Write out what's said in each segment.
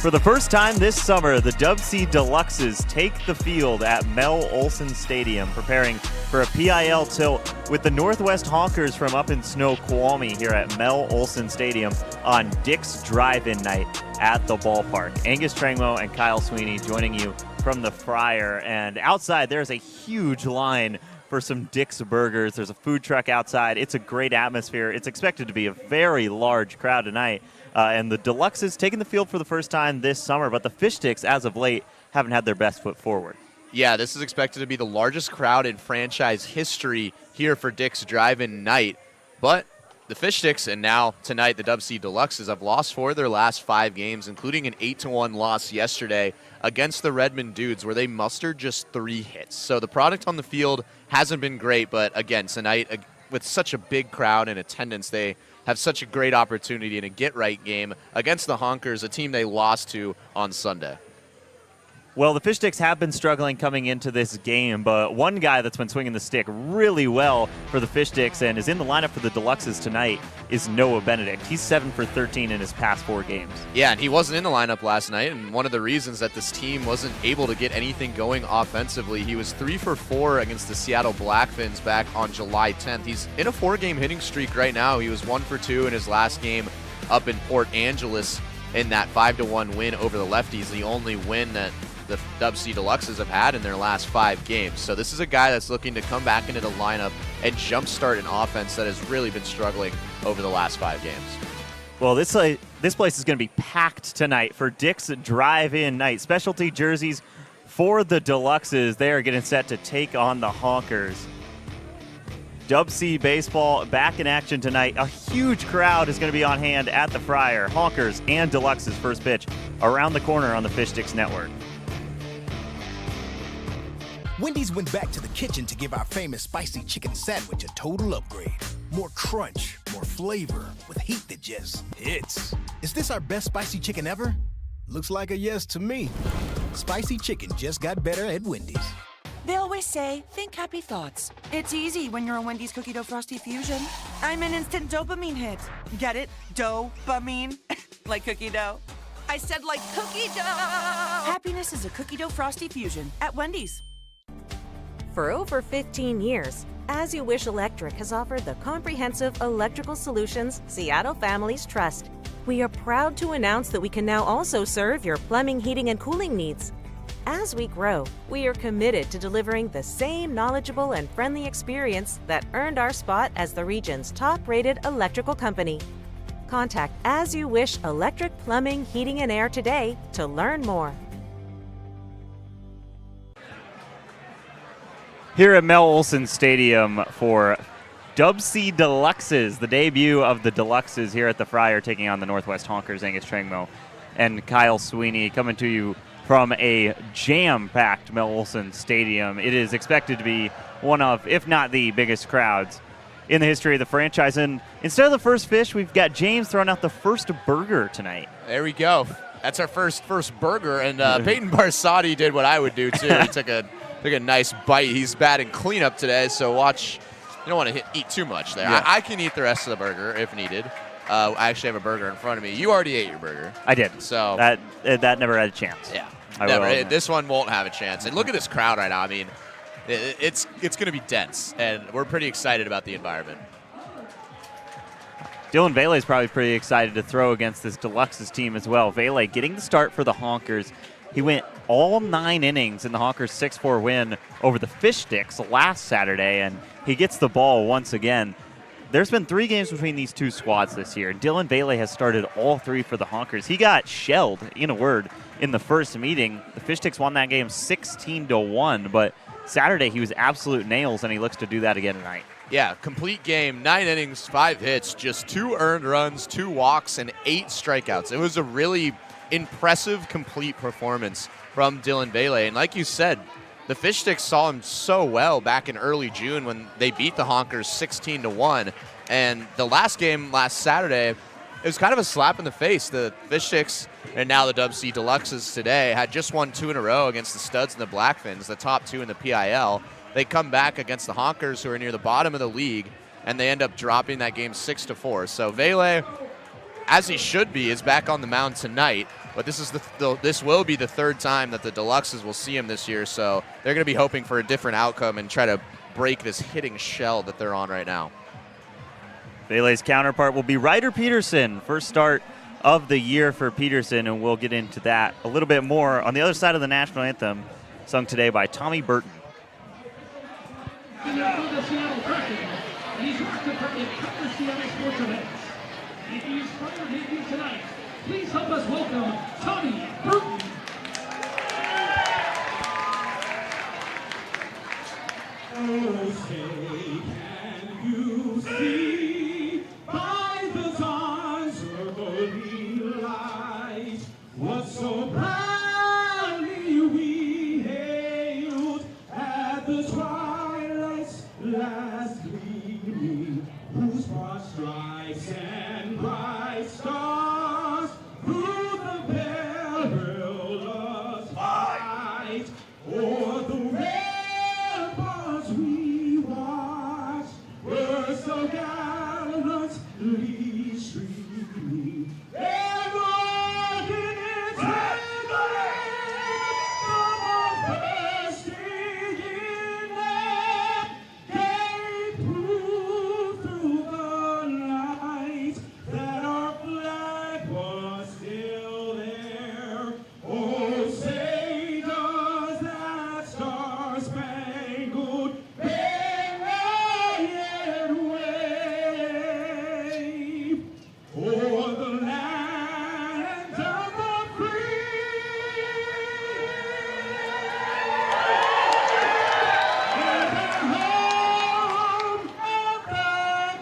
For the first time this summer, the DubSea Deluxes take the field at Mel Olson Stadium, preparing for a PIL tilt with the Northwest Honkers from up in Snoqualmie here at Mel Olson Stadium on Dick's Drive-In Night at the ballpark. Angus Trengmo and Kyle Sweeney joining you from the Friar, and outside there's a huge line for some Dick's Burgers. There's a food truck outside. It's a great atmosphere. It's expected to be a very large crowd tonight. And the Deluxes taking the field for the first time this summer, but the Fish Sticks, as of late, haven't had their best foot forward. Yeah, this is expected to be the largest crowd in franchise history here for Dick's Drive-In Night. But the Fish Sticks, and now tonight the DubSea Deluxes, have lost 4 of their last 5 games, including an 8-1 loss yesterday against the Redmond Dudes, where they mustered just 3 hits. So the product on the field hasn't been great, but again, tonight, with such a big crowd in attendance, they have such a great opportunity in a get-right game against the Honkers, a team they lost to on Sunday. Well, the Fish Sticks have been struggling coming into this game, but one guy that's been swinging the stick really well for the Fish Sticks and is in the lineup for the Deluxes tonight is Noah Benedict. He's 7 for 13 in his past 4 games. Yeah, and he wasn't in the lineup last night, and one of the reasons that this team wasn't able to get anything going offensively, he was 3 for 4 against the Seattle Blackfins back on July 10th. He's in a 4-game hitting streak right now. He was 1 for 2 in his last game up in Port Angeles in that 5-1 win over the Lefties, the only win that the DubSea Deluxes have had in their last 5 games. So this is a guy that's looking to come back into the lineup and jumpstart an offense that has really been struggling over the last 5 games. Well, this place is going to be packed tonight for Dick's Drive-In Night. Specialty jerseys for the Deluxes. They are getting set to take on the Honkers. DubSea baseball back in action tonight. A huge crowd is going to be on hand at the Friar. Honkers and Deluxes first pitch around the corner on the Fish Sticks Network. Wendy's went back to the kitchen to give our famous spicy chicken sandwich a total upgrade. More crunch, more flavor, with heat that just hits. Is this our best spicy chicken ever? Looks like a yes to me. Spicy chicken just got better at Wendy's. They always say, think happy thoughts. It's easy when you're a Wendy's Cookie Dough Frosty Fusion. I'm an instant dopamine hit. Get it? Dopamine? Like cookie dough. I said like cookie dough! Happiness is a Cookie Dough Frosty Fusion at Wendy's. For over 15 years, As You Wish Electric has offered the comprehensive electrical solutions Seattle families trust. We are proud to announce that we can now also serve your plumbing, heating, and cooling needs. As we grow, we are committed to delivering the same knowledgeable and friendly experience that earned our spot as the region's top-rated electrical company. Contact As You Wish Electric Plumbing, Heating, and Air today to learn more. Here at Mel Olson Stadium for DubSea Deluxes, the debut of the Deluxes here at the Friar, taking on the Northwest Honkers. Angus Trengmo and Kyle Sweeney coming to you from a jam-packed Mel Olson Stadium. It is expected to be one of, if not the biggest crowds in the history of the franchise. And instead of the first fish, we've got James throwing out the first burger tonight. There we go. That's our first burger, and Peyton Barsotti did what I would do too. He took a nice bite. He's batting cleanup today, so watch. You don't want to eat too much there. Yeah. I can eat the rest of the burger if needed. I actually have a burger in front of me. You already ate your burger. I did. So that never had a chance. Yeah, never. This one won't have a chance. And look at this crowd right now. I mean, it's going to be dense, and we're pretty excited about the environment. Dylan Vele is probably pretty excited to throw against this Deluxes team as well. Vele getting the start for the Honkers. He went all 9 innings in the Honkers' 6-4 win over the Fish Sticks last Saturday, and he gets the ball once again. There's been 3 games between these two squads this year. Dylan Vele has started all 3 for the Honkers. He got shelled, in a word, in the first meeting. The Fish Sticks won that game 16-1, but Saturday he was absolute nails, and he looks to do that again tonight. Yeah, complete game, 9 innings, 5 hits, just 2 earned runs, 2 walks, and 8 strikeouts. It was a really impressive, complete performance from Dylan Vele. And like you said, the Fish Sticks saw him so well back in early June when they beat the Honkers 16-1. And the last game last Saturday, it was kind of a slap in the face. The Fish Sticks, and now the DubSea Deluxes today, had just won 2 in a row against the Studs and the Blackfins, the top 2 in the PIL. They come back against the Honkers, who are near the bottom of the league, and they end up dropping that game 6-4. So Vele, as he should be, is back on the mound tonight. but this will be the third time that the Deluxes will see him this year, so they're going to be hoping for a different outcome and try to break this hitting shell that they're on right now. Vele's counterpart will be Ryder Peterson. First start of the year for Peterson, and we'll get into that a little bit more on the other side of the national anthem, sung today by Tommy Burton. And the Seattle Kraken, and he's worked to cover Seattle sports events. If you inspired him tonight, please help us welcome Tommy Burton. Oh, say, can you see by the dawn's early light what so proudly we hailed at the twilight's last gleaming, whose broad stripes and bright stars through the perilous fight o'er the ramparts we watched were so gallantly streaming. And on in its red bursting in there, they proved through the night that our flag was still there. Oh, say does that star-spangled banner yet wave o'er the land of the free and the home of the brave.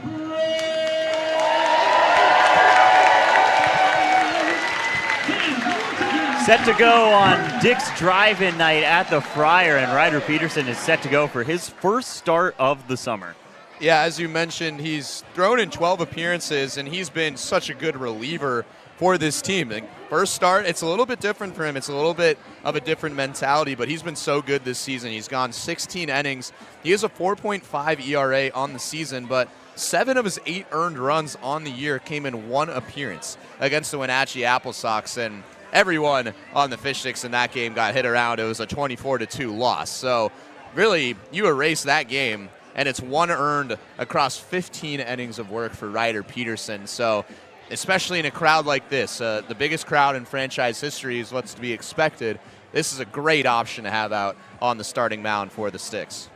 Set to go on Dick's Drive-In night at the Friar, and Ryder Peterson is set to go for his first start of the summer. Yeah, as you mentioned, he's thrown in 12 appearances, and he's been such a good reliever for this team. The first start, it's a little bit different for him. It's a little bit of a different mentality, but he's been so good this season. He's gone 16 innings. He has a 4.5 ERA on the season, but 7 of his 8 earned runs on the year came in 1 appearance against the Wenatchee Apple Sox, and everyone on the Fish Sticks in that game got hit around. It was a 24-2 loss. So really, you erase that game, and it's 1 earned across 15 innings of work for Ryder Peterson. So especially in a crowd like this, the biggest crowd in franchise history is what's to be expected. This is a great option to have out on the starting mound for the Sticks.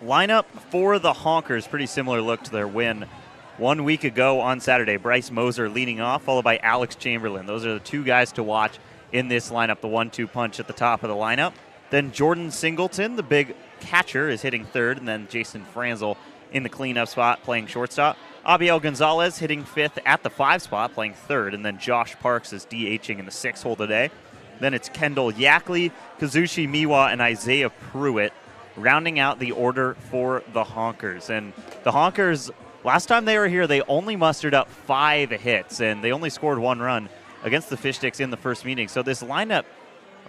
Lineup for the Honkers, pretty similar look to their win 1 week ago on Saturday. Bryce Moser leading off, followed by Alex Chamberlain. Those are the 2 guys to watch in this lineup, the 1-2 punch at the top of the lineup. Then Jordan Singleton, the big catcher, is hitting third, and then Jason Franzel in the cleanup spot playing shortstop. Abiel Gonzalez hitting 5th at the 5 spot playing third, and then Josh Parks is DHing in the 6th hole today. Then it's Kendall Yackley, Kazushi Miwa, and Isaiah Pruitt rounding out the order for the Honkers. And the Honkers, last time they were here, they only mustered up 5 hits, and they only scored 1 run against the Fish Sticks in the first meeting. So this lineup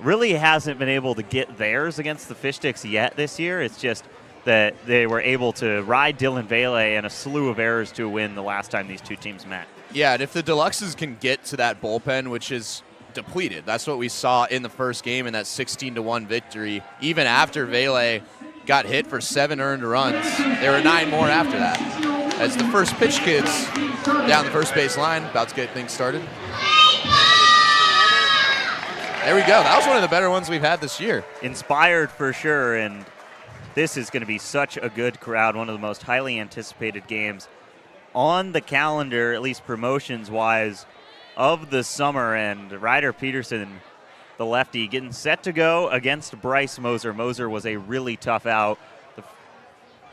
really hasn't been able to get theirs against the Fish Sticks yet this year. It's just that they were able to ride Dylan Vele and a slew of errors to a win the last time these 2 teams met. Yeah, and if the Deluxes can get to that bullpen, which is depleted, that's what we saw in the first game in that 16-1 victory. Even after Vele got hit for 7 earned runs, there were 9 more after that. As the first pitch kids down the first base line, about to get things started. There we go. That was one of the better ones we've had this year. Inspired for sure, and this is going to be such a good crowd, one of the most highly anticipated games on the calendar, at least promotions-wise, of the summer. And Ryder Peterson, the lefty, getting set to go against Bryce Moser. Moser was a really tough out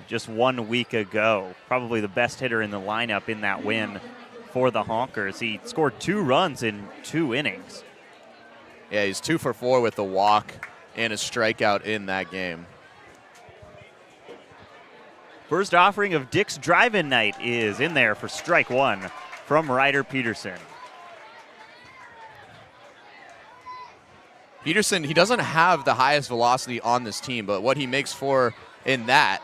just 1 week ago. Probably the best hitter in the lineup in that win for the Honkers. He scored 2 runs in 2 innings. Yeah, he's 2 for 4 with a walk and a strikeout in that game. First offering of Dick's Drive-In night is in there for strike 1 from Ryder Peterson. Peterson, he doesn't have the highest velocity on this team, but what he makes for in that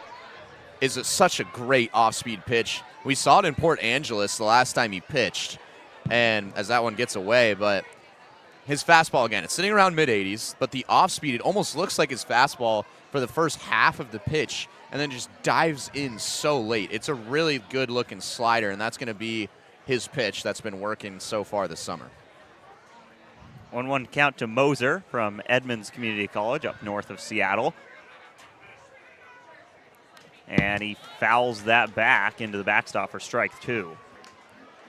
is such a great off-speed pitch. We saw it in Port Angeles the last time he pitched, and as that one gets away, but his fastball, again, it's sitting around mid-80s, but the off-speed, it almost looks like his fastball for the first half of the pitch, and then just dives in so late. It's a really good-looking slider, and that's going to be his pitch that's been working so far this summer. 1-1 count to Moser from Edmonds Community College up north of Seattle. And he fouls that back into the backstop for strike 2.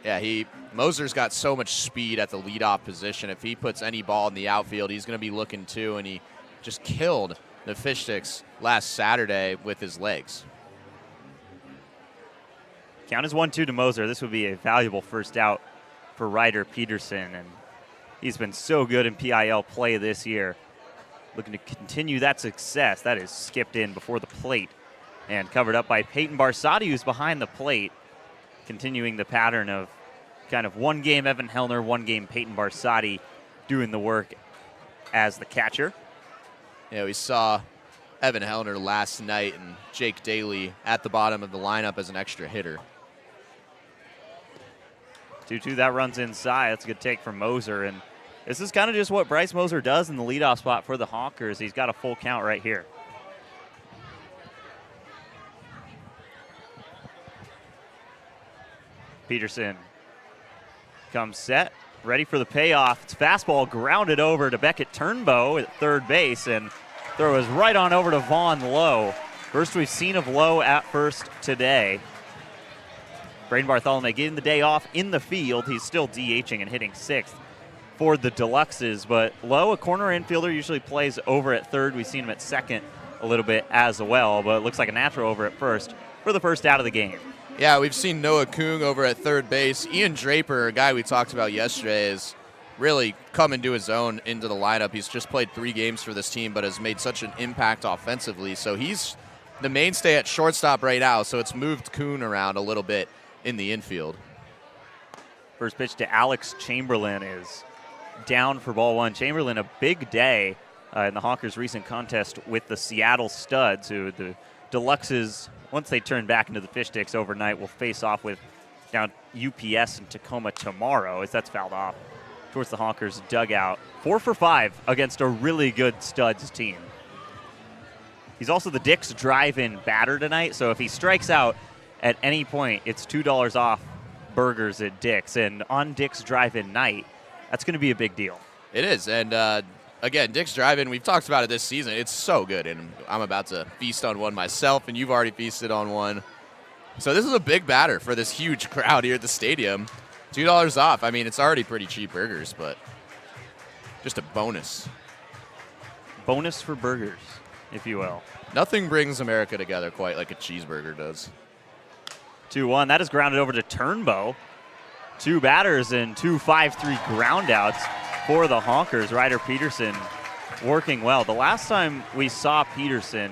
Yeah, Moser's got so much speed at the leadoff position. If he puts any ball in the outfield, he's going to be looking too, and he just killed the Fish Sticks last Saturday with his legs. Count is 1-2 to Moser. This would be a valuable first out for Ryder Peterson, and he's been so good in PIL play this year. Looking to continue that success. That is skipped in before the plate and covered up by Peyton Barsati, who's behind the plate, continuing the pattern of kind of one game Evan Hellner, one game Peyton Barsati doing the work as the catcher. Yeah, we saw Evan Hellner last night and Jake Daly at the bottom of the lineup as an extra hitter. 2-2, that runs inside. That's a good take from Moser. And this is kind of just what Bryce Moser does in the leadoff spot for the Honkers. He's got a full count right here. Peterson comes set, ready for the payoff. It's fastball grounded over to Beckett Turnbow at third base, and throw is right on over to Vaughn Lowe. First we've seen of Lowe at first today. Braden Bartholomew getting the day off in the field. He's still DHing and hitting 6th for the Deluxes, but Lowe, a corner infielder, usually plays over at third. We've seen him at second a little bit as well, but it looks like a natural over at first for the first out of the game. Yeah, we've seen Noah Kung over at third base. Ian Draper, a guy we talked about yesterday, is really come into his own into the lineup. He's just played 3 games for this team, but has made such an impact offensively. So he's the mainstay at shortstop right now, so it's moved Kuhn around a little bit in the infield. First pitch to Alex Chamberlain is down for ball 1. Chamberlain, a big day in the Honkers' recent contest with the Seattle Studs, who the Deluxes, once they turn back into the Fish Sticks overnight, will face off with down UPS in Tacoma tomorrow, as that's fouled off towards the Honkers dugout. 4 for 5 against a really good Studs team. He's also the Dick's drive-in batter tonight, so if he strikes out at any point, it's $2 off burgers at Dick's. And on Dick's drive-in night, that's going to be a big deal. It is, and again, Dick's Drive-In, we've talked about it this season. It's so good, and I'm about to feast on one myself, and you've already feasted on one. So this is a big batter for this huge crowd here at the stadium. $2 off. I mean, it's already pretty cheap burgers, but just a bonus. Bonus for burgers, if you will. Nothing brings America together quite like a cheeseburger does. 2-1. That is grounded over to Turnbow. 2 batters and 2 5-3 groundouts for the Honkers. Ryder Peterson working well. The last time we saw Peterson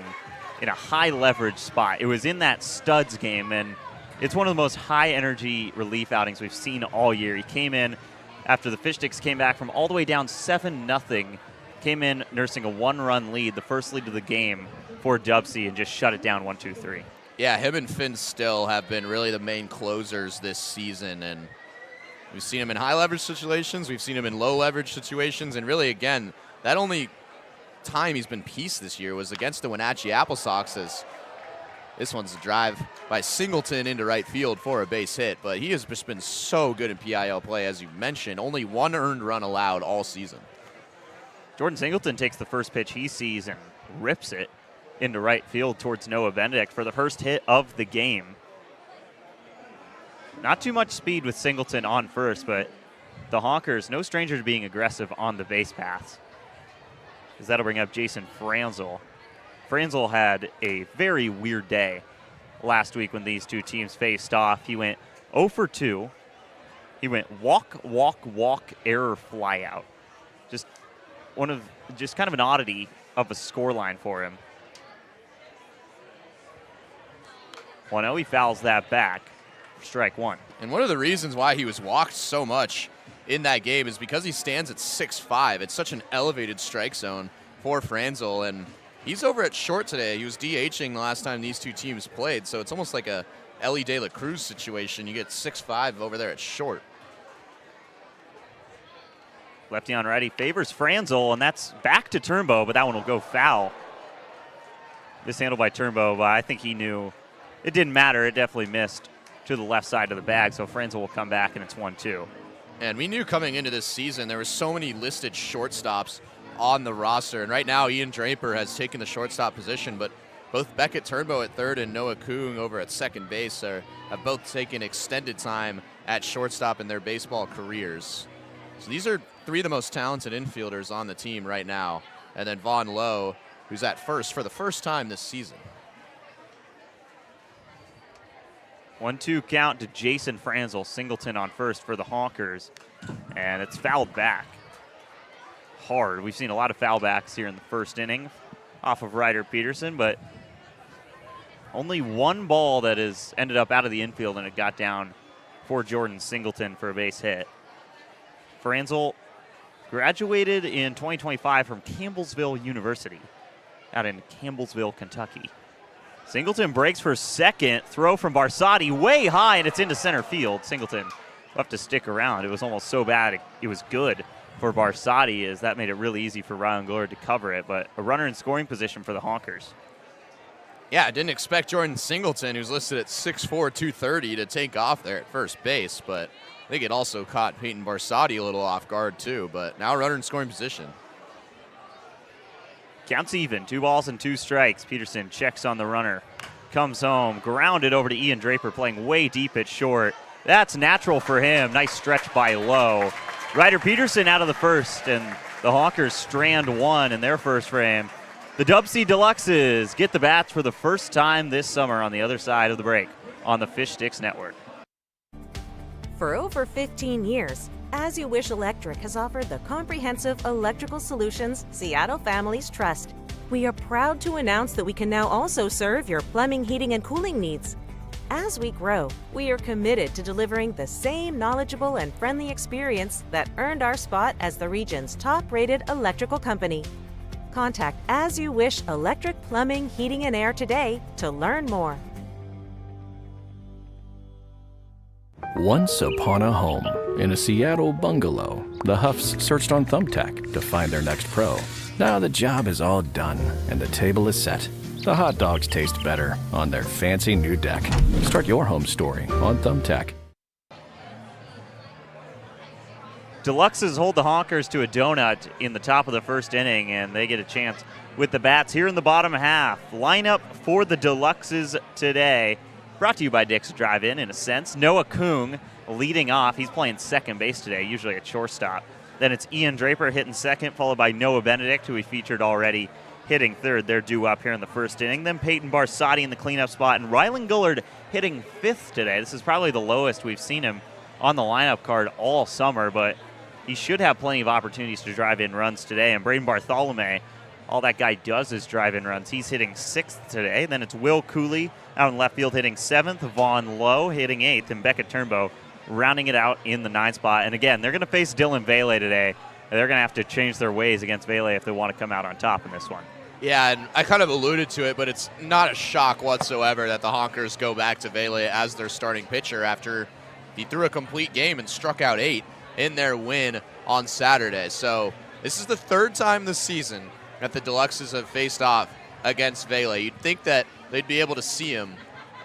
in a high leverage spot, it was in that Studs game, and it's one of the most high energy relief outings we've seen all year. He came in after the Fish Sticks came back from all the way down 7-0, came in nursing a 1-run lead, the first lead of the game for DubSea, and just shut it down 1-2-3. Yeah, him and Finn Still have been really the main closers this season, and we've seen him in high leverage situations, we've seen him in low leverage situations, and really, again, that only time he's been pieced this year was against the Wenatchee Apple Sox, as this one's a drive by Singleton into right field for a base hit, but he has just been so good in PIL play, as you mentioned. Only 1 earned run allowed all season. Jordan Singleton takes the first pitch he sees and rips it into right field towards Noah Benedict for the first hit of the game. Not too much speed with Singleton on first, but the Honkers, no stranger to being aggressive on the base paths, because that'll bring up Jason Franzel. Franzel had a very weird day last week when these two teams faced off. He went 0 for 2. He went walk, error, fly out. Just kind of an oddity of a scoreline for him. 1-0, he fouls that back for strike 1. And one of the reasons why he was walked so much in that game is because he stands at 6'5". It's such an elevated strike zone for Franzel, and he's over at short today. He was DHing the last time these two teams played, so it's almost like a Ellie De La Cruz situation. You get 6'5" over there at short. Lefty on righty favors Franzel, and that's back to Turnbow, but that one will go foul. Mishandled by Turnbow, but I think he knew it didn't matter. It definitely missed to the left side of the bag, so Franzel will come back, and it's 1-2. And we knew coming into this season there were so many listed shortstops on the roster, and right now Ian Draper has taken the shortstop position, but both Beckett Turnbow at third and Noah Kung over at second base have both taken extended time at shortstop in their baseball careers. So these are three of the most talented infielders on the team right now. And then Vaughn Lowe, who's at first for the first time this season. 1-2 count to Jason Franzel. Singleton on first for the Honkers. And it's fouled back hard. We've seen a lot of foul backs here in the first inning off of Ryder Peterson, but only one ball that has ended up out of the infield, and it got down for Jordan Singleton for a base hit. Franzel graduated in 2025 from Campbellsville University out in Campbellsville, Kentucky. Singleton breaks for second. Throw from Barsotti way high, and it's into center field. Singleton will have to stick around. It was almost so bad it was good for Barsotti, as that made it really easy for Ryan Gillard to cover it. But a runner in scoring position for the Honkers. Yeah, I didn't expect Jordan Singleton, who's listed at 6'4", 230, to take off there at first base, but I think it also caught Peyton Barsotti a little off guard too, but now runner in scoring position. Counts even, 2 balls and 2 strikes. Peterson checks on the runner, comes home, grounded over to Ian Draper, playing way deep at short. That's natural for him. Nice stretch by Lowe. Ryder Peterson out of the first, and the Honkers strand one in their first frame. The DubSea Deluxes get the bats for the first time this summer on the other side of the break on the Fish Sticks Network. For over 15 years, As You Wish Electric has offered the comprehensive electrical solutions Seattle families trust. We are proud to announce that we can now also serve your plumbing, heating, and cooling needs. As we grow, we are committed to delivering the same knowledgeable and friendly experience that earned our spot as the region's top-rated electrical company. Contact As You Wish Electric Plumbing, Heating, and Air today to learn more. Once upon a home, in a Seattle bungalow, the Huffs searched on Thumbtack to find their next pro. Now the job is all done and the table is set. The hot dogs taste better on their fancy new deck. Start your home story on Thumbtack. Deluxes hold the Honkers to a donut in the top of the first inning, and they get a chance with the bats here in the bottom half. Lineup for the Deluxes today, brought to you by Dick's Drive-In a sense. Noah Kung leading off. He's playing second base today, usually at shortstop. Then it's Ian Draper hitting second, followed by Noah Benedict, who we featured already, hitting third. They're due up here in the first inning. Then Peyton Barsotti in the cleanup spot, and Rylan Gillard hitting fifth today. This is probably the lowest we've seen him on the lineup card all summer, but he should have plenty of opportunities to drive in runs today. And Braden Bartholomew, all that guy does is drive in runs. He's hitting sixth today. Then it's Will Cooley out in left field hitting seventh, Vaughn Lowe hitting eighth, and Beckett Turnbow rounding it out in the ninth spot. And again, they're going to face Dylan Vele today. They're going to have to change their ways against Vele if they want to come out on top in this one. Yeah, and I kind of alluded to it, but it's not a shock whatsoever that the Honkers go back to Vele as their starting pitcher after he threw a complete game and struck out 8 in their win on Saturday. So this is the third time this season that the Deluxes have faced off against Vele. You'd think that they'd be able to see him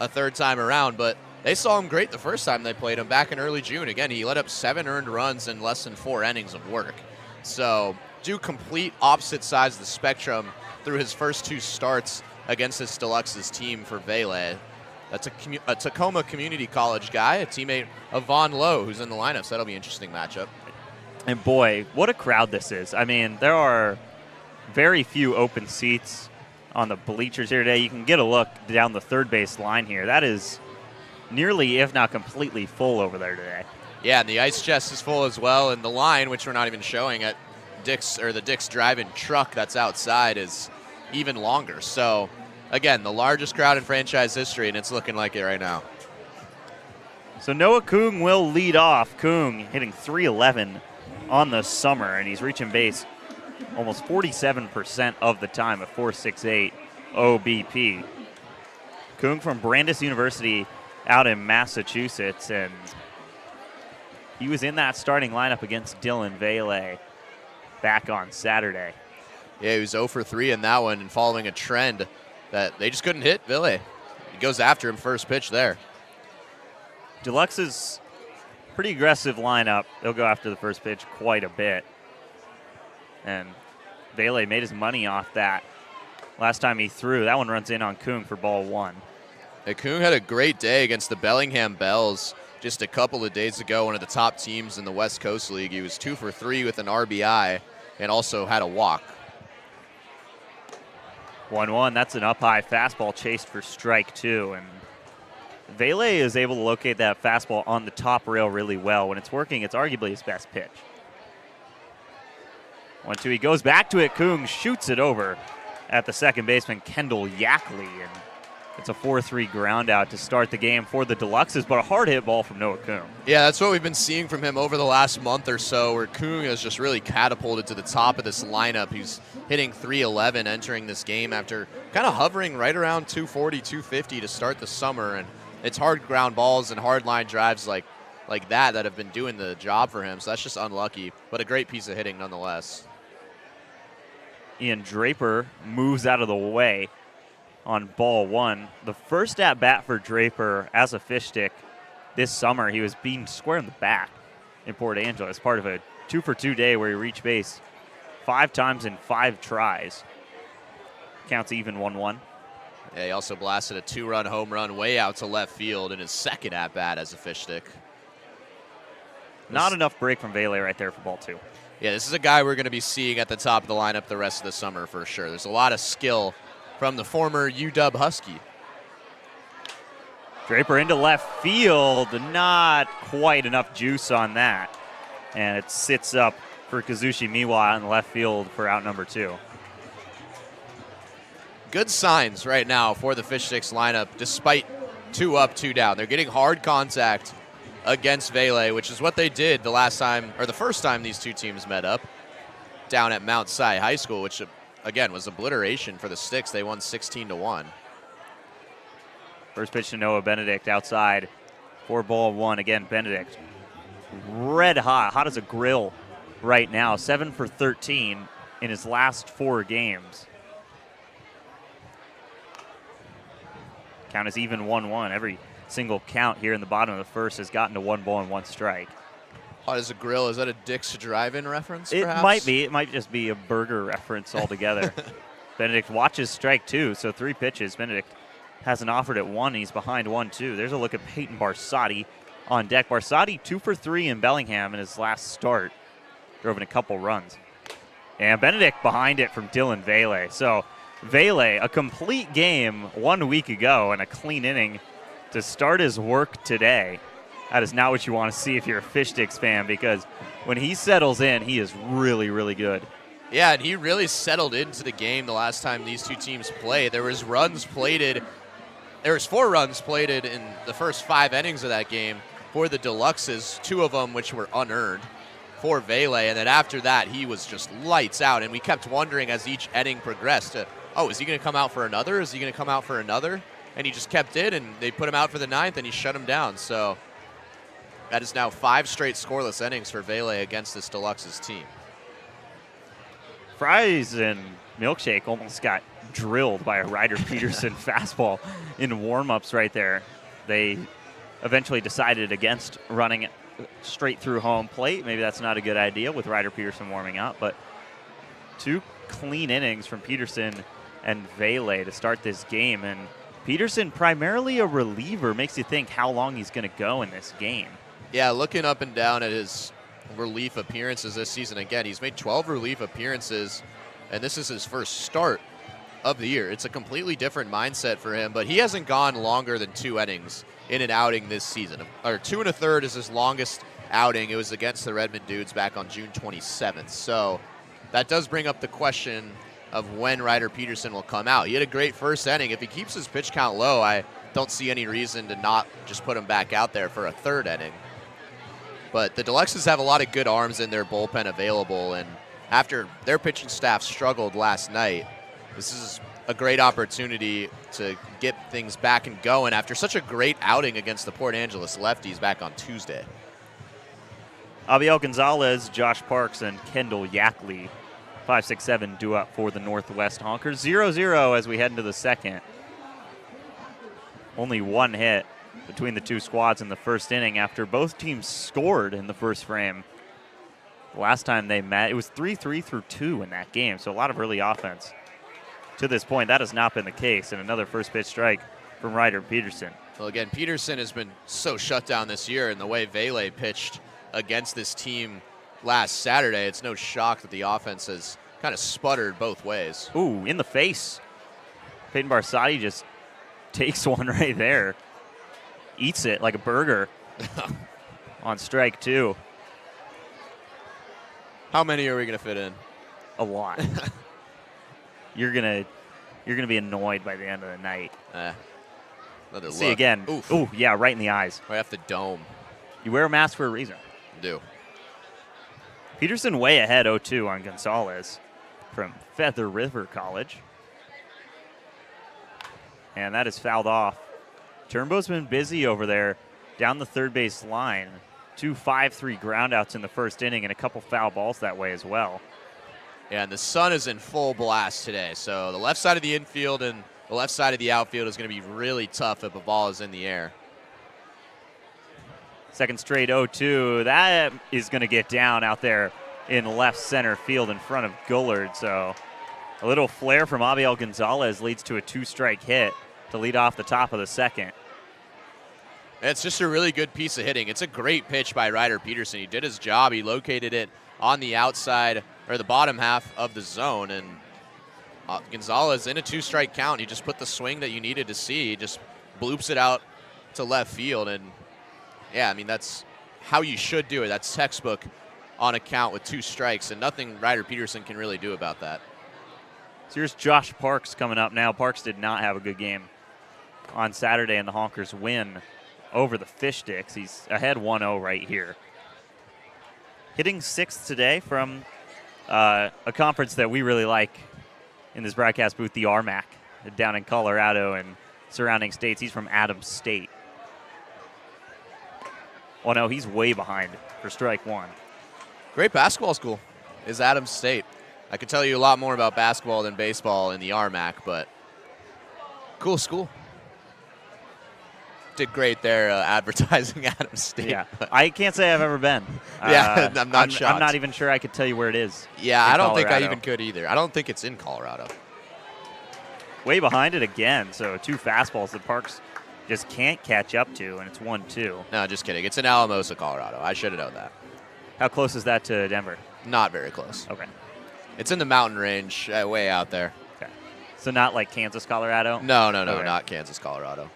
a third time around, but they saw him great the first time they played him back in early June. Again, he let up 7 earned runs in less than 4 innings of work. So do complete opposite sides of the spectrum through his first 2 starts against this Deluxes team for Vele. That's a Tacoma Community College guy, a teammate of Vaughn Lowe, who's in the lineup, so that'll be an interesting matchup. And boy, what a crowd this is. I mean, there are very few open seats on the bleachers here today. You can get a look down the third base line here. That is nearly, if not completely, full over there today. Yeah, and the ice chest is full as well, and the line, which we're not even showing at the Dick's Drive-In truck that's outside, is even longer. So, again, the largest crowd in franchise history, and it's looking like it right now. So Noah Kung will lead off. Kung hitting .311 on the summer, and he's reaching base almost 47% of the time at .468 OBP. Kung from Brandeis University out in Massachusetts, and he was in that starting lineup against Dylan Vele back on Saturday. Yeah, he was 0 for 3 in that one and following a trend that they just couldn't hit Ville. He goes after him first pitch there. Deluxe's pretty aggressive lineup. They'll go after the first pitch quite a bit. And Ville made his money off that last time he threw. That one runs in on Kung for ball 1. Yeah, Kung had a great day against the Bellingham Bells just a couple of days ago, one of the top teams in the West Coast League. He was 2 for 3 with an RBI and also had a walk. 1-1, that's an up-high fastball chased for strike 2. And Ville is able to locate that fastball on the top rail really well. When it's working, it's arguably his best pitch. 1-2, he goes back to it. Kung shoots it over at the second baseman, Kendall Yackley. And it's a 4-3 ground out to start the game for the Deluxes, but a hard hit ball from Noah Kung. Yeah, that's what we've been seeing from him over the last month or so, where Kung has just really catapulted to the top of this lineup. He's hitting .311 entering this game after kind of hovering right around 240, 250 to start the summer. And it's hard ground balls and hard line drives like that have been doing the job for him. So that's just unlucky, but a great piece of hitting nonetheless. Ian Draper moves out of the way on ball 1. The first at bat for Draper as a fish stick this summer, he was being square in the back in Port Angela as part of a 2-for-2 day where he reached base 5 times in 5 tries. Counts even 1-1. Yeah, he also blasted a 2-run home run way out to left field in his second at bat as a fish stick. Not enough break from Ville right there for ball 2. Yeah, this is a guy we're going to be seeing at the top of the lineup the rest of the summer for sure. There's a lot of skill from the former UW Husky. Draper into left field. Not quite enough juice on that. And it sits up for Kazushi Miwa in left field for out number 2. Good signs right now for the Fish Sticks lineup, despite 2 up, 2 down. They're getting hard contact against Ville, which is what they did the last time, or the first time these two teams met up down at Mount Si High School, which again was obliteration for the Sticks. They won 16-1. First pitch to Noah Benedict outside for ball 1. Again, Benedict red hot as a grill right now. 7 for 13 in his last 4 games. Count is even 1-1. Every single count here in the bottom of the first has gotten to 1 ball and 1 strike. Hot as a grill. Is that a Dick's Drive-In reference, perhaps? It might be. It might just be a burger reference altogether. Benedict watches strike 2, so 3 pitches. Benedict hasn't offered at 1. He's behind 1-2. There's a look at Peyton Barsotti on deck. Barsotti 2 for 3 in Bellingham in his last start. Drove in a couple runs. And Benedict behind it from Dylan Ville. So Ville, a complete game 1 week ago and a clean inning to start his work today. That is not what you want to see if you're a Fish Sticks fan, because when he settles in, he is really, really good. Yeah, and he really settled into the game the last time these two teams played. There was 4 runs plated in the first 5 innings of that game for the Deluxes, 2 of them which were unearned for Ville, and then after that he was just lights out, and we kept wondering as each inning progressed, is he going to come out for another? Is he going to come out for another? And he just kept it, and they put him out for the 9th, and he shut him down. So that is now 5 straight scoreless innings for Ville against this Deluxes team. Fries and Milkshake almost got drilled by a Ryder Peterson fastball in warm-ups right there. They eventually decided against running it straight through home plate. Maybe that's not a good idea with Ryder Peterson warming up, but 2 clean innings from Peterson and Ville to start this game. And Peterson, primarily a reliever, makes you think how long he's going to go in this game. Yeah, looking up and down at his relief appearances this season, again, he's made 12 relief appearances, and this is his first start of the year. It's a completely different mindset for him, but he hasn't gone longer than 2 innings in an outing this season. Or 2 1/3 is his longest outing. It was against the Redmond Dudes back on June 27th. So that does bring up the question of when Ryder Peterson will come out. He had a great first inning. If he keeps his pitch count low, I don't see any reason to not just put him back out there for a 3rd inning. But the Deluxes have a lot of good arms in their bullpen available, and after their pitching staff struggled last night, this is a great opportunity to get things back and going after such a great outing against the Port Angeles lefties back on Tuesday. Abiel Gonzalez, Josh Parks, and Kendall Yackley. 5, 6, 7 due up for the Northwest Honkers. 0-0 as we head into the second. Only one hit between the two squads in the first inning after both teams scored in the first frame. The last time they met, it was 3-3 through 2 in that game, so a lot of early offense. To this point, that has not been the case, and another first pitch strike from Ryder Peterson. Well, again, Peterson has been so shut down this year, and the way Vele pitched against this team last Saturday, it's no shock that the offense has kind of sputtered both ways. Ooh, in the face. Peyton Barsati just takes one right there. Eats it like a burger on strike 2. How many are we going to fit in? A lot. You're gonna be annoyed by the end of the night. Another See look. again. Oof. Ooh, yeah, right in the eyes. Right off the dome. You wear a mask for a reason. Do. Peterson way ahead 0-2 on Gonzalez from Feather River College. And that is fouled off. Turnbow's been busy over there down the third base line. 2 5-3 groundouts in the first inning and a couple foul balls that way as well. Yeah, and the sun is in full blast today, so the left side of the infield and the left side of the outfield is going to be really tough if a ball is in the air. Second straight 0-2. That is going to get down out there in left center field in front of Gullard. So a little flare from Abiel Gonzalez leads to a 2-strike hit to lead off the top of the second. It's just a really good piece of hitting. It's a great pitch by Ryder Peterson. He did his job. He located it on the outside or the bottom half of the zone, and Gonzalez in a 2-strike count. He just put the swing that you needed to see. He just bloops it out to left field, and yeah, I mean, that's how you should do it. That's textbook on a count with 2 strikes, and nothing Ryder Peterson can really do about that. So here's Josh Parks coming up now. Parks did not have a good game on Saturday in the Honkers win over the Fish Sticks. He's ahead 1-0 right here. Hitting 6th today from a conference that we really like in this broadcast booth, the RMAC, down in Colorado and surrounding states. He's from Adams State. Oh, no, he's way behind for strike 1. Great basketball school is Adams State. I could tell you a lot more about basketball than baseball in the RMAC, but cool school. Did great there advertising Adams State. Yeah, I can't say I've ever been. Yeah, I'm not shocked. I'm not even sure I could tell you where it is. Yeah, I don't think I Colorado. even could either. I don't think it's in Colorado. Way behind it again, so 2 fastballs that Parks just can't catch up to, and it's 1-2. No, just kidding. It's in Alamosa, Colorado. I should have known that. How close is that to Denver? Not very close. Okay. It's in the mountain range, way out there. Okay. So not like Kansas, Colorado? No, Okay. not Kansas, Colorado.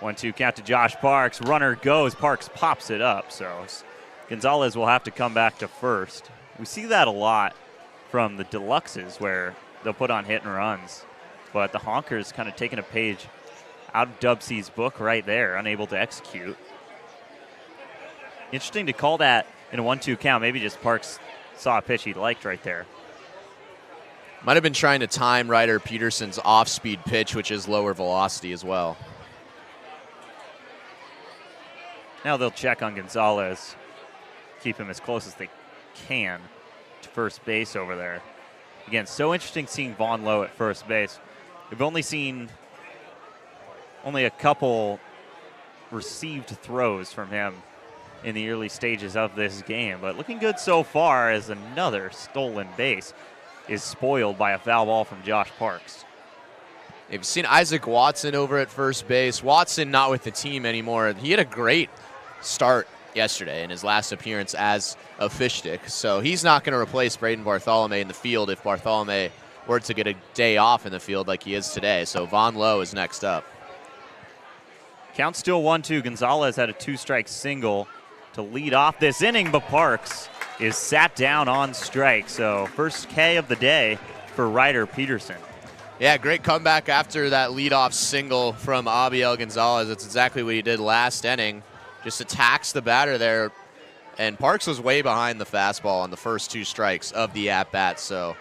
1-2 count to Josh Parks. Runner goes. Parks pops it up. So Gonzalez will have to come back to first. We see that a lot from the Deluxes where they'll put on hit and runs. But the Honkers kind of taking a page out of DubSea's book right there, unable to execute. Interesting to call that in a 1-2 count. Maybe just Parks saw a pitch he liked right there. Might have been trying to time Ryder Peterson's off-speed pitch, which is lower velocity as well. Now they'll check on Gonzalez, keep him as close as they can to first base over there. Again, so interesting seeing Vaughn Lowe at first base. We've only seen a couple received throws from him in the early stages of this game, but looking good so far as another stolen base is spoiled by a foul ball from Josh Parks. You've seen Isaac Watson over at first base. Watson not with the team anymore. He had a great start yesterday in his last appearance as a Fish Stick, so he's not going to replace Braden Bartholomew in the field if Bartholomew were to get a day off in the field like he is today. So Vaughn Lowe is next up. Count still 1-2. Gonzalez had a 2-strike single to lead off this inning, but Parks is sat down on strike. So first K of the day for Ryder Peterson. Yeah, great comeback after that leadoff single from Abiel Gonzalez. That's exactly what he did last inning. Just attacks the batter there. And Parks was way behind the fastball on the first 2 strikes of the at-bat. So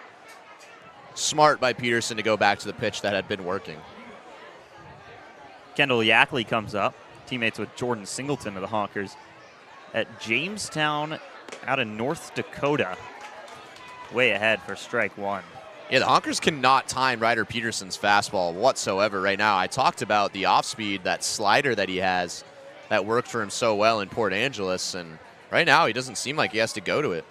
smart by Peterson to go back to the pitch that had been working. Kendall Yackley comes up. teammates with Jordan Singleton of the Honkers at Jamestown out in North Dakota. Way ahead for strike one. Yeah, the Honkers cannot time Ryder Peterson's fastball whatsoever right now. I talked about the off-speed, that slider that he has that worked for him so well in Port Angeles, and right now he doesn't seem like he has to go to it.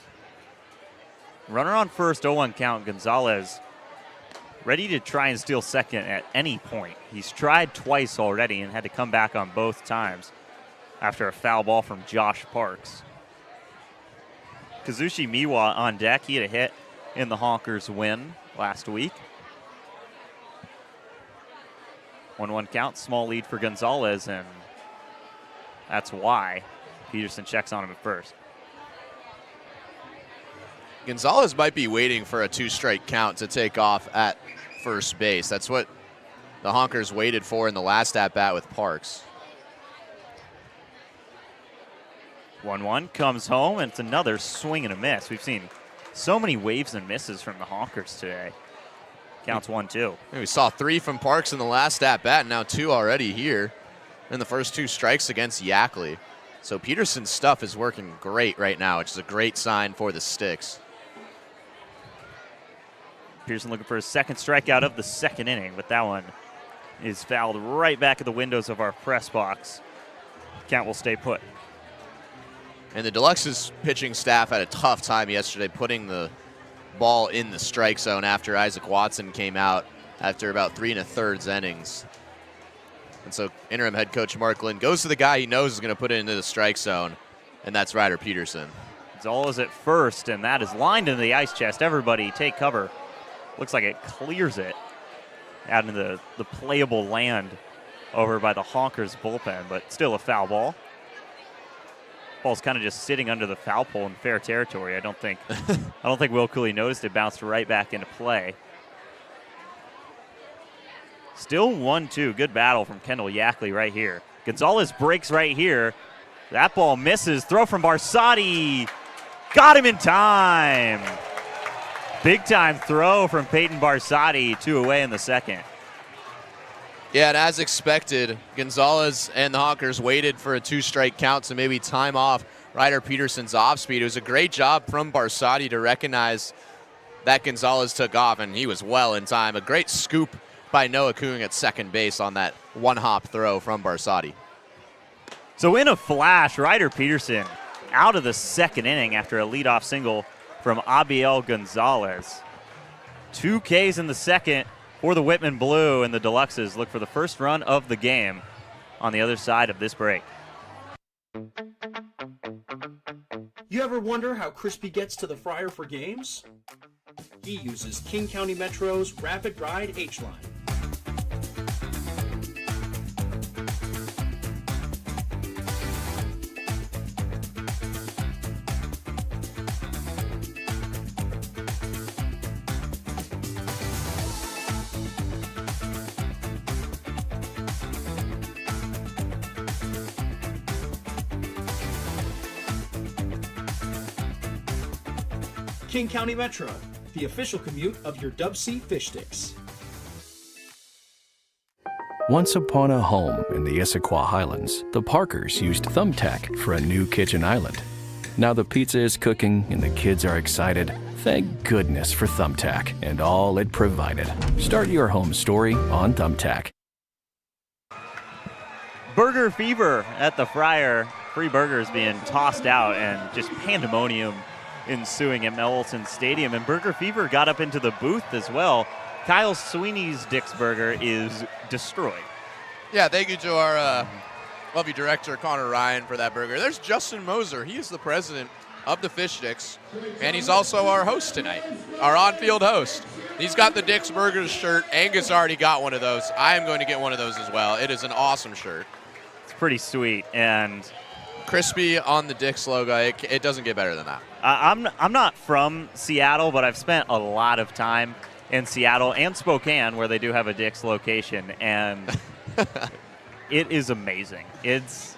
Runner on first, 0-1 count. Gonzalez ready to try and steal second at any point. He's tried twice already and had to come back on both times after a foul ball from Josh Parks. Kazushi Miwa on deck. He had a hit in the Honkers win last week. 1-1 count, small lead for Gonzalez, and that's why Peterson checks on him at first. Gonzalez might be waiting for a 2-strike count to take off at first base. That's what the Honkers waited for in the last at-bat with Parks. 1-1 comes home, and it's another swing and a miss. We've seen so many waves and misses from the Honkers today. Counts 1-2. We saw 3 from Parks in the last at-bat, and now 2 already here in the first 2 strikes against Yackley. So Peterson's stuff is working great right now, which is a great sign for the Sticks. Peterson looking for his second strikeout of the second inning, but that one is fouled right back at the windows of our press box. Count will stay put. And the Deluxe's pitching staff had a tough time yesterday putting the ball in the strike zone after Isaac Watson came out after about 3 1/3 innings. And so interim head coach Mark Lynn goes to the guy he knows is going to put it into the strike zone, and that's Ryder Peterson. Gonzalez at first, and that is lined into the ice chest. Everybody take cover. Looks like it clears it out into the playable land over by the Honkers bullpen, but still a foul ball. Ball's kind of just sitting under the foul pole in fair territory. I don't think Will Cooley noticed it. Bounced right back into play. Still 1-2. Good battle from Kendall Yackley right here. Gonzalez breaks right here. That ball misses. Throw from Barsotti. Got him in time. Big time throw from Peyton Barsotti. 2 away in the second. Yeah, and as expected, Gonzalez and the Honkers waited for a 2-strike count to maybe time off Ryder Peterson's off-speed. It was a great job from Barsotti to recognize that Gonzalez took off, and he was well in time. A great scoop by Noah Kung at second base on that one-hop throw from Barsotti. So in a flash, Ryder Peterson out of the second inning after a leadoff single from Abiel Gonzalez. 2 Ks in the second for the Whitman Blue, and the Deluxes look for the first run of the game on the other side of this break. You ever wonder how Crispy gets to the fryer for games? He uses King County Metro's Rapid Ride H-Line. King County Metro, the official commute of your DubSea Fish Sticks. Once upon a home in the Issaquah Highlands, the Parkers used Thumbtack for a new kitchen island. Now the pizza is cooking and the kids are excited. Thank goodness for Thumbtack and all it provided. Start your home story on Thumbtack. Burger fever at the Friar. Free burgers being tossed out and just pandemonium ensuing at Mel Olson Stadium. And Burger Fever got up into the booth as well. Kyle Sweeney's Dick's Burger is destroyed. Yeah, thank you to our lovely director, Connor Ryan, for that burger. There's Justin Moser. He is the president of the Fish Sticks, and he's also our host tonight, our on-field host. He's got the Dick's Burgers shirt. Angus already got one of those. I am going to get one of those as well. It is an awesome shirt. It's pretty sweet, and crispy on the Dick's logo. It doesn't get better than that. I'm not from Seattle, but I've spent a lot of time in Seattle and Spokane, where they do have a Dick's location, and it is amazing. It's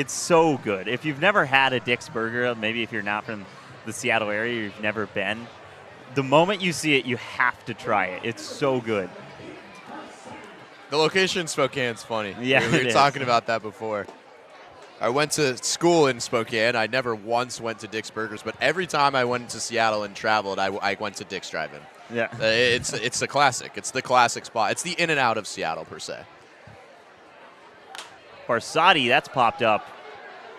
so good. If you've never had a Dick's Burger, maybe if you're not from the Seattle area, you've never been, the moment you see it, you have to try it. It's so good. The location in Spokane's funny. Yeah, we were talking about that before. I went to school in Spokane. I never once went to Dick's Burgers, but every time I went to Seattle and traveled, I went to Dick's Drive-In. Yeah. It's a classic. It's the classic spot. It's the in and out of Seattle, per se. Barsati, that's popped up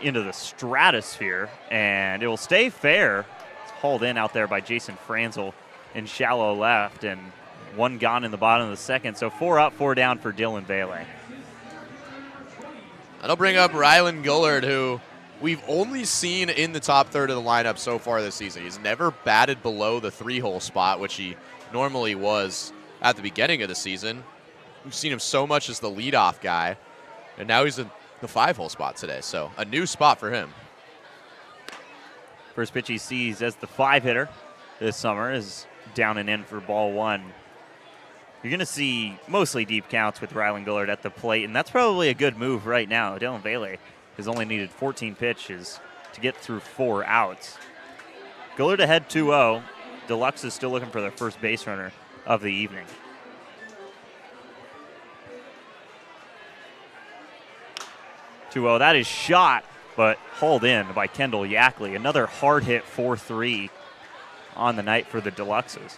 into the stratosphere, and it will stay fair. It's hauled in out there by Jason Franzel in shallow left, and one gone in the bottom of the second. So 4 up, 4 down for Dylan Vele. That'll bring up Rylan Gullard, who we've only seen in the top third of the lineup so far this season. He's never batted below the 3-hole spot, which he normally was at the beginning of the season. We've seen him so much as the leadoff guy, and now he's in the 5-hole spot today, so a new spot for him. First pitch he sees as the 5-hitter this summer is down and in for ball 1. You're going to see mostly deep counts with Rylan Gullard at the plate, and that's probably a good move right now. Dylan Vele has only needed 14 pitches to get through 4 outs. Gullard ahead 2-0. Deluxe is still looking for their first base runner of the evening. That is shot, but hauled in by Kendall Yackley. Another hard hit 4-3 on the night for the Deluxes.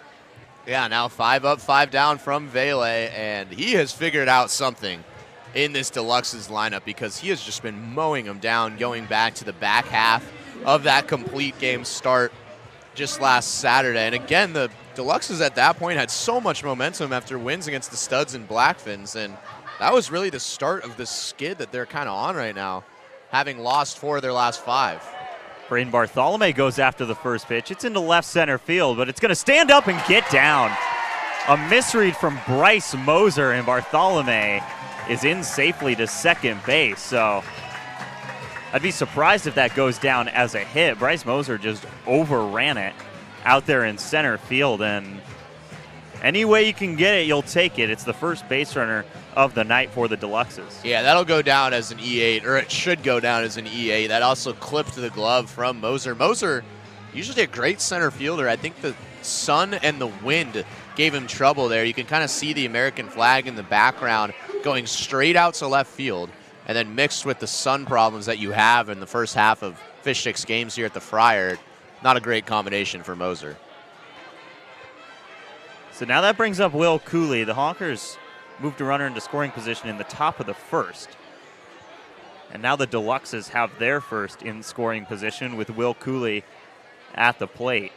Yeah, now 5 up, 5 down from Vele, and he has figured out something in this Deluxes lineup because he has just been mowing them down going back to the back half of that complete game start just last Saturday. And again, the Deluxes at that point had so much momentum after wins against the Studs and Blackfins, and that was really the start of the skid that they're kind of on right now, having lost 4 of their last 5. Braden Bartholomew goes after the first pitch. It's into left center field, but it's going to stand up and get down. A misread from Bryce Moser, and Bartholomew is in safely to second base. So I'd be surprised if that goes down as a hit. Bryce Moser just overran it out there in center field, and any way you can get it, you'll take it. It's the first base runner of the night for the Deluxes. Yeah, that'll go down as an E8, or it should go down as an E8. That also clipped the glove from Moser. Moser, usually a great center fielder. I think the sun and the wind gave him trouble there. You can kind of see the American flag in the background going straight out to left field, and then mixed with the sun problems that you have in the first half of Fish Sticks games here at the Friar, not a great combination for Moser. So now that brings up Will Cooley. The Honkers moved a runner into scoring position in the top of the first. And now the Deluxes have their first in scoring position with Will Cooley at the plate.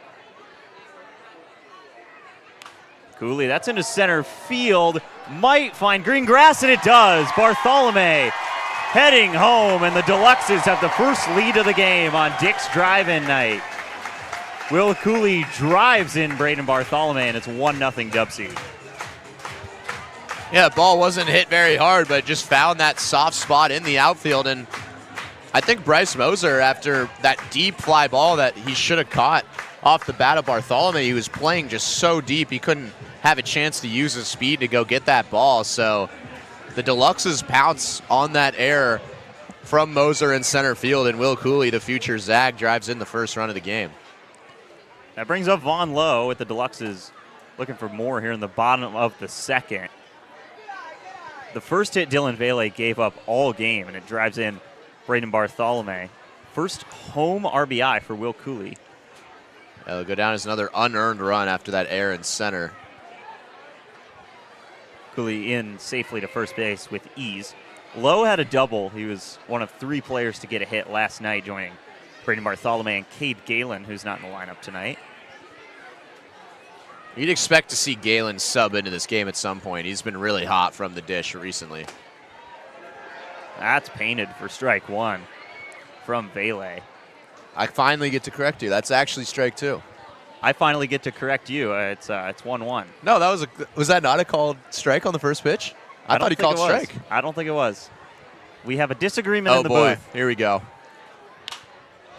Cooley, that's into center field. Might find green grass, and it does. Bartholomew heading home, and the Deluxes have the first lead of the game on Dick's Drive-In night. Will Cooley drives in Braden Bartholomew, and it's 1-0 DubSea. Yeah, ball wasn't hit very hard, but just found that soft spot in the outfield. And I think Bryce Moser, after that deep fly ball that he should have caught off the bat of Bartholomew, he was playing just so deep he couldn't have a chance to use his speed to go get that ball. So the Deluxes pounce on that error from Moser in center field, and Will Cooley, the future Zag, drives in the first run of the game. That brings up Vaughn Lowe with the Deluxes looking for more here in the bottom of the second. The first hit Dylan Vele gave up all game, and it drives in Braden Bartholomew. First home RBI for Will Cooley. It'll go down as another unearned run after that error in center. Cooley in safely to first base with ease. Lowe had a double. He was one of 3 players to get a hit last night, joining Braden Bartholomew and Cade Galen, who's not in the lineup tonight. You'd expect to see Galen sub into this game at some point. He's been really hot from the dish recently. That's painted for strike 1 from Vele. I finally get to correct you. That's actually strike 2. I finally get to correct you. It's 1-1. No, was that not a called strike on the first pitch? I thought he called strike. I don't think it was. We have a disagreement in the booth. Here we go.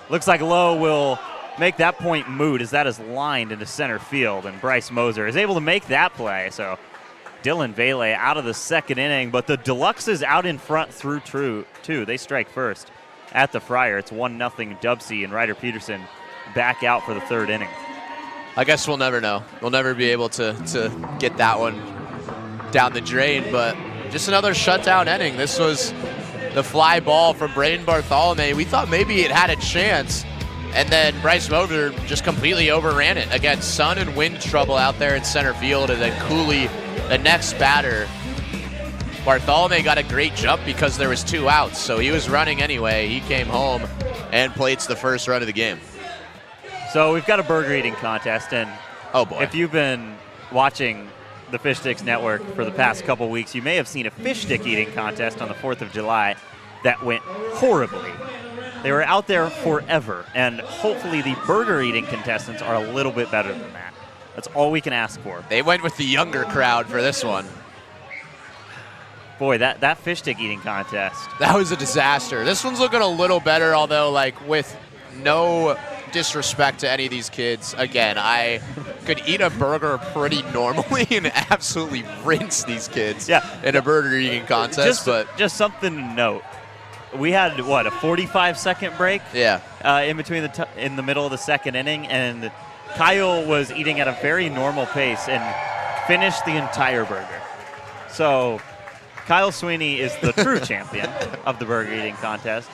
Looks like Lowe will make that point moot as that is lined into center field, and Bryce Moser is able to make that play. So Dylan Vele out of the second inning, but the Deluxes out in front through 2. They strike first at the Friar. It's 1-0 DubSea, and Ryder Peterson back out for the third inning. I guess we'll never know. We'll never be able to get that one down the drain, but just another shutdown inning. This was the fly ball from Braden Bartholomew. We thought maybe it had a chance, and then Bryce Moser just completely overran it. Again, sun and wind trouble out there in center field, and then Cooley, the next batter. Bartholomew got a great jump because there was 2 outs, so he was running anyway. He came home and plates the first run of the game. So we've got a burger eating contest, and oh boy, if you've been watching the Fish Sticks Network for the past couple weeks, you may have seen a fish stick eating contest on the 4th of July that went horribly. They were out there forever, and hopefully the burger eating contestants are a little bit better than that. That's all we can ask for. They went with the younger crowd for this one. Boy, that fish stick eating contest. That was a disaster. This one's looking a little better, although, like, with no disrespect to any of these kids, again, I could eat a burger pretty normally and absolutely rinse these kids in a burger eating contest. Just something to note. We had, what, a 45-second break? Yeah. In between in the middle of the second inning, and Kyle was eating at a very normal pace and finished the entire burger. So Kyle Sweeney is the true champion of the burger eating contest.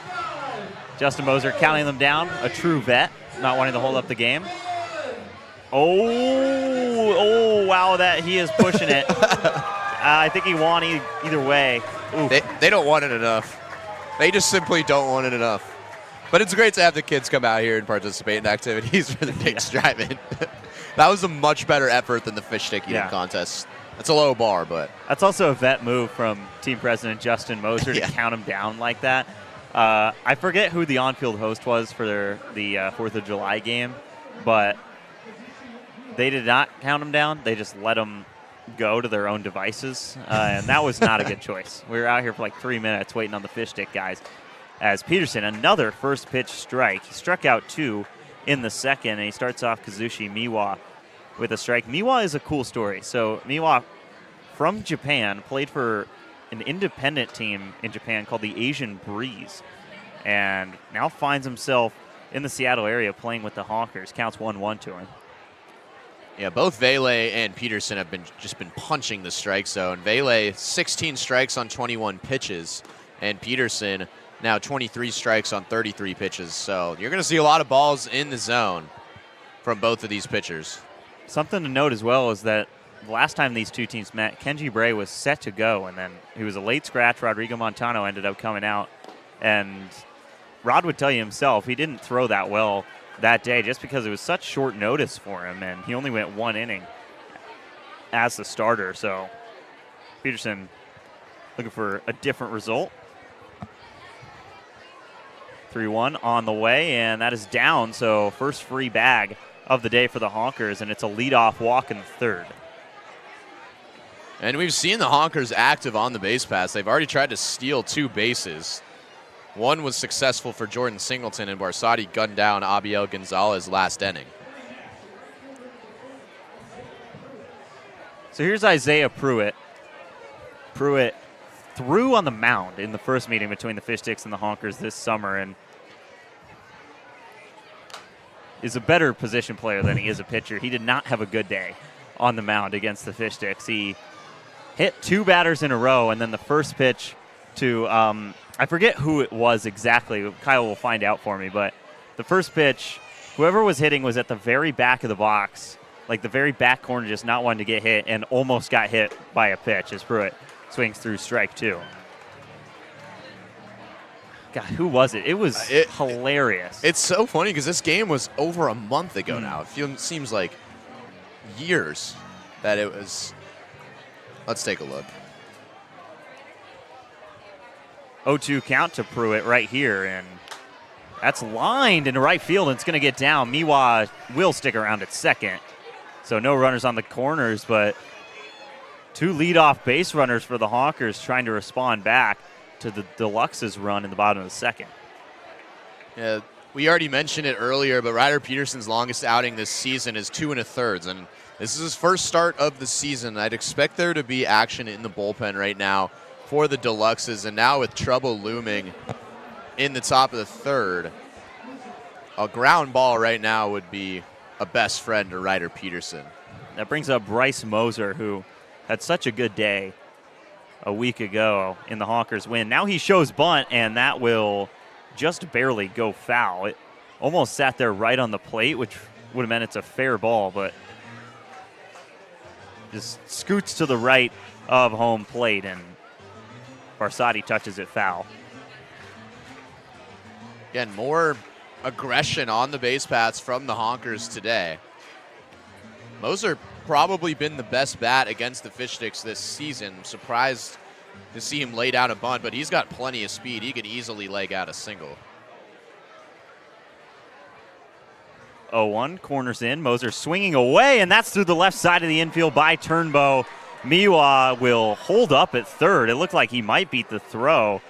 Justin Moser counting them down, a true vet, not wanting to hold up the game. Oh, wow, that he is pushing it. I think he won either way. They don't want it enough. They just simply don't want it enough. But it's great to have the kids come out here and participate in activities for the Knicks Drive-In. That was a much better effort than the fish stick eating contest. That's a low bar, but that's also a vet move from team president Justin Moser to count him down like that. I forget who the on-field host was for the 4th of July game, but they did not count him down. They just let him go to their own devices, and that was not a good choice. We were out here for like 3 minutes waiting on the fish stick guys. As Peterson, another first pitch strike. He struck out 2 in the second, and he starts off Kazushi Miwa with a strike. Miwa is a cool story. So Miwa, from Japan, played for an independent team in Japan called the Asian Breeze, and now finds himself in the Seattle area playing with the Honkers. Counts 1-1 to him. Yeah, both Vele and Peterson have just been punching the strike zone. Vele, 16 strikes on 21 pitches, and Peterson now 23 strikes on 33 pitches. So you're going to see a lot of balls in the zone from both of these pitchers. Something to note as well is that the last time these two teams met, Kenji Bray was set to go, and then he was a late scratch. Rodrigo Montano ended up coming out, and Rod would tell you himself he didn't throw that well that day just because it was such short notice for him, and he only went 1 inning as the starter. So Peterson looking for a different result. 3-1 on the way, and that is down. So first free bag of the day for the Honkers, and it's a leadoff walk in the third. And we've seen the Honkers active on the base pass. They've already tried to steal 2 bases. One was successful for Jordan Singleton, and Barsati gunned down Abiel Gonzalez last inning. So here's Isaiah Pruitt. Pruitt threw on the mound in the first meeting between the Fish Sticks and the Honkers this summer, and is a better position player than he is a pitcher. He did not have a good day on the mound against the Fish Sticks. He hit 2 batters in a row, and then the first pitch to I forget who it was exactly. Kyle will find out for me, but the first pitch, whoever was hitting was at the very back of the box, like the very back corner, just not wanting to get hit, and almost got hit by a pitch as Pruitt swings through strike 2. God, who was it? It was hilarious. It's so funny because this game was over a month ago now. It seems like years that it was. Let's take a look. 0-2 count to Pruitt right here, and that's lined into right field, and it's going to get down. Miwa will stick around at second, so no runners on the corners, but 2 leadoff base runners for the Honkers trying to respond back to the Deluxes run in the bottom of the second. Yeah, we already mentioned it earlier, but Ryder Peterson's longest outing this season is 2 1/3, and this is his first start of the season. I'd expect there to be action in the bullpen right now for the Deluxes, and now with trouble looming in the top of the third, a ground ball right now would be a best friend to Ryder Peterson. That brings up Bryce Moser, who had such a good day a week ago in the Honkers win. Now he shows bunt, and that will just barely go foul. It almost sat there right on the plate, which would have meant it's a fair ball, but just scoots to the right of home plate, and Barsati touches it foul. Again, more aggression on the base paths from the Honkers today. Moser probably been the best bat against the Fish Sticks this season. Surprised to see him lay down a bunt, but he's got plenty of speed. He could easily leg out a single. 0-1, corners in. Moser swinging away, and that's through the left side of the infield by Turnbow. Miwa will hold up at third. It looked like he might beat the throw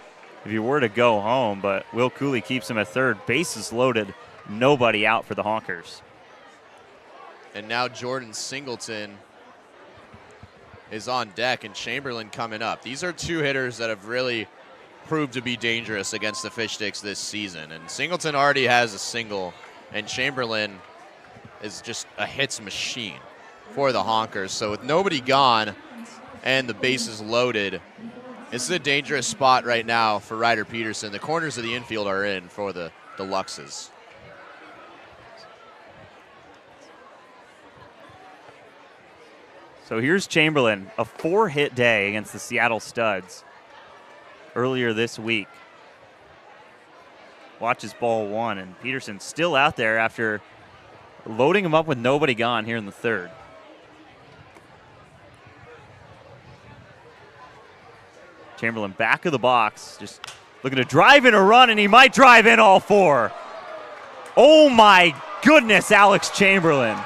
if he were to go home, but Will Cooley keeps him at third. Bases loaded, nobody out for the Honkers. And now Jordan Singleton is on deck, and Chamberlain coming up. These are two hitters that have really proved to be dangerous against the Fish Sticks this season. And Singleton already has a single, and Chamberlain is just a hits machine for the Honkers. So with nobody gone and the bases loaded, this is a dangerous spot right now for Ryder Peterson. The corners of the infield are in for the Deluxes. So here's Chamberlain, a 4-hit day against the Seattle Studs earlier this week. Watches ball one, and Peterson's still out there after loading him up with nobody gone here in the third. Chamberlain back of the box, just looking to drive in a run, and he might drive in all four. Oh my goodness, Alex Chamberlain.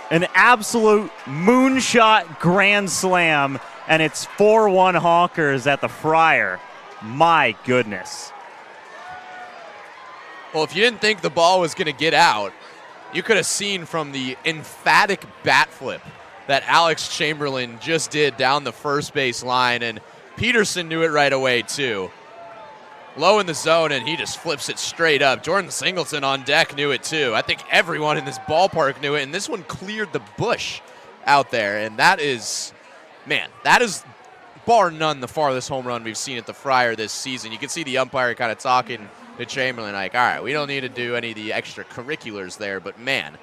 An absolute moonshot grand slam, and it's 4-1 Honkers at the Friar. My goodness. Well, if you didn't think the ball was going to get out, you could have seen from the emphatic bat flip that Alex Chamberlain just did down the first base line, and Peterson knew it right away too. Low in the zone, and he just flips it straight up. Jordan Singleton on deck knew it too. I think everyone in this ballpark knew it, and this one cleared the bush out there, and that is, man, that is bar none the farthest home run we've seen at the Friar this season. You can see the umpire kind of talking to Chamberlain like, all right, we don't need to do any of the extracurriculars there, but man,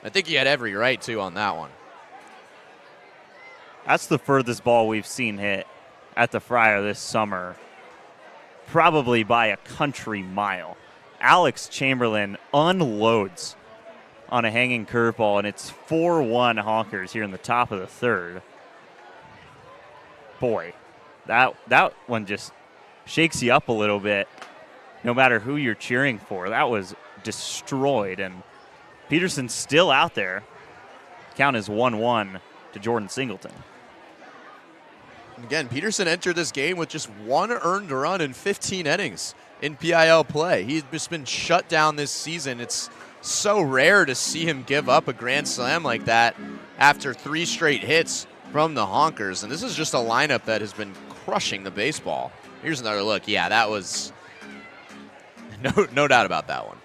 I think he had every right to on that one. That's the furthest ball we've seen hit at the Friar this summer, probably by a country mile. Alex Chamberlain unloads on a hanging curveball, and it's 4-1 Honkers here in the top of the third. Boy, that one just shakes you up a little bit, no matter who you're cheering for. That was destroyed, and Peterson's still out there. Count is 1-1 to Jordan Singleton. Again, Peterson entered this game with just one earned run in 15 innings in PIL play. He's just been shut down this season. It's so rare to see him give up a grand slam like that after 3 straight hits from the Honkers. And this is just a lineup that has been crushing the baseball. Here's another look. Yeah, that was no doubt about that one.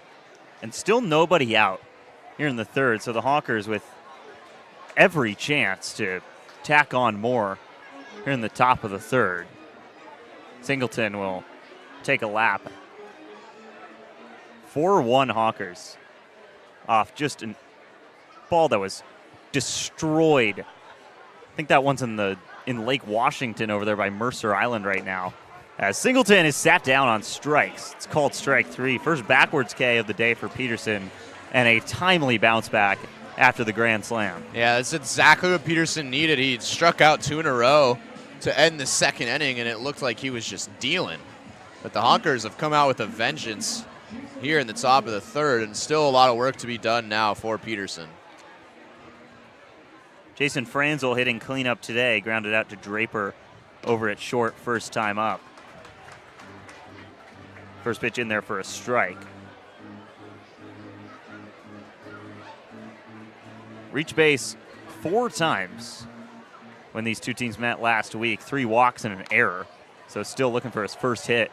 And still nobody out here in the third. So the Honkers with every chance to tack on more here in the top of the third. Singleton will take a lap. 4-1 Honkers off just a ball that was destroyed. I think that one's in Lake Washington over there by Mercer Island right now. As Singleton is sat down on strikes. It's called strike 3. First backwards K of the day for Peterson, and a timely bounce back after the grand slam. Yeah, that's exactly what Peterson needed. He struck out 2 in a row to end the second inning, and it looked like he was just dealing. But the Honkers have come out with a vengeance here in the top of the third, and still a lot of work to be done now for Peterson. Jason Franzel hitting cleanup today, grounded out to Draper over at short, first time up. First pitch in there for a strike. Reached base 4 times when these two teams met last week. 3 walks and an error. So still looking for his first hit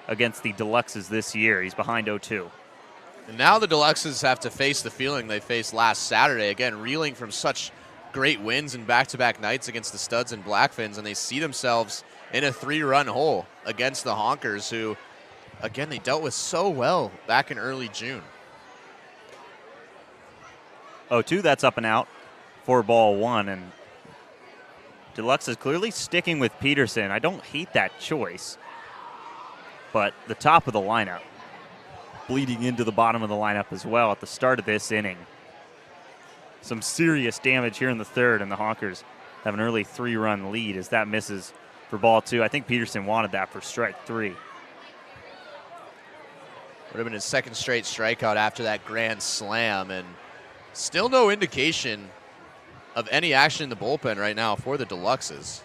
against the Deluxes this year. He's behind 0-2. And now the Deluxes have to face the feeling they faced last Saturday. Again, reeling from such great wins in back-to-back nights against the Studs and Blackfins, and they see themselves in a 3-run hole against the Honkers, who, again, they dealt with so well back in early June. 0-2, that's up and out for ball one, and Deluxe is clearly sticking with Peterson. I don't hate that choice, but the top of the lineup bleeding into the bottom of the lineup as well at the start of this inning. Some serious damage here in the third, and the Honkers have an early 3-run lead as that misses for ball two. I think Peterson wanted that for strike 3. Would have been his second straight strikeout after that grand slam, and still no indication of any action in the bullpen right now for the Deluxes.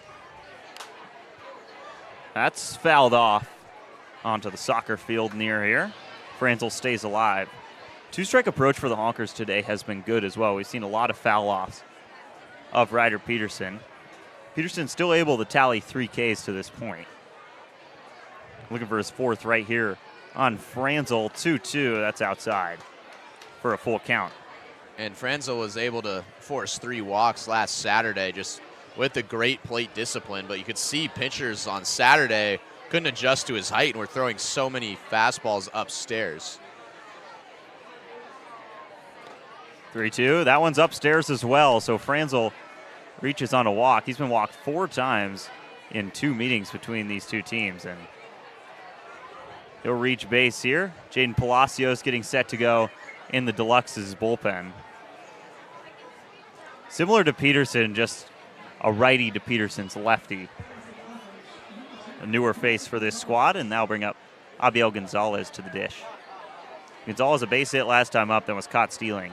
That's fouled off onto the soccer field near here. Franzel stays alive. 2-strike approach for the Honkers today has been good as well. We've seen a lot of foul offs of Ryder Peterson. Peterson's still able to tally 3 Ks to this point. Looking for his 4th right here on Franzel. 2-2, that's outside for a full count. And Franzel was able to force 3 walks last Saturday just with the great plate discipline, but you could see pitchers on Saturday couldn't adjust to his height and were throwing so many fastballs upstairs. 3-2, that one's upstairs as well, so Franzel reaches on a walk. He's been walked 4 times in 2 meetings between these two teams, and he'll reach base here. Jaden Palacios getting set to go in the Deluxe's bullpen. Similar to Peterson, just a righty to Peterson's lefty. A newer face for this squad, and now bring up Abiel Gonzalez to the dish. Gonzalez a base hit last time up, then was caught stealing.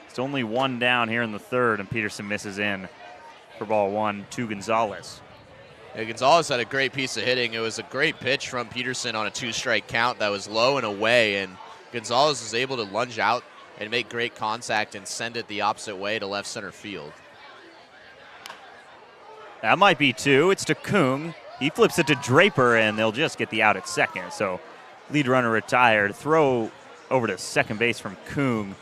It's only 1 down here in the third, and Peterson misses in for ball 1 to Gonzalez. Yeah, Gonzalez had a great piece of hitting. It was a great pitch from Peterson on a 2-strike count that was low and away, and Gonzalez was able to lunge out and make great contact and send it the opposite way to left center field. That might be 2. It's to Kung. He flips it to Draper, and they'll just get the out at second. So lead runner retired. Throw over to second base from Kung.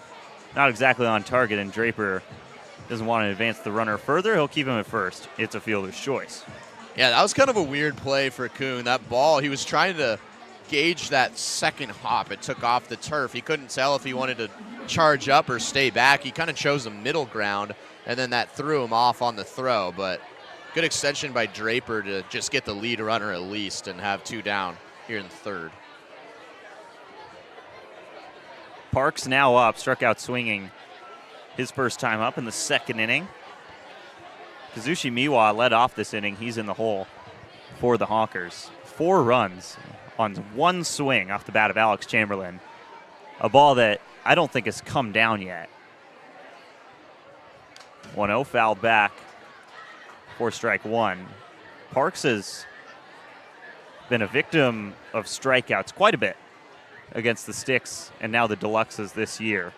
Not exactly on target, and Draper doesn't want to advance the runner further. He'll keep him at first. It's a fielder's choice. Yeah, that was kind of a weird play for Kuhn. That ball, he was trying to gauge that second hop. It took off the turf. He couldn't tell if he wanted to charge up or stay back. He kind of chose a middle ground, and then that threw him off on the throw. But good extension by Draper to just get the lead runner at least and have 2 down here in the third. Parks now up, struck out swinging his first time up in the second inning. Kazushi Miwa led off this inning. He's in the hole for the Honkers. 4 runs on 1 swing off the bat of Alex Chamberlain. A ball that I don't think has come down yet. 1-0 fouled back for strike 1. Parks has been a victim of strikeouts quite a bit against the Sticks and now the Deluxes this year.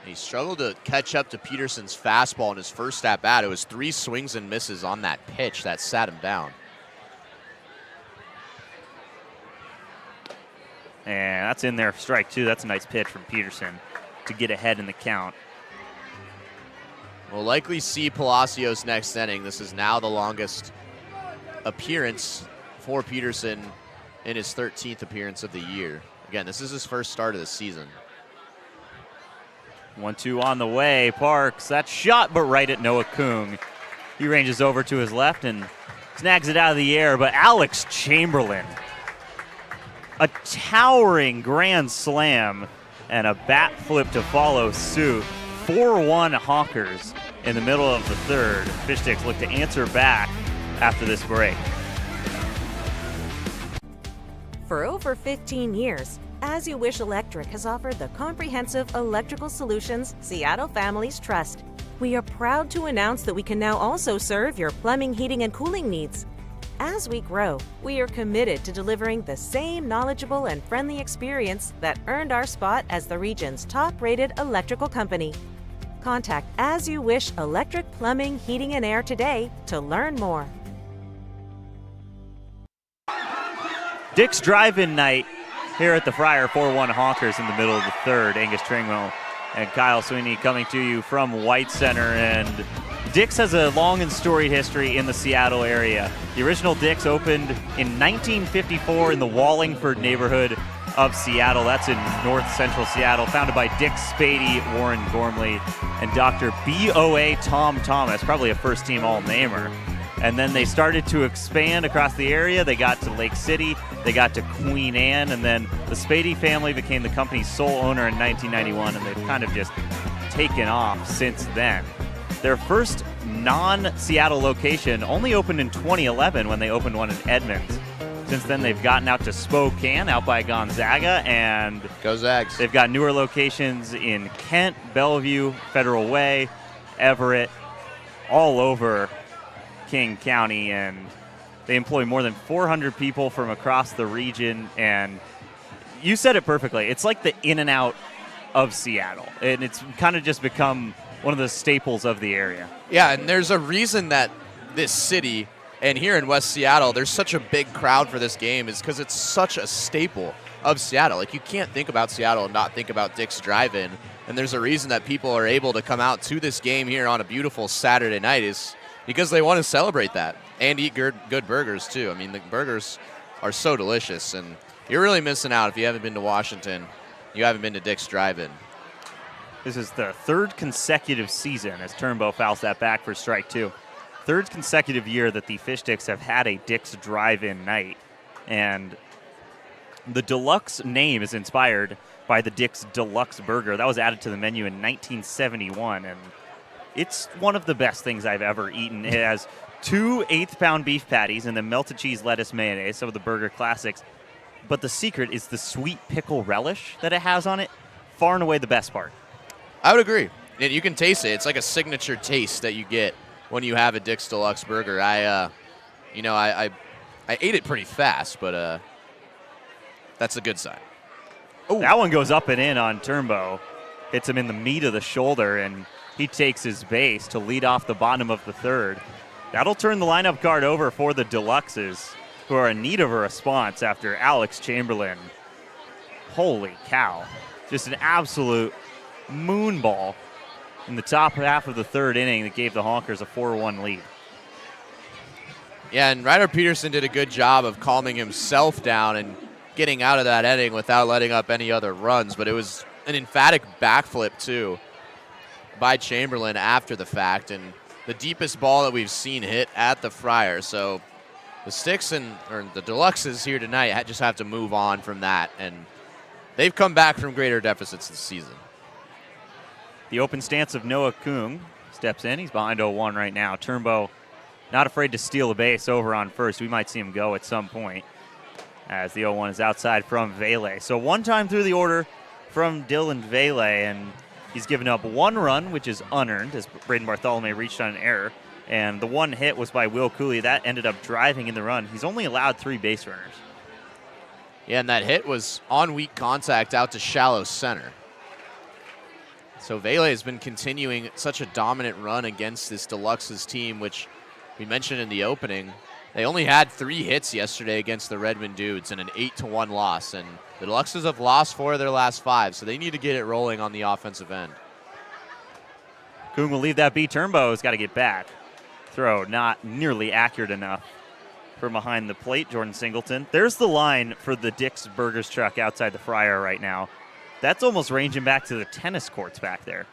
He struggled to catch up to Peterson's fastball in his first at-bat. It was 3 swings and misses on that pitch that sat him down. And that's in there for strike 2. That's a nice pitch from Peterson to get ahead in the count. We'll likely see Palacios next inning. This is now the longest appearance for Peterson in his 13th appearance of the year. Again, this is his first start of the season. 1-2 on the way. Parks, that shot, but right at Noah Kung. He ranges over to his left and snags it out of the air, but Alex Chamberlain, a towering grand slam and a bat flip to follow suit. 4-1 Honkers in the middle of the third. Fish Sticks look to answer back after this break. For over 15 years, As You Wish Electric has offered the comprehensive electrical solutions Seattle families trust. We are proud to announce that we can now also serve your plumbing, heating, and cooling needs. As we grow, we are committed to delivering the same knowledgeable and friendly experience that earned our spot as the region's top-rated electrical company. Contact As You Wish Electric Plumbing, Heating, and Air today to learn more. Dick's Drive-In Night here at the Friar 4-1 Honkers in the middle of the third. Angus Tringwell and Kyle Sweeney coming to you from White Center. And Dick's has a long and storied history in the Seattle area. The original Dick's opened in 1954 in the Wallingford neighborhood of Seattle. That's in north central Seattle. Founded by Dick Spady, Warren Gormley, and Dr. B.O.A. Tom Thomas, probably a first-team All-Namer. And then they started to expand across the area. They got to Lake City, they got to Queen Anne, and then the Spady family became the company's sole owner in 1991, and they've kind of just taken off since then. Their first non-Seattle location only opened in 2011 when they opened one in Edmonds. Since then, they've gotten out to Spokane, out by Gonzaga, and Go Zags. They've got newer locations in Kent, Bellevue, Federal Way, Everett, all over King County, and they employ more than 400 people from across the region. And you said it perfectly. It's like the In-N-Out of Seattle, and it's kind of just become one of the staples of the area. Yeah, and there's a reason that this city and here in West Seattle, there's such a big crowd for this game is because it's such a staple of Seattle. Like, you can't think about Seattle and not think about Dick's Drive-In. And there's a reason that people are able to come out to this game here on a beautiful Saturday night is because they want to celebrate that and eat good burgers, too. I mean, the burgers are so delicious, and you're really missing out if you haven't been to Washington. You haven't been to Dick's Drive-In. This is the third consecutive season as Turnbow fouls that back for strike two. Third consecutive year that the Fish Sticks have had a Dick's Drive-In night. And the Deluxe name is inspired by the Dick's Deluxe burger. That was added to the menu in 1971, and it's one of the best things I've ever eaten. It has 2 eighth-pound beef patties and then melted cheese, lettuce, mayonnaise, some of the burger classics. But the secret is the sweet pickle relish that it has on it. Far and away the best part. I would agree. And you can taste it. It's like a signature taste that you get when you have a Dick's Deluxe burger. I ate it pretty fast, but that's a good sign. Ooh. That one goes up and in on Turnbow. Hits him in the meat of the shoulder, and he takes his base to lead off the bottom of the third. That'll turn the lineup card over for the Deluxes, who are in need of a response after Alex Chamberlain. Holy cow. Just an absolute moonball in the top half of the third inning that gave the Honkers a 4-1 lead. Yeah, and Ryder Peterson did a good job of calming himself down and getting out of that inning without letting up any other runs, but it was an emphatic backflip, too, by Chamberlain after the fact, and the deepest ball that we've seen hit at the Friar. So the Sticks or the Deluxes here tonight just have to move on from that, and they've come back from greater deficits this season. The open stance of Noah Kung steps in. He's behind 0-1 right now. Turnbow not afraid to steal a base over on first. We might see him go at some point as the 0-1 is outside from Vele. So one time through the order from Dylan Vele, and he's given up 1 run, which is unearned, as Braden Bartholomew reached on an error. And the 1 hit was by Will Cooley. That ended up driving in the run. He's only allowed 3 base runners. Yeah, and that hit was on weak contact out to shallow center. So Vele has been continuing such a dominant run against this Deluxes team, which we mentioned in the opening. They only had 3 hits yesterday against the Redmond Dudes and an 8-1 loss. And the Deluxes have lost 4 of their last 5, so they need to get it rolling on the offensive end. Kung will leave that be. Turnbow's got to get back. Throw not nearly accurate enough from behind the plate. Jordan Singleton. There's the line for the Dick's Burgers truck outside the Friar right now. That's almost ranging back to the tennis courts back there.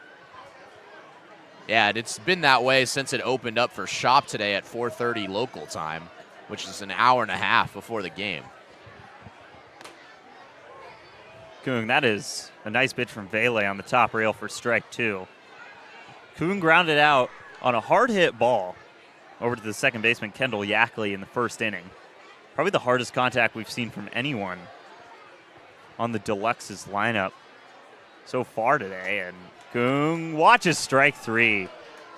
Yeah, and it's been that way since it opened up for shop today at 4:30 local time, which is an hour and a half before the game. Kung, that is a nice pitch from Vele on the top rail for strike 2. Kung grounded out on a hard hit ball over to the second baseman, Kendall Yackley, in the first inning. Probably the hardest contact we've seen from anyone on the Deluxes lineup so far today. And Kung watches strike 3.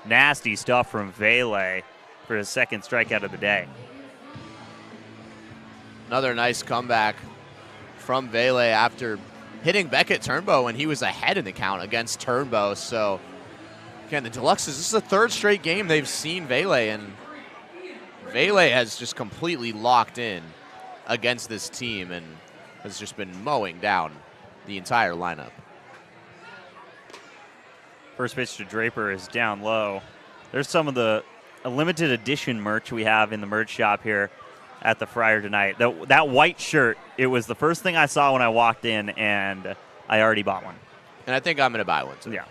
Nasty stuff from Vele for his second strikeout of the day. Another nice comeback from Vele after hitting Beckett Turnbow when he was ahead in the count against Turnbow. So again, the Deluxes, this is the 3rd straight game they've seen Vele, and Vele has just completely locked in against this team. And has just been mowing down the entire lineup. First pitch to Draper is down low. There's some of the limited edition merch we have in the merch shop here at the Friar tonight. That white shirt, it was the first thing I saw when I walked in, and I already bought one. And I think I'm going to buy one too. Yeah.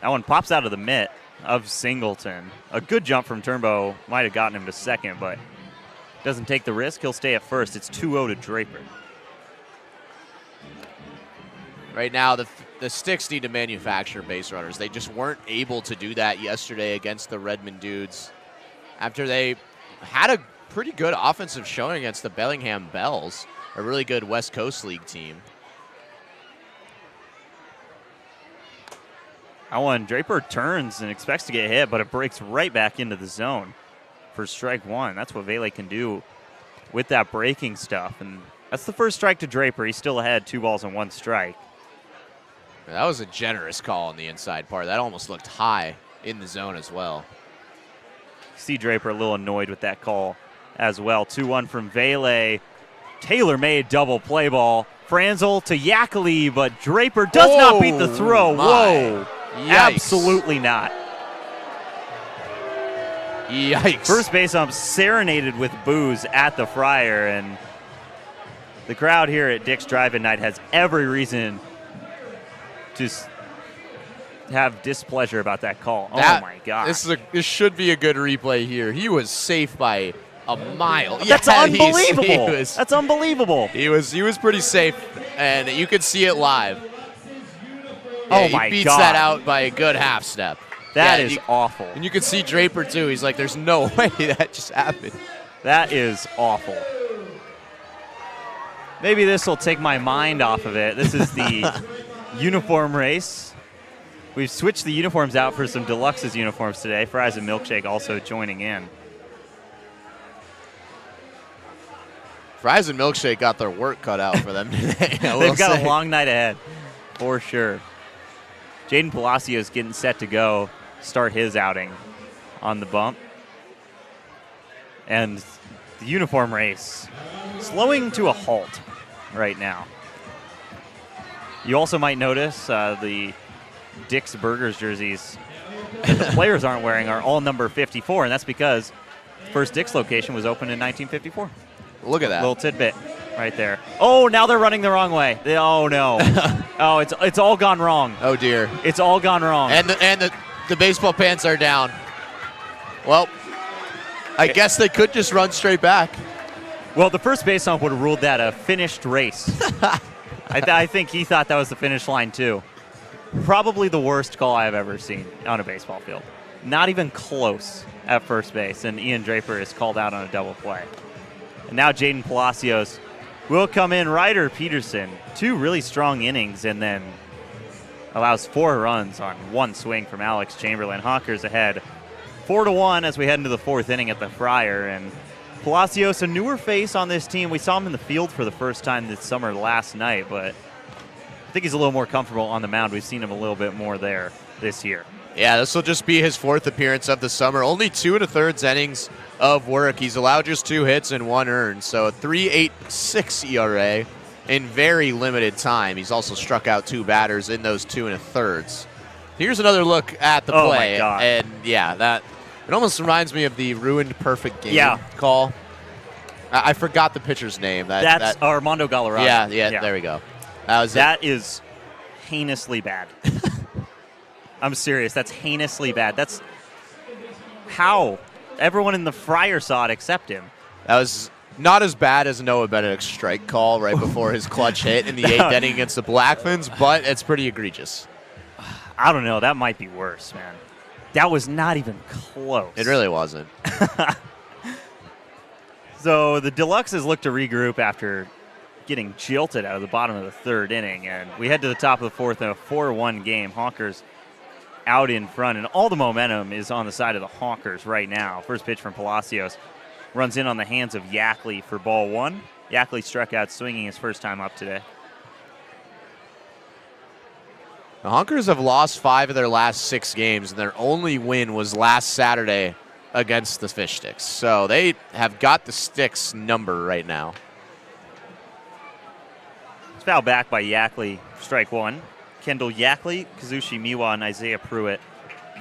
That one pops out of the mitt of Singleton. A good jump from Turnbow might have gotten him to second, but doesn't take the risk. He'll stay at first. It's 2-0 to Draper. Right now, the Sticks need to manufacture base runners. They just weren't able to do that yesterday against the Redmond Dudes after they had a pretty good offensive showing against the Bellingham Bells, a really good West Coast League team. That one, Draper turns and expects to get hit, but it breaks right back into the zone for strike one. That's what Vele can do with that breaking stuff. And that's the first strike to Draper. He's still ahead, 2 balls and 1 strike. That was a generous call on the inside part. That almost looked high in the zone as well. See Draper a little annoyed with that call as well. 2-1 from Vele. Tailor-made double play ball. Franzel to Yakali, but Draper does not beat the throw. My. Whoa. Yikes. Absolutely not. Yikes. First base ump serenaded with boos at the Friar, and the crowd here at Dick's Drive-In Night has every reason to have displeasure about that call. Oh my God. This should be a good replay here. He was safe by a mile. That's unbelievable. That's unbelievable. He was pretty safe, and you could see it live. Oh He my beats God. that out by a good half step. That is awful. And you can see Draper too. He's like, there's no way that just happened. That is awful. Maybe this will take my mind off of it. This is the uniform race. We've switched the uniforms out for some Deluxes uniforms today. Fries and Milkshake also joining in. Fries and Milkshake got their work cut out for them today. They've got a long night ahead, for sure. Jaden Palacios getting set to go, start his outing on the bump. And the uniform race slowing to a halt right now. You also might notice the Dick's Burgers jerseys that the players aren't wearing are all number 54, and that's because the first Dick's location was opened in 1954. Look at that. Little tidbit right there. Oh, now they're running the wrong way. Oh, no. Oh, it's all gone wrong. Oh, dear. It's all gone wrong. And the baseball pants are down. Well, I guess they could just run straight back. Well, the first base ump would have ruled that a finished race. I think he thought that was the finish line, too. Probably the worst call I've ever seen on a baseball field. Not even close at first base, and Ian Draper is called out on a double play. And now Jaden Palacios will come in. Ryder Peterson, 2 really strong innings, and then allows 4 runs on 1 swing from Alex Chamberlain. Honkers ahead 4-1 as we head into the 4th inning at the Friar. And Palacios, a newer face on this team. We saw him in the field for the first time this summer last night, but I think he's a little more comfortable on the mound. We've seen him a little bit more there this year. Yeah, this will just be his 4th appearance of the summer. Only 2 1/3 innings of work. He's allowed just 2 hits and 1 earned, so a 3.86 ERA in very limited time. He's also struck out 2 batters in those 2 1/3. Here's another look at the play. My God. And yeah, it almost reminds me of the ruined perfect game call. I forgot the pitcher's name. That's Armando Galarraga. Yeah, there we go. That is heinously bad. I'm serious. That's heinously bad. That's how everyone in the Friar saw it except him. That was not as bad as Noah Benedict's strike call right before his clutch hit in the 8th inning against the Blackfins, but it's pretty egregious. I don't know. That might be worse, man. That was not even close. It really wasn't. So the Deluxes look to regroup after getting jilted out of the bottom of the 3rd inning, and we head to the top of the 4th in a 4-1 game. Honkers out in front, and all the momentum is on the side of the Honkers right now. First pitch from Palacios runs in on the hands of Yackley for ball 1. Yackley struck out swinging his first time up today. The Honkers have lost 5 of their last 6 games, and their only win was last Saturday against the Fish Sticks. So they have got the Sticks number right now. It's fouled back by Yackley, strike one. Kendall Yackley, Kazushi Miwa, and Isaiah Pruitt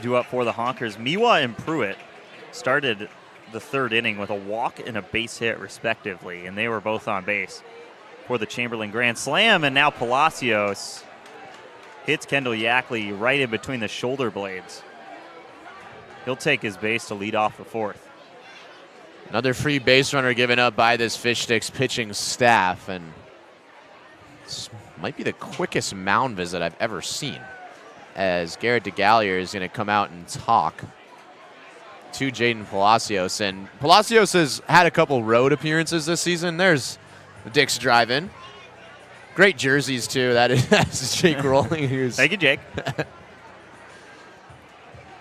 due up for the Honkers. Miwa and Pruitt started the third inning with a walk and a base hit, respectively, and they were both on base for the Chamberlain Grand Slam. And now Palacios hits Kendall Yackley right in between the shoulder blades. He'll take his base to lead off the fourth. Another free base runner given up by this Fish Sticks pitching staff, and this might be the quickest mound visit I've ever seen, as Garrett DeGallier is going to come out and talk to Jaden Palacios. And Palacios has had a couple road appearances this season. There's the Dick's Drive-In. Great jerseys, too. That's Jake Rolling. Thank you, Jake.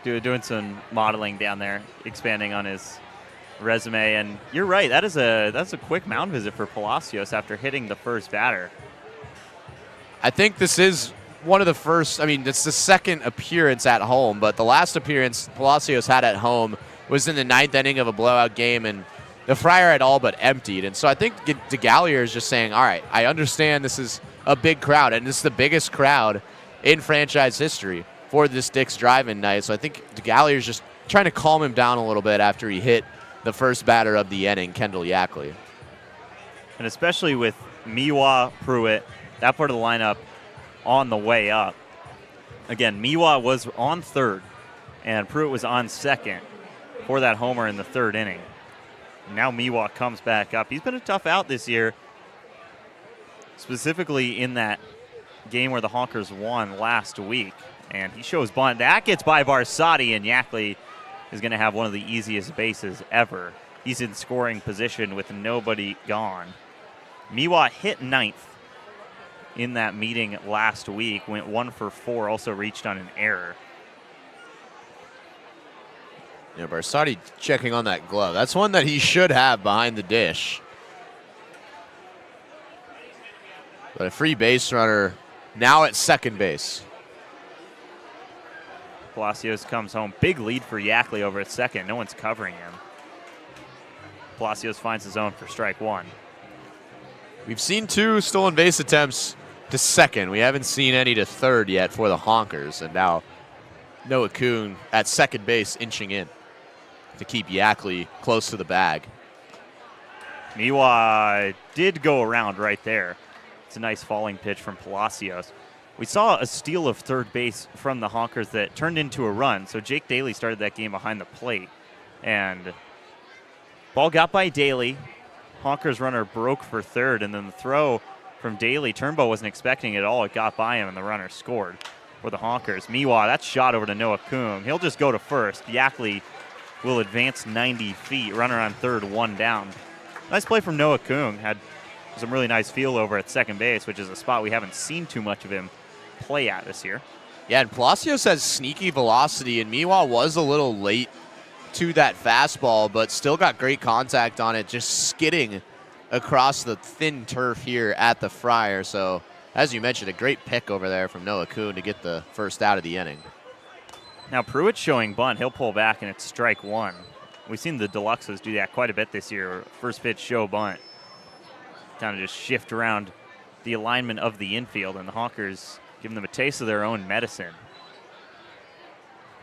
Doing some modeling down there, expanding on his resume. And you're right, that's a quick mound visit for Palacios after hitting the first batter. I think this is one of the first, it's the second appearance at home, but the last appearance Palacios had at home was in the ninth inning of a blowout game, and the Friar had all but emptied. And so I think DeGallier is just saying, all right, I understand this is a big crowd, and this is the biggest crowd in franchise history for this Dick's Drive-In night. So I think DeGallier is just trying to calm him down a little bit after he hit the first batter of the inning, Kendall Yackley. And especially with Miwa, Pruitt, that part of the lineup on the way up. Again, Miwa was on third, and Pruitt was on second for that homer in the third inning. Now Miwa comes back up. He's been a tough out this year, specifically in that game where the Honkers won last week. And he shows bunt. That gets by Barsati, and Yackley is going to have one of the easiest bases ever. He's in scoring position with nobody gone. Miwa hit ninth in that meeting last week, went 1 for 4, also reached on an error. Yeah, Barsati checking on that glove. That's one that he should have behind the dish. But a free base runner now at second base. Palacios comes home. Big lead for Yackley over at second. No one's covering him. Palacios finds his own for strike one. We've seen 2 stolen base attempts to second. We haven't seen any to third yet for the Honkers. And now Noah Kuhn at second base inching in to keep Yackley close to the bag. Miwa did go around right there. It's a nice falling pitch from Palacios. We saw a steal of third base from the Honkers that turned into a run. So Jake Daly started that game behind the plate. And ball got by Daly. Honkers runner broke for third. And then the throw from Daly, Turnbow wasn't expecting it at all. It got by him, and the runner scored for the Honkers. Miwa, that shot over to Noah Kuhn. He'll just go to first. Yackley will advance 90 feet. Runner on third, 1 down. Nice play from Noah Kuhn. Had some really nice feel over at second base, which is a spot we haven't seen too much of him play at this year. Yeah, and Palacios has sneaky velocity, and Miwa was a little late to that fastball, but still got great contact on it, just skidding across the thin turf here at the Friar. So, as you mentioned, a great pick over there from Noah Kuhn to get the first out of the inning. Now Pruitt showing bunt. He'll pull back, and it's strike one. We've seen the Deluxes do that quite a bit this year. First pitch, show bunt. Kind of just shift around the alignment of the infield, and the Honkers giving them a taste of their own medicine.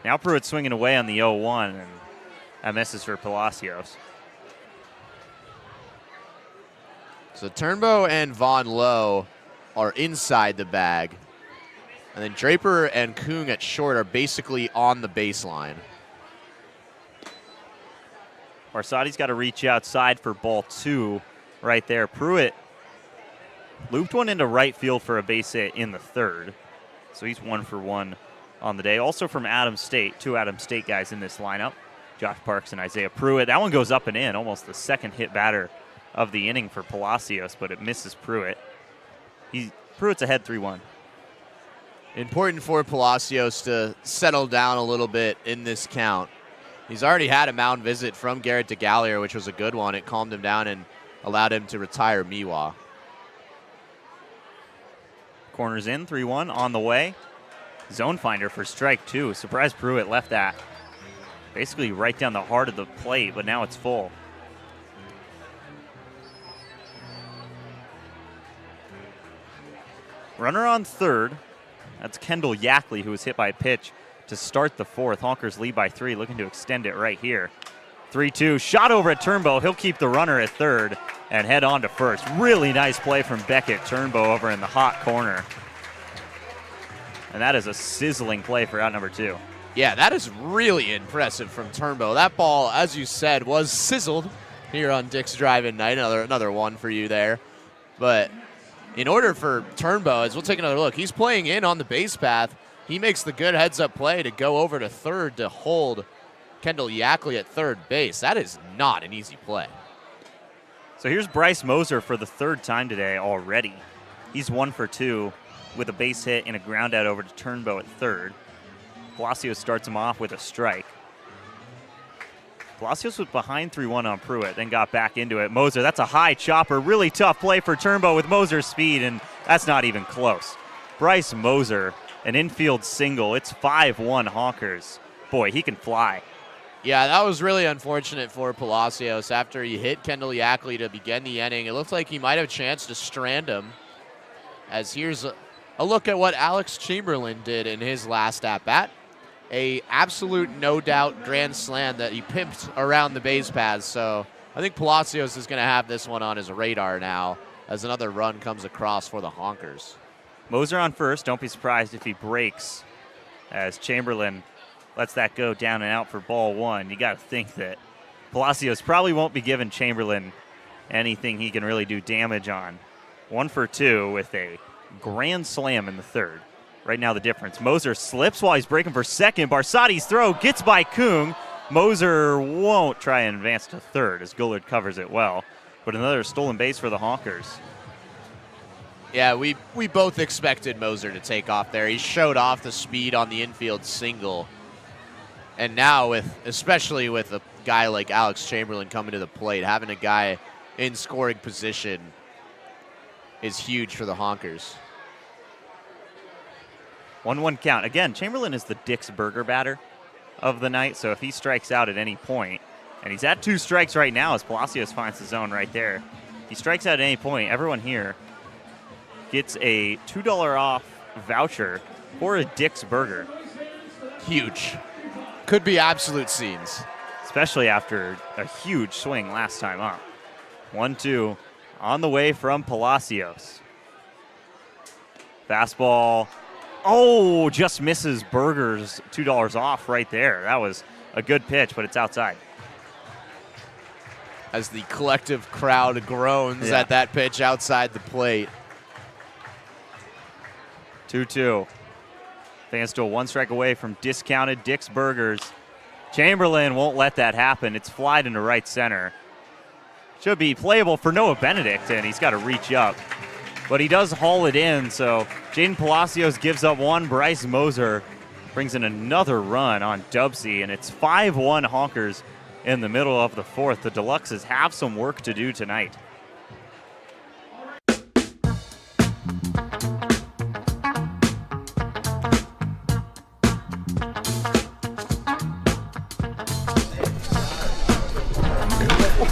Now Pruitt swinging away on the 0-1, and that misses for Palacios. So Turnbow and Von Lowe are inside the bag. And then Draper and Kuhn at short are basically on the baseline. Barsati's got to reach outside for ball 2 right there. Pruitt looped one into right field for a base hit in the third. So he's 1 for 1 on the day. Also from Adams State, 2 Adams State guys in this lineup. Josh Parks and Isaiah Pruitt. That one goes up and in, almost the second hit batter of the inning for Palacios, but it misses Pruitt. Pruitt's ahead 3-1. Important for Palacios to settle down a little bit in this count. He's already had a mound visit from Garrett DeGallier, which was a good one. It calmed him down and allowed him to retire Miwa. Corners in, 3-1 on the way. Zone finder for strike 2. Surprise Pruitt left that basically right down the heart of the plate, but now it's full. Runner on third. That's Kendall Yackley, who was hit by a pitch to start the fourth. Honkers lead by 3, looking to extend it right here. 3-2, shot over at Turnbow. He'll keep the runner at third and head on to first. Really nice play from Beckett Turnbow over in the hot corner. And that is a sizzling play for out number 2. Yeah, that is really impressive from Turnbow. That ball, as you said, was sizzled here on Dick's Drive-In Night. Another one for you there. But in order for Turnbow, as we'll take another look, he's playing in on the base path. He makes the good heads-up play to go over to third to hold Kendall Yackley at third base. That is not an easy play. So here's Bryce Moser for the third time today already. He's 1 for 2 with a base hit and a ground out over to Turnbow at third. Palacios starts him off with a strike. Palacios was behind 3-1 on Pruitt, then got back into it. Moser, that's a high chopper. Really tough play for Turnbow with Moser's speed, and that's not even close. Bryce Moser, an infield single. It's 5-1 Honkers. Boy, he can fly. Yeah, that was really unfortunate for Palacios. After he hit Kendall Yackley to begin the inning, it looked like he might have a chance to strand him. As here's a look at what Alex Chamberlain did in his last at-bat. A absolute no-doubt grand slam that he pimped around the base paths. So I think Palacios is going to have this one on his radar now as another run comes across for the Honkers. Moser on first. Don't be surprised if he breaks as Chamberlain lets that go down and out for ball 1. You got to think that Palacios probably won't be giving Chamberlain anything he can really do damage on. 1 for 2 with a grand slam in the third. Right now the difference. Moser slips while he's breaking for second. Barsati's throw gets by Kung. Moser won't try and advance to third as Gullard covers it well. But another stolen base for the Honkers. Yeah, we both expected Moser to take off there. He showed off the speed on the infield single. And now, especially with a guy like Alex Chamberlain coming to the plate, having a guy in scoring position is huge for the Honkers. 1-1 count. Again, Chamberlain is the Dick's Burger batter of the night, so if he strikes out at any point, and he's at 2 strikes right now as Palacios finds the zone right there. He strikes out at any point. Everyone here gets a $2 off voucher for a Dick's Burger. Huge. Could be absolute scenes. Especially after a huge swing last time up. 1-2 on the way from Palacios. Fastball. Oh, just misses Burger's $2 off right there. That was a good pitch, but it's outside. As the collective crowd groans at that pitch outside the plate. 2-2. Fans still 1 strike away from discounted Dick's Burgers. Chamberlain won't let that happen. It's flied into right center. Should be playable for Noah Benedict, and he's got to reach up. But he does haul it in, so Jaden Palacios gives up 1. Bryce Moser brings in another run on DubSea, and it's 5-1 Honkers in the middle of the fourth. The Deluxes have some work to do tonight.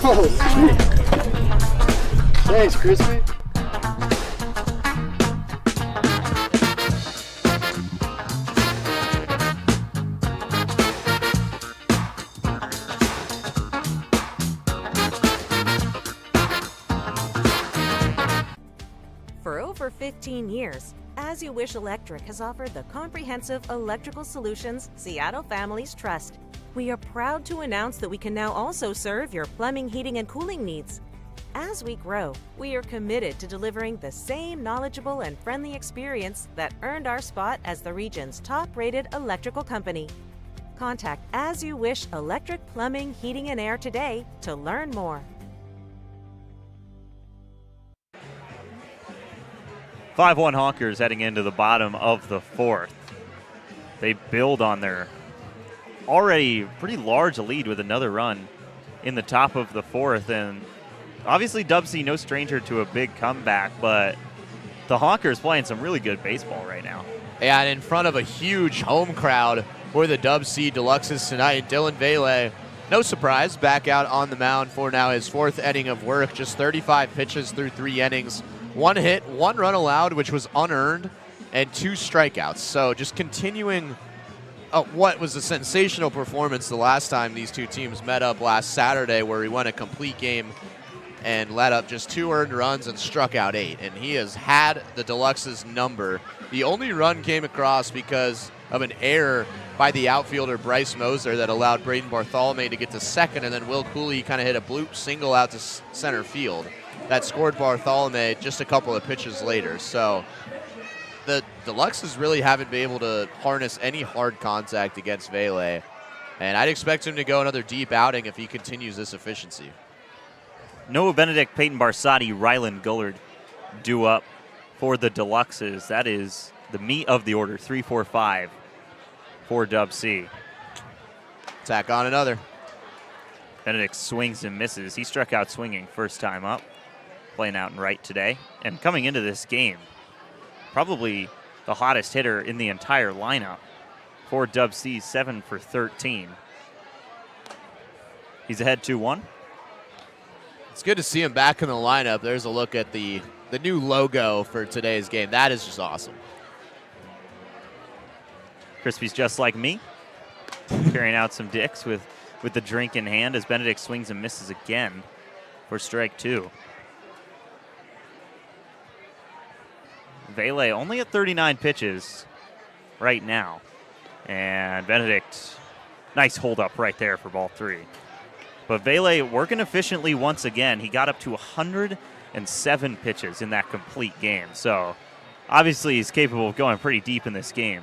Oh, sweet. Thanks, Crispy. For over 15 years, As You Wish Electric has offered the comprehensive electrical solutions Seattle families trust. We are proud to announce that we can now also serve your plumbing, heating, and cooling needs. As we grow, we are committed to delivering the same knowledgeable and friendly experience that earned our spot as the region's top-rated electrical company. Contact As You Wish Electric Plumbing, Heating, and Air today to learn more. 5-1 Honkers heading into the bottom of the fourth. They build on their already pretty large lead with another run in the top of the fourth, and obviously DubSea no stranger to a big comeback, but the Honkers playing some really good baseball right now. Yeah, and in front of a huge home crowd for the DubSea Deluxes tonight. Dylan Vele, no surprise, back out on the mound for now his 4th inning of work, just 35 pitches through 3 innings. 1 hit, 1 run allowed, which was unearned, and 2 strikeouts. So just continuing what was a sensational performance the last time these two teams met up last Saturday, where he won a complete game and let up just 2 earned runs and struck out 8. And he has had the Deluxe's number. The only run came across because of an error by the outfielder Bryce Moser that allowed Braden Bartholomew to get to second, and then Will Cooley kind of hit a bloop single out to center field that scored Bartholomew just a couple of pitches later. So the Deluxes really haven't been able to harness any hard contact against Vele, and I'd expect him to go another deep outing if he continues this efficiency. Noah Benedict, Peyton Barsotti, Rylan Gullard due up for the Deluxes. That is the meat of the order, 3, 4, 5 for DubSea. Tack on another. Benedict swings and misses. He struck out swinging first time up, playing out in right today. And coming into this game, probably the hottest hitter in the entire lineup for DubSea, 7 for 13. He's ahead 2-1. It's good to see him back in the lineup. There's a look at the new logo for today's game. That is just awesome. Crispy's just like me, carrying out some dicks with the drink in hand as Benedict swings and misses again for strike 2. Vele only at 39 pitches right now. And Benedict, nice hold up right there for ball 3. But Vele working efficiently once again. He got up to 107 pitches in that complete game. So obviously he's capable of going pretty deep in this game.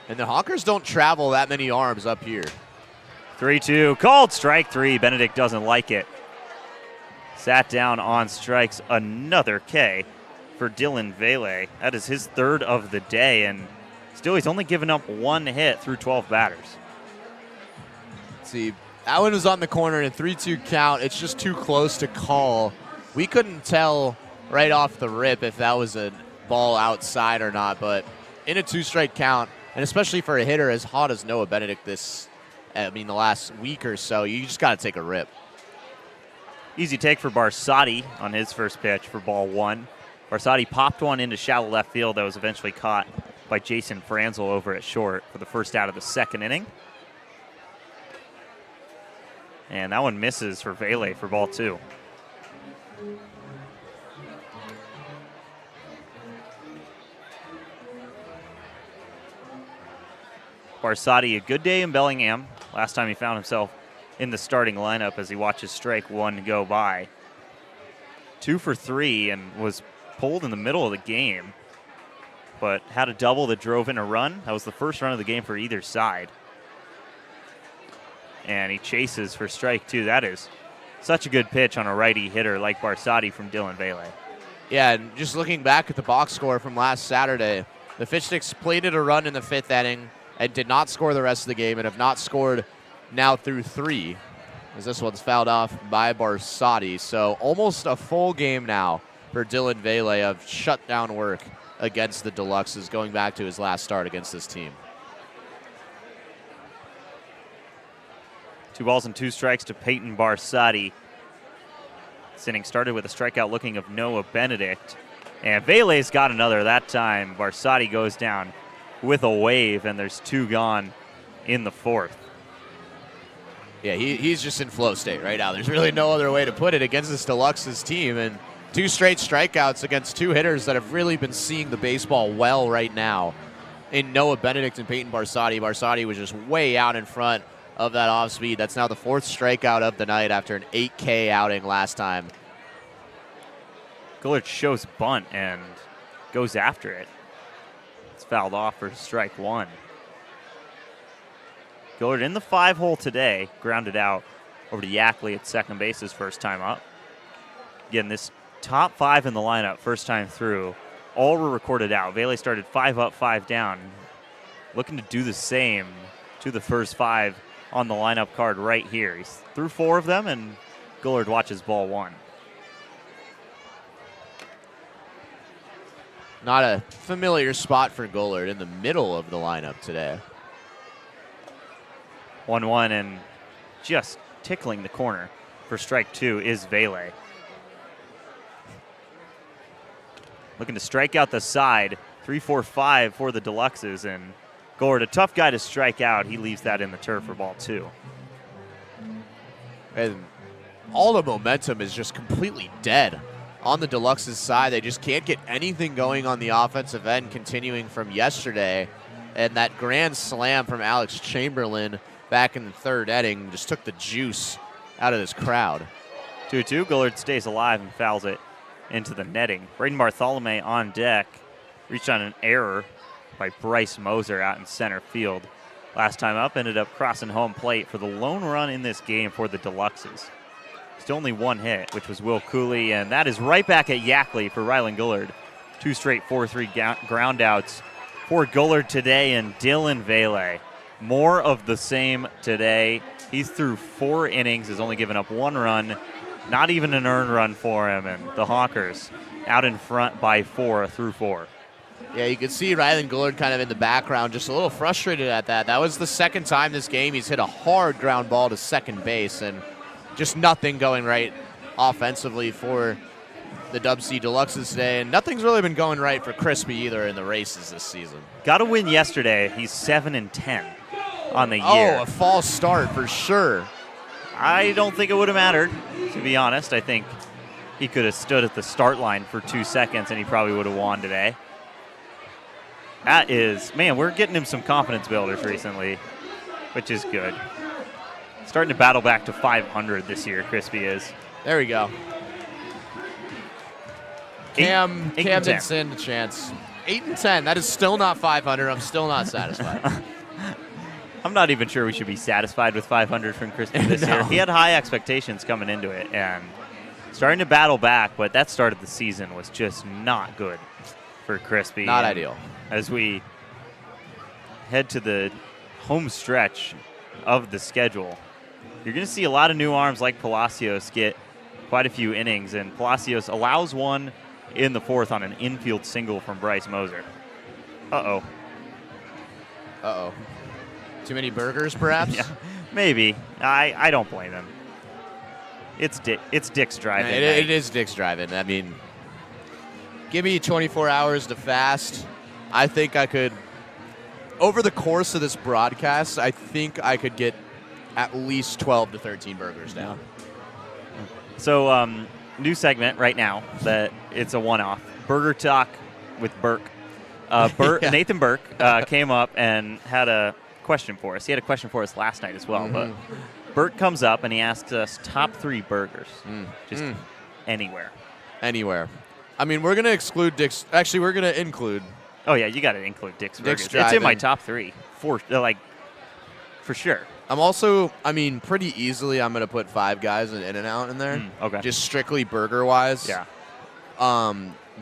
And the Honkers don't travel that many arms up here. 3-2, called strike 3. Benedict doesn't like it. Sat down on strikes, another K for Dylan Vele. That is his 3rd of the day, and still he's only given up 1 hit through 12 batters. Let's see, that one was on the corner in a 3-2 count. It's just too close to call. We couldn't tell right off the rip if that was a ball outside or not, but in a 2-strike count, and especially for a hitter as hot as Noah Benedict the last week or so, you just got to take a rip. Easy take for Barsotti on his first pitch for ball 1. Barsotti popped one into shallow left field that was eventually caught by Jason Franzel over at short for the first out of the 2nd inning. And that one misses for Vele for ball 2. Barsotti, a good day in Bellingham. Last time he found himself in the starting lineup as he watches strike 1 go by. 2 for 3 and was pulled in the middle of the game, but had a double that drove in a run. That was the first run of the game for either side. And he chases for strike 2. That is such a good pitch on a righty hitter like Barsotti from Dylan Vele. Yeah, and just looking back at the box score from last Saturday, the Fish Sticks plated a run in the 5th inning and did not score the rest of the game and have not scored now through 3, as this one's fouled off by Barsotti. So almost a full game now for Dylan Vele of shutdown work against the Deluxes, going back to his last start against this team. 2 balls and 2 strikes to Peyton Barsotti. This inning started with a strikeout looking of Noah Benedict. And Vele's got another that time. Barsotti goes down with a wave, and there's 2 gone in the 4th. Yeah, he's just in flow state right now. There's really no other way to put it against this Deluxes team. And 2 straight strikeouts against 2 hitters that have really been seeing the baseball well right now in Noah Benedict and Peyton Barsotti. Barsotti was just way out in front of that off speed. That's now the 4th strikeout of the night after an 8K outing last time. Gullard shows bunt and goes after it. It's fouled off for strike 1. Gullard in the 5-hole today, grounded out over to Yackley at second base his first time up. Again, this top 5 in the lineup, first time through, all were recorded out. Vele started 5 up, 5 down. Looking to do the same to the first 5 on the lineup card right here. He's through 4 of them, and Gullard watches ball 1. Not a familiar spot for Gullard in the middle of the lineup today. 1-1, and just tickling the corner for strike 2 is Vele. looking to strike out the side. 3-4-5 for the Deluxes, and Gord, a tough guy to strike out. He leaves that in the turf for ball 2. And all the momentum is just completely dead on the Deluxes side. They just can't get anything going on the offensive end, continuing from yesterday. And that grand slam from Alex Chamberlain back in the 3rd inning just took the juice out of this crowd. 2-2. Gullard stays alive and fouls it into the netting. Braden Bartholomew on deck. Reached on an error by Bryce Moser out in center field. Last time up, ended up crossing home plate for the lone run in this game for the Deluxes. Still only 1 hit, which was Will Cooley, and that is right back at Yackley for Rylan Gullard. 2 straight 4-3 ground outs for Gullard today, and Dylan Vele. More of the same today. He's through 4 innings, has only given up 1 run. Not even an earned run for him, and the Honkers out in front by 4 through 4. Yeah, you can see Rylan Gullard kind of in the background, just a little frustrated at that. That was the 2nd time this game he's hit a hard ground ball to second base, and just nothing going right offensively for the DubSea Deluxes today, and nothing's really been going right for Crispy either in the races this season. Got a win yesterday. He's 7-10 on the year. Oh, a false start for sure. I don't think it would have mattered, to be honest. I think he could have stood at the start line for 2 seconds, and he probably would have won today. That is, man, we're getting him some confidence builders recently, which is good. Starting to battle back to 500 this year, Crispy is. There we go. Cam Eight didn't stand a chance. 8-10. That is still not 500. I'm still not satisfied. I'm not even sure we should be satisfied with 500 from Crispy this year. He had high expectations coming into it, and starting to battle back, but that start of the season was just not good for Crispy. Not ideal. As we head to the home stretch of the schedule, you're going to see a lot of new arms like Palacios get quite a few innings, and Palacios allows one in the 4th on an infield single from Bryce Moser. Uh-oh. Uh-oh. Too many burgers, perhaps? Yeah, maybe. I don't blame him. It's Dick's driving. It is Dick's driving. I mean, give me 24 hours to fast. I think I could, over the course of this broadcast, I think I could get at least 12 to 13 burgers down. So, new segment right now that it's a one-off. Burger Talk with Burke. Yeah. Nathan Burke came up and had a question for us. He had a question for us last night as well. But Burke comes up and he asks us top 3 burgers. Just anywhere. Anywhere. I mean, we're going to exclude Dick's. Actually, we're going to include. Oh, yeah, you got to include Dick's Burgers. It's in Drive-In. my top 3, for sure. I'm also, pretty easily I'm going to put Five Guys and In-N-Out in there. Okay. Just strictly burger-wise. Yeah.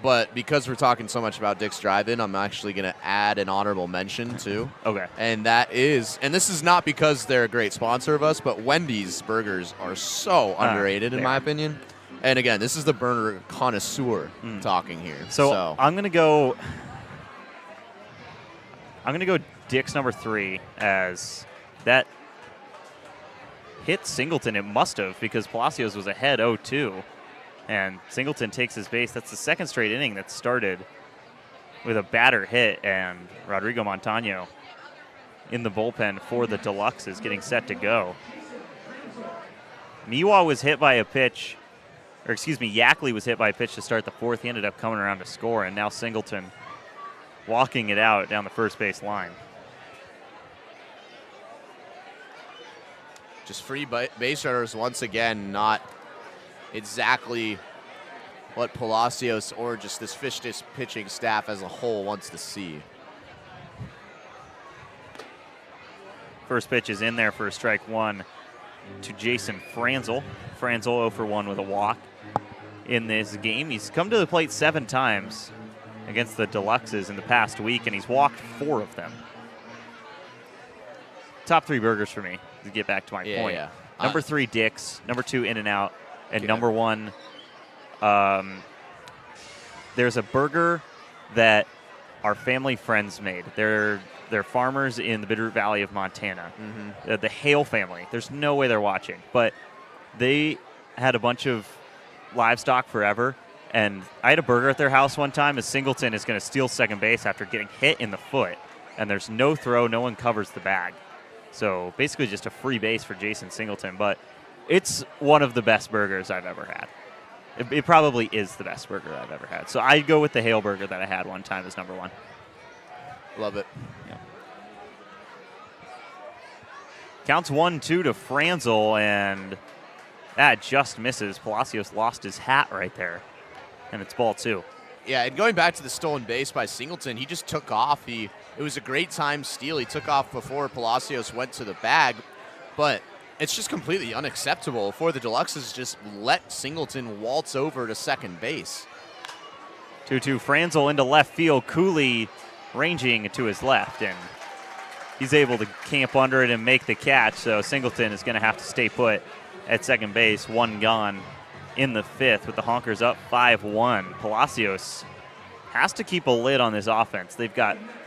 But because we're talking so much about Dick's Drive-In, I'm actually going to add an honorable mention, too. Okay. And that is, and this is not because they're a great sponsor of us, but Wendy's burgers are so underrated, in my opinion. And again, this is the burger connoisseur talking here. So I'm going to go Dick's number 3 as that hit Singleton. It must have, because Palacios was ahead 0-2. And Singleton takes his base. That's the 2nd straight inning that started with a batter hit, and Rodrigo Montano in the bullpen for the Deluxes getting set to go. Yackley was hit by a pitch to start the 4th. He ended up coming around to score, and now Singleton walking it out down the first base line. just free base runners once again, not exactly what Palacios or just this Fish Sticks pitching staff as a whole wants to see. First pitch is in there for a strike one to Jason Franzel. Franzel 0 for 1 with a walk in this game. He's come to the plate 7 times against the Deluxes in the past week, and he's walked 4 of them. Top 3 burgers for me, to get back to my point. Yeah. Number 3, Dick's. Number 2, In-N-Out. And number 1, there's a burger that our family friends made. They're farmers in the Bitterroot Valley of Montana. Mm-hmm. The Hale family. There's no way they're watching. But they had a bunch of livestock forever, And I had a burger at their house one time, as Singleton is going to steal second base after getting hit in the foot. And there's no throw, no one covers the bag. So basically just a free base for Jason Singleton. But it's one of the best burgers I've ever had. It probably is the best burger I've ever had. So I'd go with the Hale burger that I had one time as number 1. Love it. Yeah. Counts 1-2 to Franzel, and that just misses. Palacios lost his hat right there, and it's ball 2. Yeah, and going back to the stolen base by Singleton, he just took off. It was a great time steal. He took off before Palacios went to the bag, but it's just completely unacceptable for the Deluxes. Just let Singleton waltz over to second base. 2-2 Franzel into left field. Cooley ranging to his left, and he's able to camp under it and make the catch, so Singleton is going to have to stay put at second base. 1 gone in the 5th with the Honkers up 5-1. Palacios has to keep a lid on this offense. They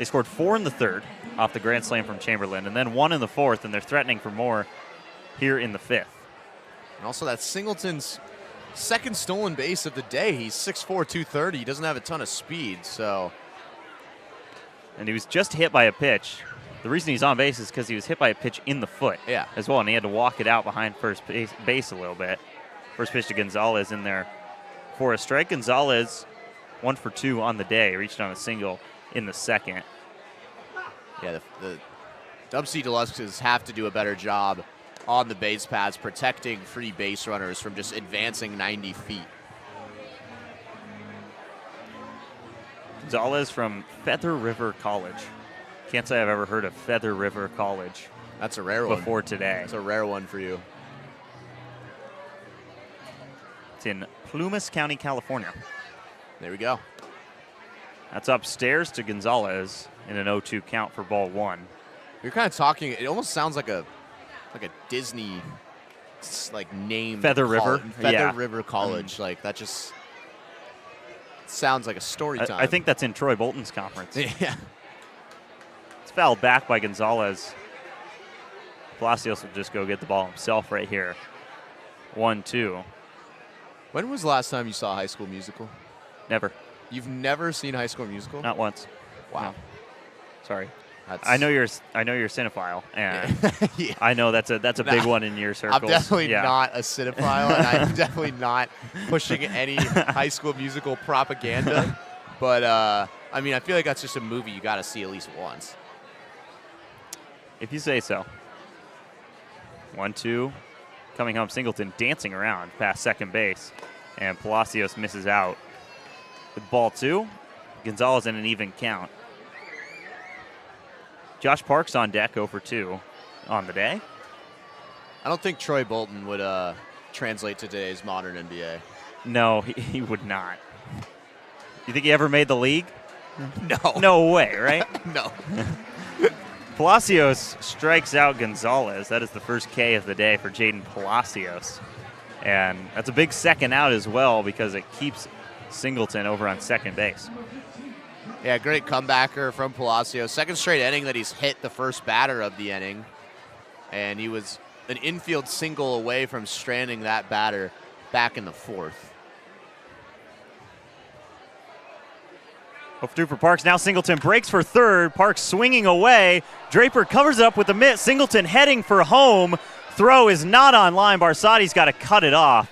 scored 4 in the 3rd off the grand slam from Chamberlain, and then 1 in the 4th, and they're threatening for more here in the 5th. And also that's Singleton's second stolen base of the day. He's 6'4", 230. He doesn't have a ton of speed, so. And he was just hit by a pitch. The reason he's on base is because he was hit by a pitch in the foot as well, and he had to walk it out behind first base a little bit. First pitch to Gonzalez in there for a strike. Gonzalez 1 for 2 on the day, reached on a single in the 2nd. Yeah, the DubSea Deluxes have to do a better job on the base paths, protecting free base runners from just advancing 90 feet. Gonzalez from Feather River College. Can't say I've ever heard of Feather River College. That's a rare one. Before today. It's a rare one for you. It's in Plumas County, California. There we go. That's upstairs to Gonzalez in an 0-2 count for ball 1. You're kind of talking, it almost sounds like a Disney name. Feather River. Feather River College. That just sounds like a story time. I think that's in Troy Bolton's conference. Yeah. It's fouled back by Gonzalez. Palacios will just go get the ball himself right here. 1-2. When was the last time you saw High School Musical? Never. You've never seen High School Musical? Not once. Wow. No. Sorry. I know you're a cinephile, and yeah. I know that's a big one in your circles. I'm definitely not a cinephile, and I'm definitely not pushing any High School Musical propaganda. But I feel like that's just a movie you got to see at least once. If you say so. 1-2, coming home. Singleton dancing around past second base, and Palacios misses out with ball 2. Gonzalez in an even count. Josh Parks on deck, 0 for 2 on the day. I don't think Troy Bolton would translate to today's modern NBA. No, he would not. You think he ever made the league? No. No way, right? No. Palacios strikes out Gonzalez. That is the first K of the day for Jaden Palacios. And that's a big second out as well because it keeps Singleton over on second base. Yeah, great comebacker from Palacios. Second straight inning that he's hit the first batter of the inning. And he was an infield single away from stranding that batter back in the 4th. 0-2 for Parks. Now Singleton breaks for third. Parks swinging away. Draper covers it up with a mitt. Singleton heading for home. Throw is not on line. Barsati's got to cut it off.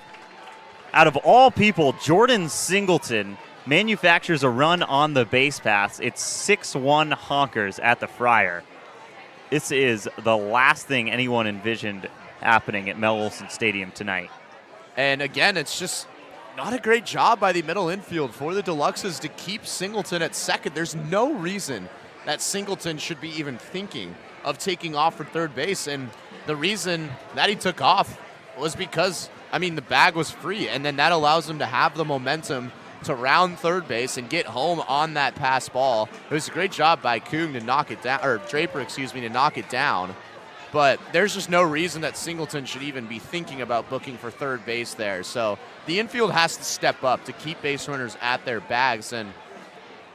Out of all people, Jordan Singleton manufactures a run on the base paths. It's 6-1 Honkers at the Friar. This is the last thing anyone envisioned happening at Mel Olson Stadium tonight. And again, it's just not a great job by the middle infield for the Deluxes to keep Singleton at second. There's no reason that Singleton should be even thinking of taking off for third base. And the reason that he took off was because, the bag was free. And then that allows him to have the momentum to round third base and get home on that pass ball. It was a great job by Coon to knock it down, or Draper, to knock it down. But there's just no reason that Singleton should even be thinking about booking for third base there. So the infield has to step up to keep base runners at their bags. And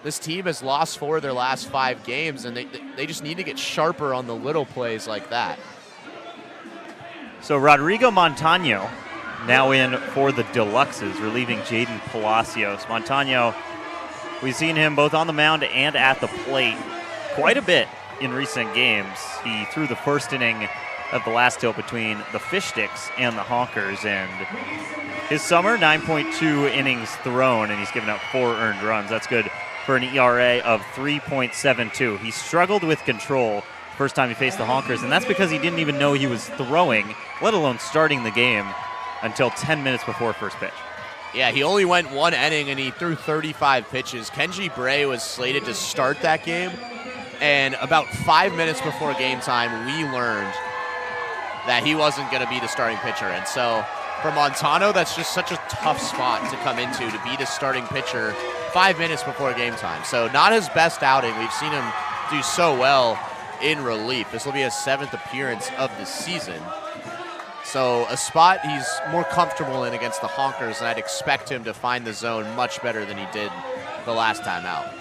this team has lost 4 of their last 5 games, and they just need to get sharper on the little plays like that. So Rodrigo Montano now in for the Deluxes, relieving Jaden Palacios. Montano, we've seen him both on the mound and at the plate quite a bit in recent games. He threw the first inning of the last tilt between the Fish Sticks and the Honkers, and his summer, 9.2 innings thrown, and he's given up 4 earned runs. That's good for an ERA of 3.72. He struggled with control first time he faced the Honkers, and that's because he didn't even know he was throwing, let alone starting the game, until 10 minutes before first pitch. Yeah, he only went 1 inning, and he threw 35 pitches. Kenji Bray was slated to start that game, and about 5 minutes before game time, we learned that he wasn't going to be the starting pitcher. And so for Montano, that's just such a tough spot to come into, to be the starting pitcher 5 minutes before game time. So not his best outing. We've seen him do so well in relief. This will be his 7th appearance of the season. So a spot he's more comfortable in against the Honkers, and I'd expect him to find the zone much better than he did the last time out.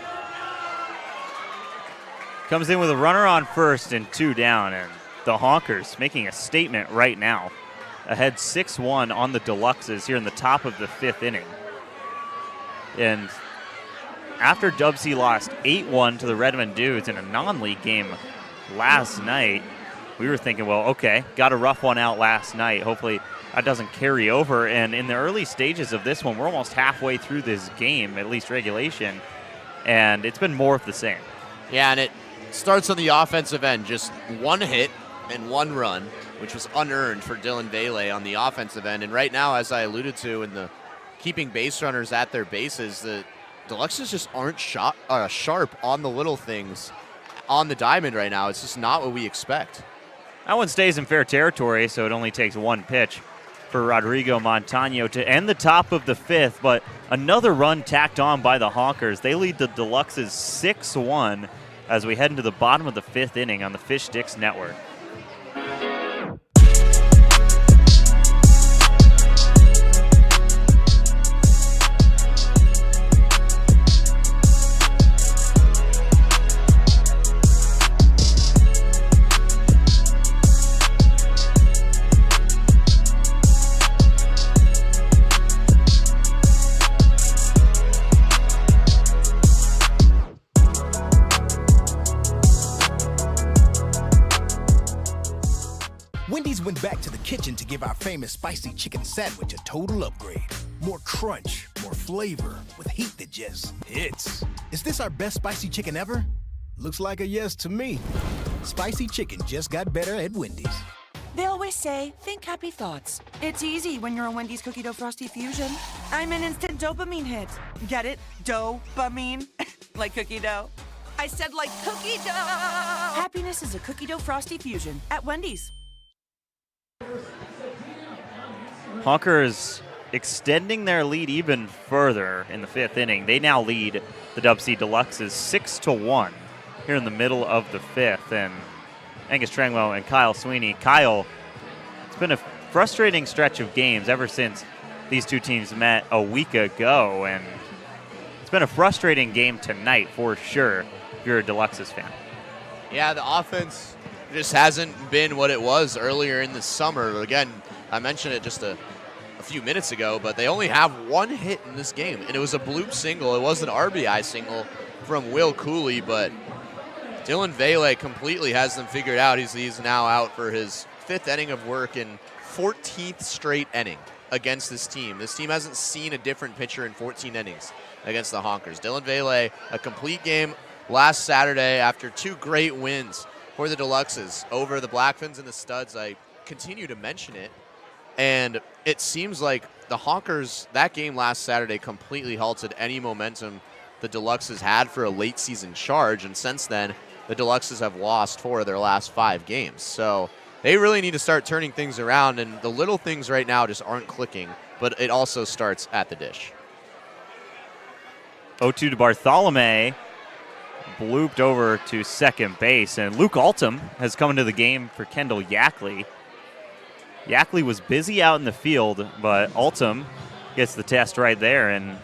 Comes in with a runner on first and 2 down, and the Honkers making a statement right now. Ahead 6-1 on the Deluxes here in the top of the 5th inning. And after DubSea lost 8-1 to the Redmond Dudes in a non-league game last night, we were thinking, well, okay, got a rough one out last night. Hopefully that doesn't carry over. And in the early stages of this one, we're almost halfway through this game, at least regulation, and it's been more of the same. Yeah, and it starts on the offensive end. Just 1 hit and 1 run, which was unearned for Dylan Vele on the offensive end. And right now, as I alluded to, in the keeping base runners at their bases, the Deluxes just aren't sharp on the little things on the diamond right now. It's just not what we expect. That one stays in fair territory, so it only takes 1 pitch for Rodrigo Montano to end the top of the 5th, but another run tacked on by the Honkers. They lead the Deluxes 6-1 as we head into the bottom of the 5th inning on the Fish Sticks Network. Went back to the kitchen to give our famous spicy chicken sandwich a total upgrade. More crunch, more flavor, with heat that just hits. Is this our best spicy chicken ever? Looks like a yes to me. Spicy chicken just got better at Wendy's. They always say, think happy thoughts. It's easy when you're a Wendy's cookie dough frosty fusion. I'm an instant dopamine hit. Get it? Dope-amine? Like cookie dough. I said like cookie dough! Happiness is a cookie dough frosty fusion at Wendy's. Honkers extending their lead even further in the 5th inning. They now lead the DubSea Deluxes 6-1 here in the middle of the 5th. And Angus Trengwell and Kyle Sweeney. Kyle, it's been a frustrating stretch of games ever since these two teams met a week ago. And it's been a frustrating game tonight for sure if you're a Deluxes fan. Yeah, the offense just hasn't been what it was earlier in the summer. Again, I mentioned it just a few minutes ago, but they only have 1 hit in this game, and it was a bloop single. It was an RBI single from Will Cooley, but Dylan Vele completely has them figured out. He's now out for his 5th inning of work and 14th straight inning against this team. This team hasn't seen a different pitcher in 14 innings against the Honkers. Dylan Vele, a complete game last Saturday after 2 great wins for the Deluxes over the Blackfins and the Studs. I continue to mention it. And it seems like the Honkers, that game last Saturday completely halted any momentum the Deluxes had for a late season charge. And since then, the Deluxes have lost 4 of their last 5 games. So they really need to start turning things around. And the little things right now just aren't clicking. But it also starts at the dish. 0-2 to Bartholomew. Blooped over to second base. And Luke Altum has come into the game for Kendall Yackley. Yackley was busy out in the field, but Altum gets the test right there, and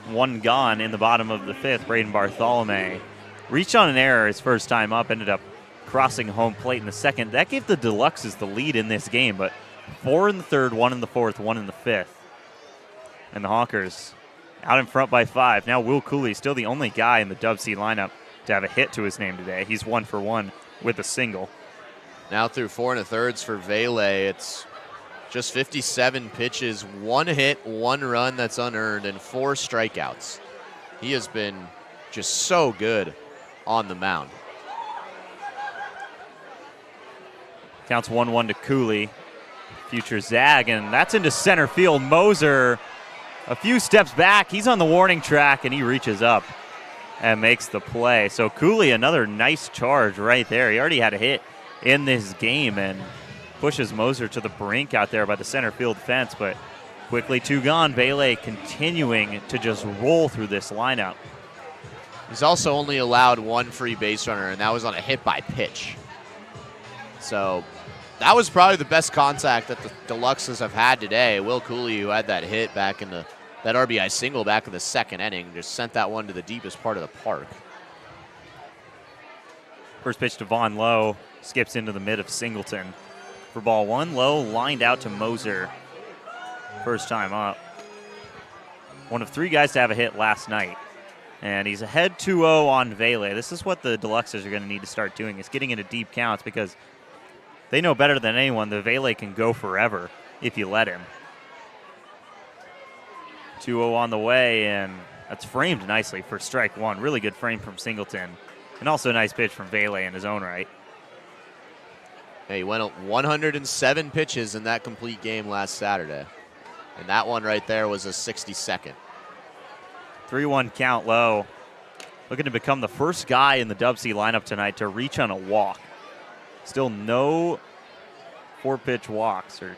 1 gone in the bottom of the 5th. Braden Bartholomew reached on an error his first time up, ended up crossing home plate in the 2nd. That gave the Deluxes the lead in this game, but 4 in the third, 1 in the fourth, 1 in the fifth. And the Honkers out in front by 5. Now Will Cooley, still the only guy in the DubSea lineup to have a hit to his name today. He's 1 for 1 with a single. Now through 4 1/3 for Vele, it's just 57 pitches, 1 hit, 1 run that's unearned, and 4 strikeouts. He has been just so good on the mound. Counts 1-1 to Cooley. Future zag, and that's into center field. Moser a few steps back. He's on the warning track, and he reaches up and makes the play. So Cooley, another nice charge right there. He already had a hit in this game and pushes Moser to the brink out there by the center field fence, but quickly 2 gone. Vele continuing to just roll through this lineup. He's also only allowed 1 free base runner, and that was on a hit by pitch. So that was probably the best contact that the Deluxes have had today. Will Cooley, who had that hit back in that RBI single back in the 2nd inning, just sent that one to the deepest part of the park. First pitch to Vaughn Lowe, skips into the mid of Singleton. For ball 1, Lowe lined out to Moser. First time up. One of 3 guys to have a hit last night. And he's ahead 2-0 on Vele. This is what the Deluxes are going to need to start doing, is getting into deep counts, because they know better than anyone that Vele can go forever if you let him. 2-0 on the way, and that's framed nicely for strike 1. Really good frame from Singleton. And also a nice pitch from Vele in his own right. Yeah, he went 107 pitches in that complete game last Saturday. And that one right there was a 62nd. 3-1 count. Low looking to become the first guy in the DubSea lineup tonight to reach on a walk. Still no 4-pitch walks or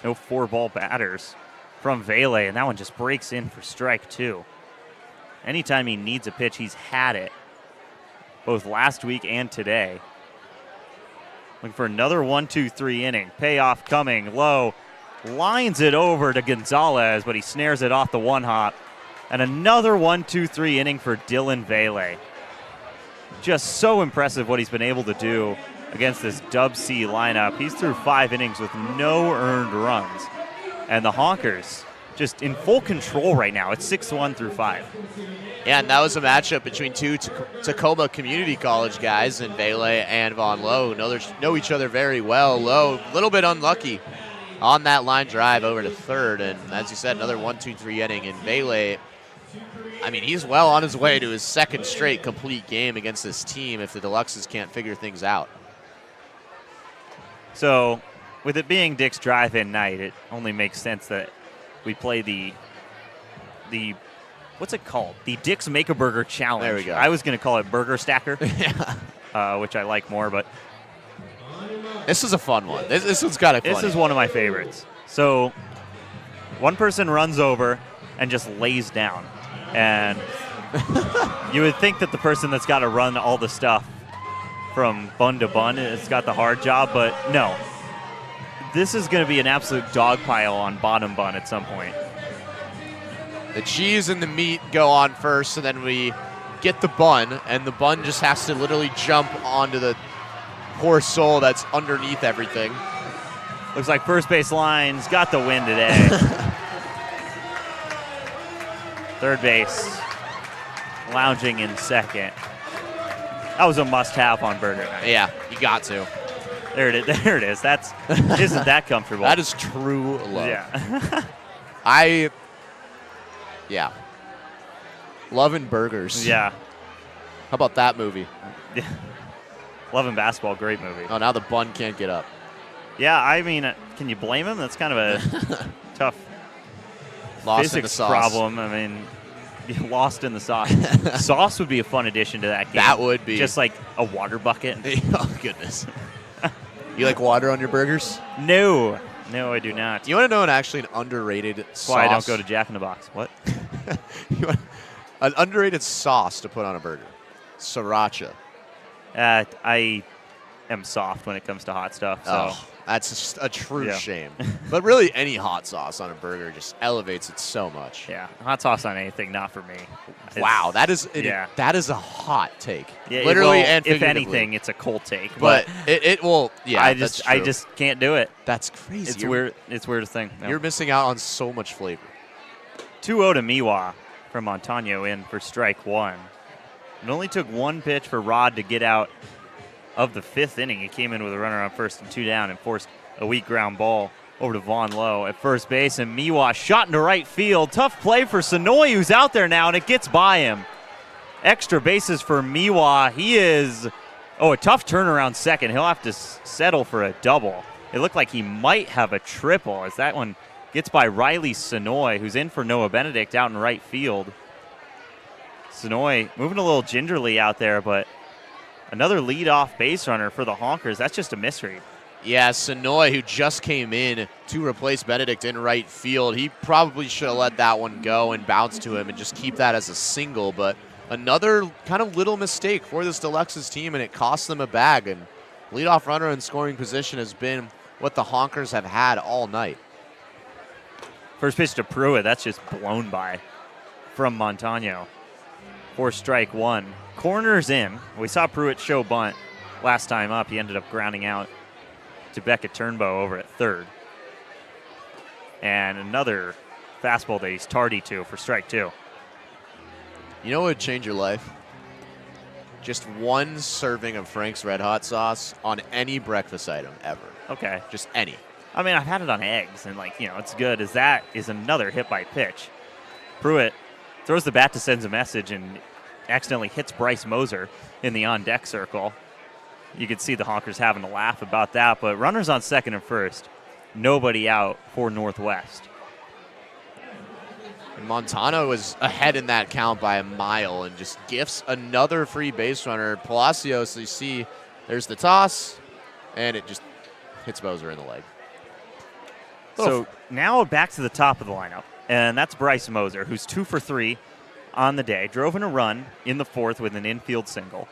no 4-ball batters from Vele, and that one just breaks in for strike 2. Anytime he needs a pitch, he's had it, both last week and today. Looking for another 1-2-3 inning. Payoff coming. Low lines it over to Gonzalez, but he snares it off the 1-hop. And another 1-2-3 inning for Dylan Vele. Just so impressive what he's been able to do against this DubSea lineup. He's through 5 innings with no earned runs. And the Honkers just in full control right now. It's 6-1 through 5. Yeah, and that was a matchup between 2 Tacoma Community College guys, and Vele and Vaughn Lowe know each other very well. Lowe, a little bit unlucky on that line drive over to third, and as you said, another 1-2-3 inning. And Vele, I mean, he's well on his way to his 2nd straight complete game against this team if the Deluxes can't figure things out. So, with it being Dick's drive-in night, it only makes sense that we play the what's it called? The Dick's Make-A-Burger Challenge. There we go. I was going to call it Burger Stacker, Yeah. Which I like more, but This is a fun one. This one's got to be this is one of my favorites. So, one person runs over and just lays down. And you would think that the person that's got to run all the stuff from bun to bun has got the hard job, but no. This is going to be an absolute dog pile on bottom bun at some point. The cheese and the meat go on first, and then we get the bun, and the bun just has to literally jump onto the poor soul that's underneath everything. Looks like first base line's got the win today. Third base, lounging in second. That was a must-have on Burger Night. Yeah, you got to. There it is. There it is. That's isn't that comfortable? That is true love. Yeah. Yeah. Loving burgers. Yeah. How about that movie? Yeah. Loving Basketball, great movie. Oh, now the bun can't get up. Yeah, I mean, can you blame him? That's kind of a tough Lost in the physics sauce. problem. I mean, lost in the sauce. Sauce would be a fun addition to that game. That would be. Just like a water bucket. Oh, goodness. You like water on your burgers? No, I do not. You want to know an underrated That's sauce? why I don't go to Jack in the Box. What? An underrated sauce to put on a burger. Sriracha. I am soft when it comes to hot stuff. So. Oh, That's just a true Yeah. shame. But really, any hot sauce on a burger just elevates it so much. Yeah, hot sauce on anything, not for me. Wow, that is yeah. that is a hot take. Yeah, Literally well, and if figuratively. anything, it's a cold take. But it will. Yeah, I that's I true. just can't do it. That's crazy. It's weird. It's weird thing. No. You're missing out on so much flavor. 2-0 to Miwa from Montano in for strike one. It only took one pitch for Rod to get out of the fifth inning. He came in with a runner on first and 2 down and forced a weak ground ball over to Vaughn Lowe at first base. And Miwa shot into right field. Tough play for Sonoy, who's out there now, and it gets by him. Extra bases for Miwa. He is, a tough turnaround second. He'll have to settle for a double. It looked like he might have a triple as that one gets by Riley Sonoy, who's in for Noah Benedict out in right field. Sonoy moving a little gingerly out there, but another leadoff base runner for the Honkers. That's just a misread. Yeah, Sonoy, who just came in to replace Benedict in right field, he probably should have let that one go and bounce to him and just keep that as a single. But another kind of little mistake for this Deluxes team, and it cost them a bag. And leadoff runner in scoring position has been what the Honkers have had all night. First pitch to Pruitt. That's just blown by from Montano. For strike one. Corners in. We saw Pruitt show bunt last time up. He ended up grounding out to Beckett Turnbow over at third. And another fastball that he's tardy to for strike two. You know what would change your life? Just one serving of Frank's Red Hot sauce on any breakfast item ever. Okay. Just any. I mean, I've had it on eggs, and, it's good. As that is another hit by pitch. Pruitt throws the bat to sends a message and accidentally hits Bryce Moser in the on-deck circle. You could see the Honkers having a laugh about that, but runners on second and first. Nobody out for Northwest. And Montano was ahead in that count by a mile and just gifts another free base runner. Palacios, you see, there's the toss, and it just hits Moser in the leg. So now back to the top of the lineup, and that's Bryce Moser, who's 2 for 3 on the day. Drove in a run in the fourth with an infield single.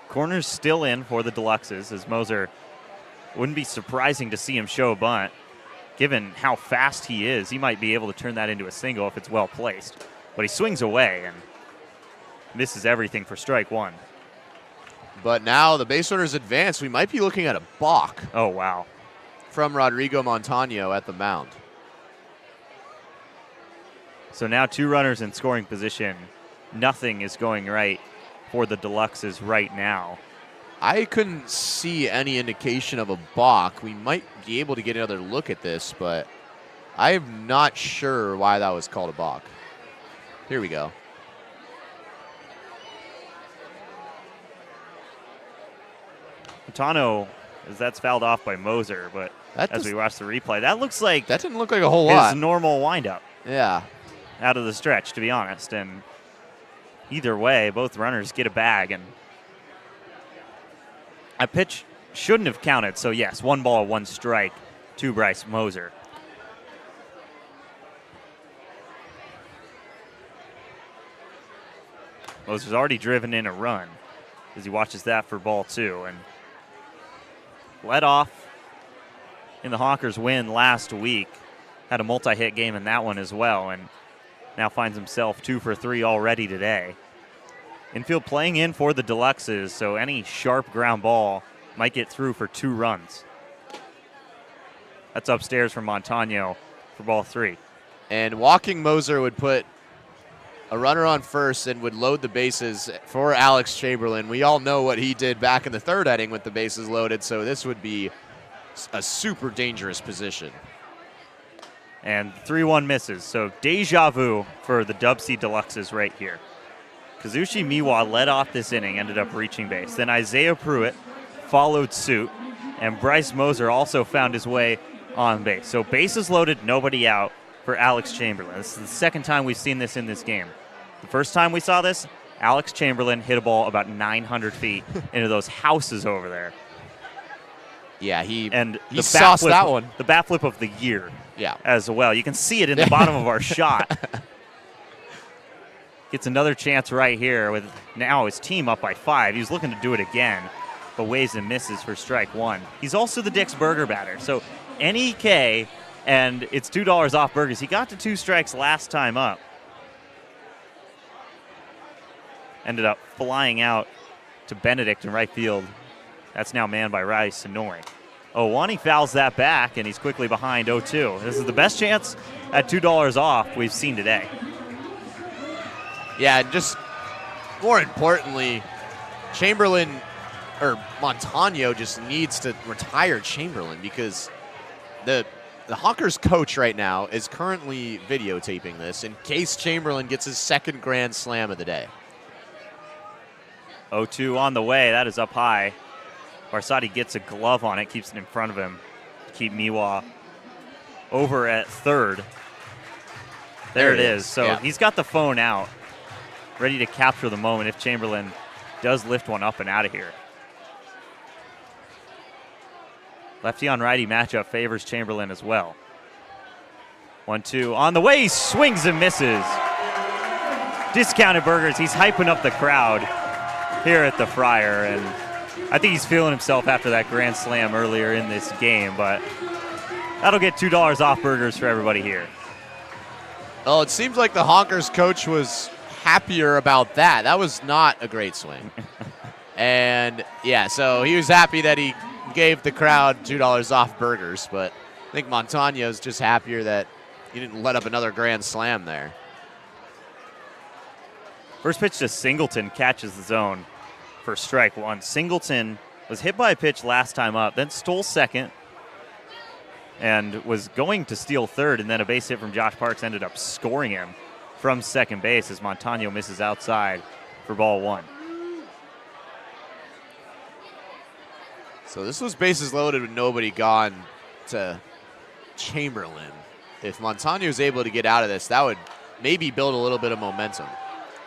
Corner's still in for the Deluxes, as Moser wouldn't be surprising to see him show a bunt. Given how fast he is, he might be able to turn that into a single if it's well placed. But he swings away and misses everything for strike one. But now the base runners advance. We might be looking at a balk. Oh, wow. From Rodrigo Montano at the mound. So now 2 runners in scoring position. Nothing is going right for the Deluxes right now. I couldn't see any indication of a balk. We might be able to get another look at this, but I'm not sure why that was called a balk. Here we go. Montano, as that's fouled off by Moser, but as we watch the replay, that looks like that didn't look like a whole his lot. normal windup. Yeah. Out of the stretch, to be honest. And either way, both runners get a bag, and a pitch shouldn't have counted. So yes, 1 ball, 1 strike to Bryce Moser. Moser's already driven in a run as he watches that for ball 2, and led off in the Honkers win last week. Had a multi-hit game in that one as well, and now finds himself 2 for 3 already today. Infield playing in for the Deluxes, so any sharp ground ball might get through for 2 runs. That's upstairs from Montano for ball 3. And walking Moser would put a runner on first and would load the bases for Alex Chamberlain. We all know what he did back in the 3rd inning with the bases loaded, so this would be a super dangerous position. And 3-1 misses, so deja vu for the DubSea Deluxes right here. Kazushi Miwa led off this inning, ended up reaching base. Then Isaiah Pruitt followed suit, and Bryce Moser also found his way on base. So bases loaded, nobody out for Alex Chamberlain. This is the second time we've seen this in this game. The first time we saw this, Alex Chamberlain hit a ball about 900 feet into those houses over there. Yeah, he sauced that one. The bat flip of the year. Yeah. As well. You can see it in the bottom of our shot. Gets another chance right here with now his team up by 5. He was looking to do it again. but waves and misses for strike one. He's also the Dick's Burger batter, so NEK, and it's $2 off burgers. He got to 2 strikes last time up. Ended up flying out to Benedict in right field. That's now manned by Riley Sonoy. 0-1, he fouls that back, and he's quickly behind 0-2. This is the best chance at $2 off we've seen today. Yeah, and just more importantly, Montano just needs to retire Chamberlain because the Honkers coach right now is currently videotaping this in case Chamberlain gets his second grand slam of the day. 0-2 on the way. That is up high. Barsati gets a glove on it, keeps it in front of him to keep Miwa over at third. There it is. So yeah. He's got the phone out, ready to capture the moment if Chamberlain does lift one up and out of here. Lefty on righty matchup favors Chamberlain as well. 1-2 on the way, he swings and misses. Discounted Burgers, he's hyping up the crowd here at the Friar, and I think he's feeling himself after that grand slam earlier in this game, but that'll get $2 off burgers for everybody here. Oh, it seems like the Honkers coach was happier about that. That was not a great swing. And yeah, so he was happy that he gave the crowd $2 off burgers, but I think Montano's just happier that he didn't let up another grand slam there. First pitch to Singleton catches the zone for strike one. Singleton was hit by a pitch last time up, then stole second and was going to steal third, and then a base hit from Josh Parks ended up scoring him from second base as Montano misses outside for ball one. So this was bases loaded with nobody gone to Chamberlain. If Montano was able to get out of this, that would maybe build a little bit of momentum.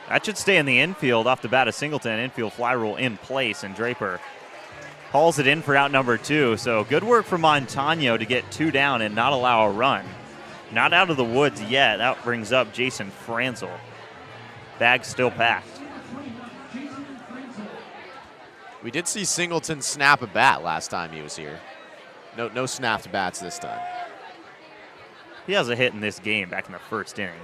That should stay in the infield off the bat of Singleton. Infield fly rule in place, and Draper hauls it in for out number 2. So good work for Montano to get 2 down and not allow a run. Not out of the woods yet. That brings up Jason Franzel. Bag still packed. We did see Singleton snap a bat last time he was here. No snapped bats this time. He has a hit in this game back in the first inning.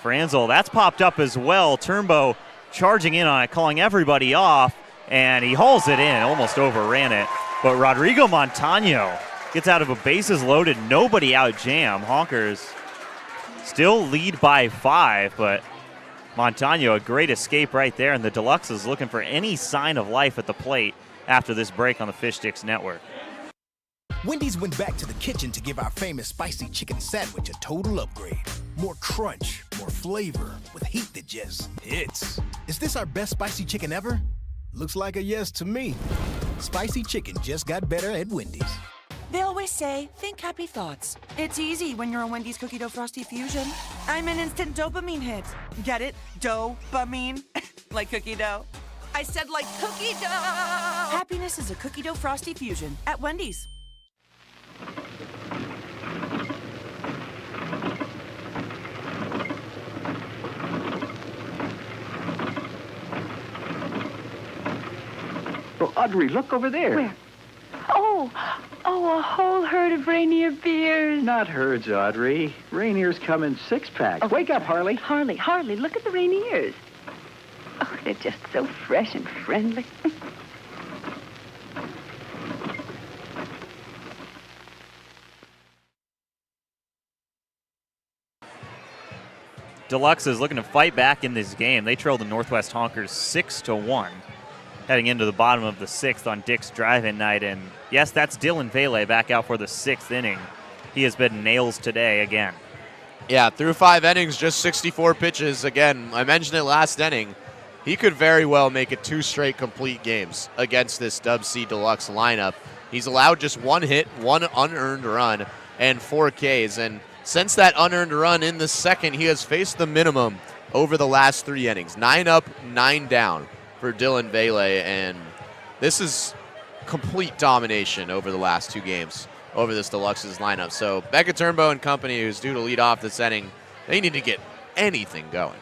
Franzel, that's popped up as well. Turnbow charging in on it, calling everybody off, and he hauls it in, almost overran it. But Rodrigo Montano gets out of a bases loaded, nobody out jam. Honkers still lead by 5, but Montano, a great escape right there, and the Deluxe is looking for any sign of life at the plate after this break on the Fish Sticks Network. Wendy's went back to the kitchen to give our famous spicy chicken sandwich a total upgrade. More crunch, more flavor, with heat that just hits. Is this our best spicy chicken ever? Looks like a yes to me. Spicy chicken just got better at Wendy's. They always say, think happy thoughts. It's easy when you're a Wendy's Cookie Dough Frosty Fusion. I'm an instant dopamine hit. Get it? Dope-amine? Like cookie dough. I said like cookie dough! Happiness is a Cookie Dough Frosty Fusion at Wendy's. Oh, Audrey, look over there. Where? Oh, a whole herd of reindeer beers. Not herds, Audrey. Rainier's come in 6-packs. Oh, Wake up, Harley. Harley, look at the reindeers. Oh, they're just so fresh and friendly. Deluxe is looking to fight back in this game. They trailed the Northwest Honkers 6-1. Heading into the bottom of the 6th on Dick's drive-in night. And yes, that's Dylan Vele back out for the 6th inning. He has been nails today again. Yeah, through 5 innings, just 64 pitches. Again, I mentioned it last inning. He could very well make it 2 straight complete games against this DubSea Deluxe lineup. He's allowed just 1 hit, 1 unearned run, and 4 Ks. And since that unearned run in the 2nd, he has faced the minimum over the last 3 innings. 9 up, 9 down for Dylan Vele, and this is complete domination over the last 2 games over this Deluxe's lineup. So Becca Turnbow and company, who's due to lead off this inning, they need to get anything going.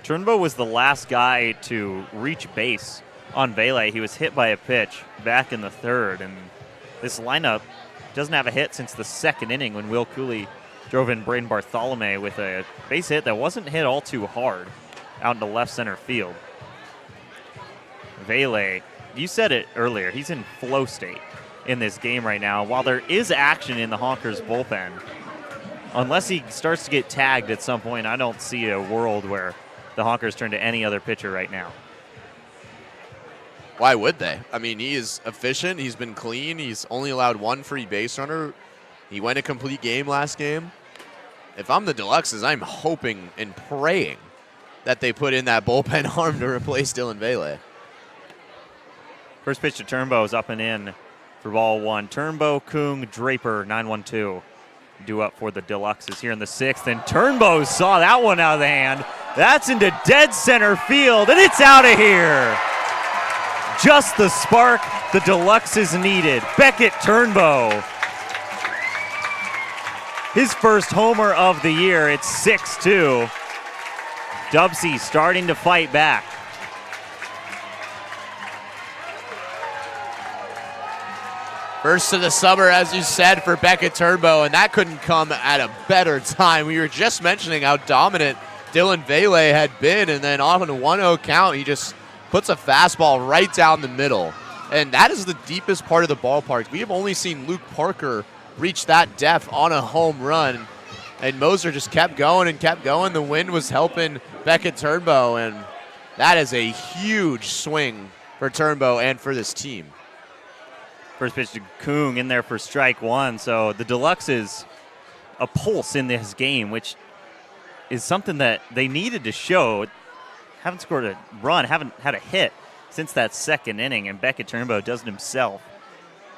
Turnbow was the last guy to reach base on Vele. He was hit by a pitch back in the third, and this lineup doesn't have a hit since the second inning when Will Cooley drove in Braden Bartholomew with a base hit that wasn't hit all too hard out into left center field. Vele, you said it earlier, he's in flow state in this game right now. While there is action in the Honkers bullpen, unless he starts to get tagged at some point, I don't see a world where the Honkers turn to any other pitcher right now. Why would they? I mean, he is efficient. He's been clean. He's only allowed one free base runner. He went a complete game last game. If I'm the Deluxes, I'm hoping and praying that they put in that bullpen arm to replace Dylan Vele. First pitch to Turnbow is up and in for ball one. Turnbow, Kung, Draper, 9-1-2. Due up for the Deluxes here in the sixth, and Turnbow saw that one out of the hand. That's into dead center field, and it's out of here. Just the spark the Deluxes needed. Beckett Turnbow. His first homer of the year. It's 6-2. DubSea starting to fight back. First of the summer, as you said, for Beckett Turnbow, and that couldn't come at a better time. We were just mentioning how dominant Dylan Vele had been, and then off on a 1-0 count, he just puts a fastball right down the middle. And that is the deepest part of the ballpark. We have only seen Luke Parker reach that depth on a home run, and Moser just kept going and kept going. The wind was helping Beckett Turnbow, and that is a huge swing for Turnbow and for this team. First pitch to Kung in there for strike one. So the Deluxes a pulse in this game, which is something that they needed to show. Haven't scored a run, haven't had a hit since that second inning, and Beckett Turnbow does it himself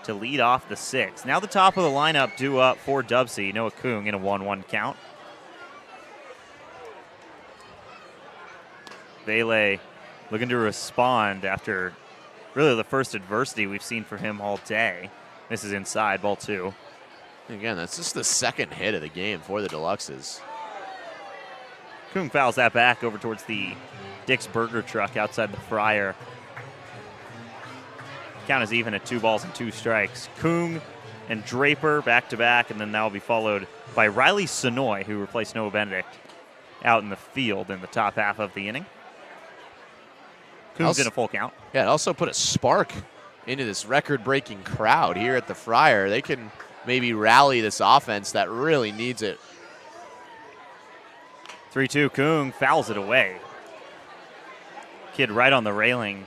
to lead off the sixth. Now the top of the lineup due up for DubSea. Noah Kung in a 1-1 count. Vele looking to respond after really the first adversity we've seen for him all day. This is inside, ball two. Again, that's just the second hit of the game for the Deluxes. Kung fouls that back over towards the Dick's Burger truck outside the Friar. Count is even at 2 balls and 2 strikes. Kung and Draper back-to-back, and then that will be followed by Riley Sonoy, who replaced Noah Benedict out in the field in the top half of the inning. Kung's in a full count. Yeah, it also put a spark into this record-breaking crowd here at the Friar. They can maybe rally this offense that really needs it. 3-2, Kung fouls it away. Kid right on the railing,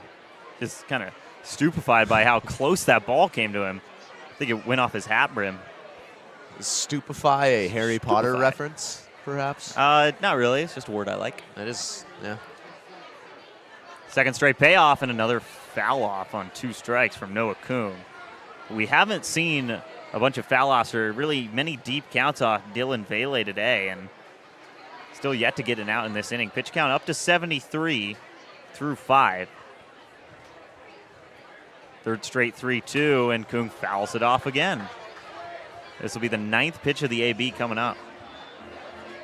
just kind of stupefied by how close that ball came to him. I think it went off his hat brim. Is stupefy a Harry Potter reference, perhaps? Not really. It's just a word I like. That is, yeah. Second straight payoff and another foul off on 2 strikes from Noah Kung. We haven't seen a bunch of foul offs or really many deep counts off Dylan Vele today, and still yet to get an out in this inning. Pitch count up to 73 through 5. Third straight 3-2, and Kung fouls it off again. This will be the 9th pitch of the AB coming up.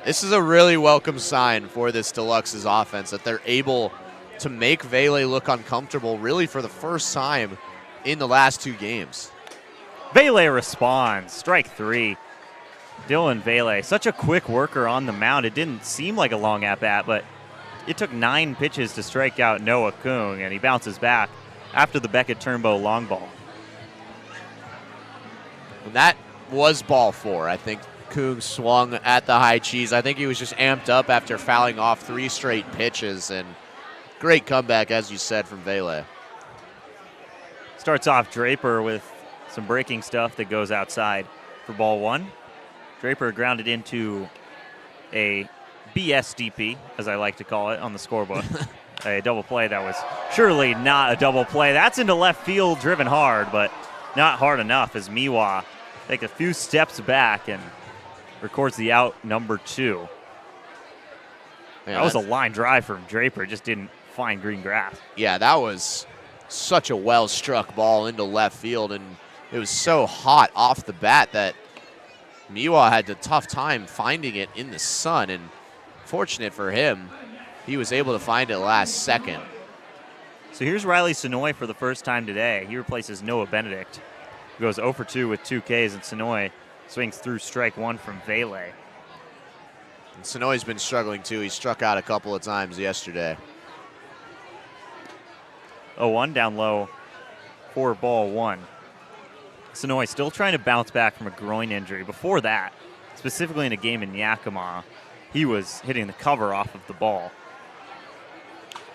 This is a really welcome sign for this Deluxes offense, that they're able to make Vele look uncomfortable really for the first time in the last 2 games. Vele responds, strike 3. Dylan Vele, such a quick worker on the mound. It didn't seem like a long at-bat, but it took 9 pitches to strike out Noah Kung, and he bounces back after the Beckett Turnbow long ball. And that was ball 4. I think Kung swung at the high cheese. I think he was just amped up after fouling off 3 straight pitches, and great comeback, as you said, from Vele. Starts off Draper with some breaking stuff that goes outside for ball 1. Draper grounded into a BSDP, as I like to call it, on the scorebook. A double play that was surely not a double play. That's into left field, driven hard, but not hard enough as Miwa takes a few steps back and records the out number 2. Yeah, that was a line drive from Draper. Just didn't find green grass. Yeah, that was such a well-struck ball into left field, and it was so hot off the bat that Miwa had a tough time finding it in the sun, and fortunate for him, he was able to find it last second. So here's Riley Sonoy for the first time today. He replaces Noah Benedict, who goes 0 for 2 with 2 Ks, and Sonoy swings through strike one from Vele. And Sonoy's been struggling too. He struck out a couple of times yesterday. 0-1 down low for ball one. Sonoy still trying to bounce back from a groin injury. Before that, specifically in a game in Yakima, he was hitting the cover off of the ball.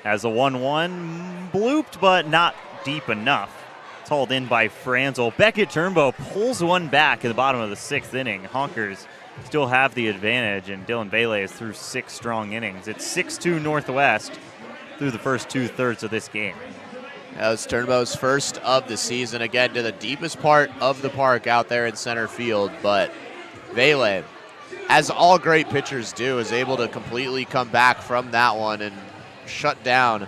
As a 1-1, blooped, but not deep enough. It's hauled in by Franzel. Beckett Turnbow pulls one back in the bottom of the 6th inning. Honkers still have the advantage, and Dylan Vele is through 6 strong innings. It's 6-2 Northwest through the first 2/3 of this game. That was Turnbow's first of the season, again to the deepest part of the park out there in center field, but Vele, as all great pitchers do, is able to completely come back from that one and shut down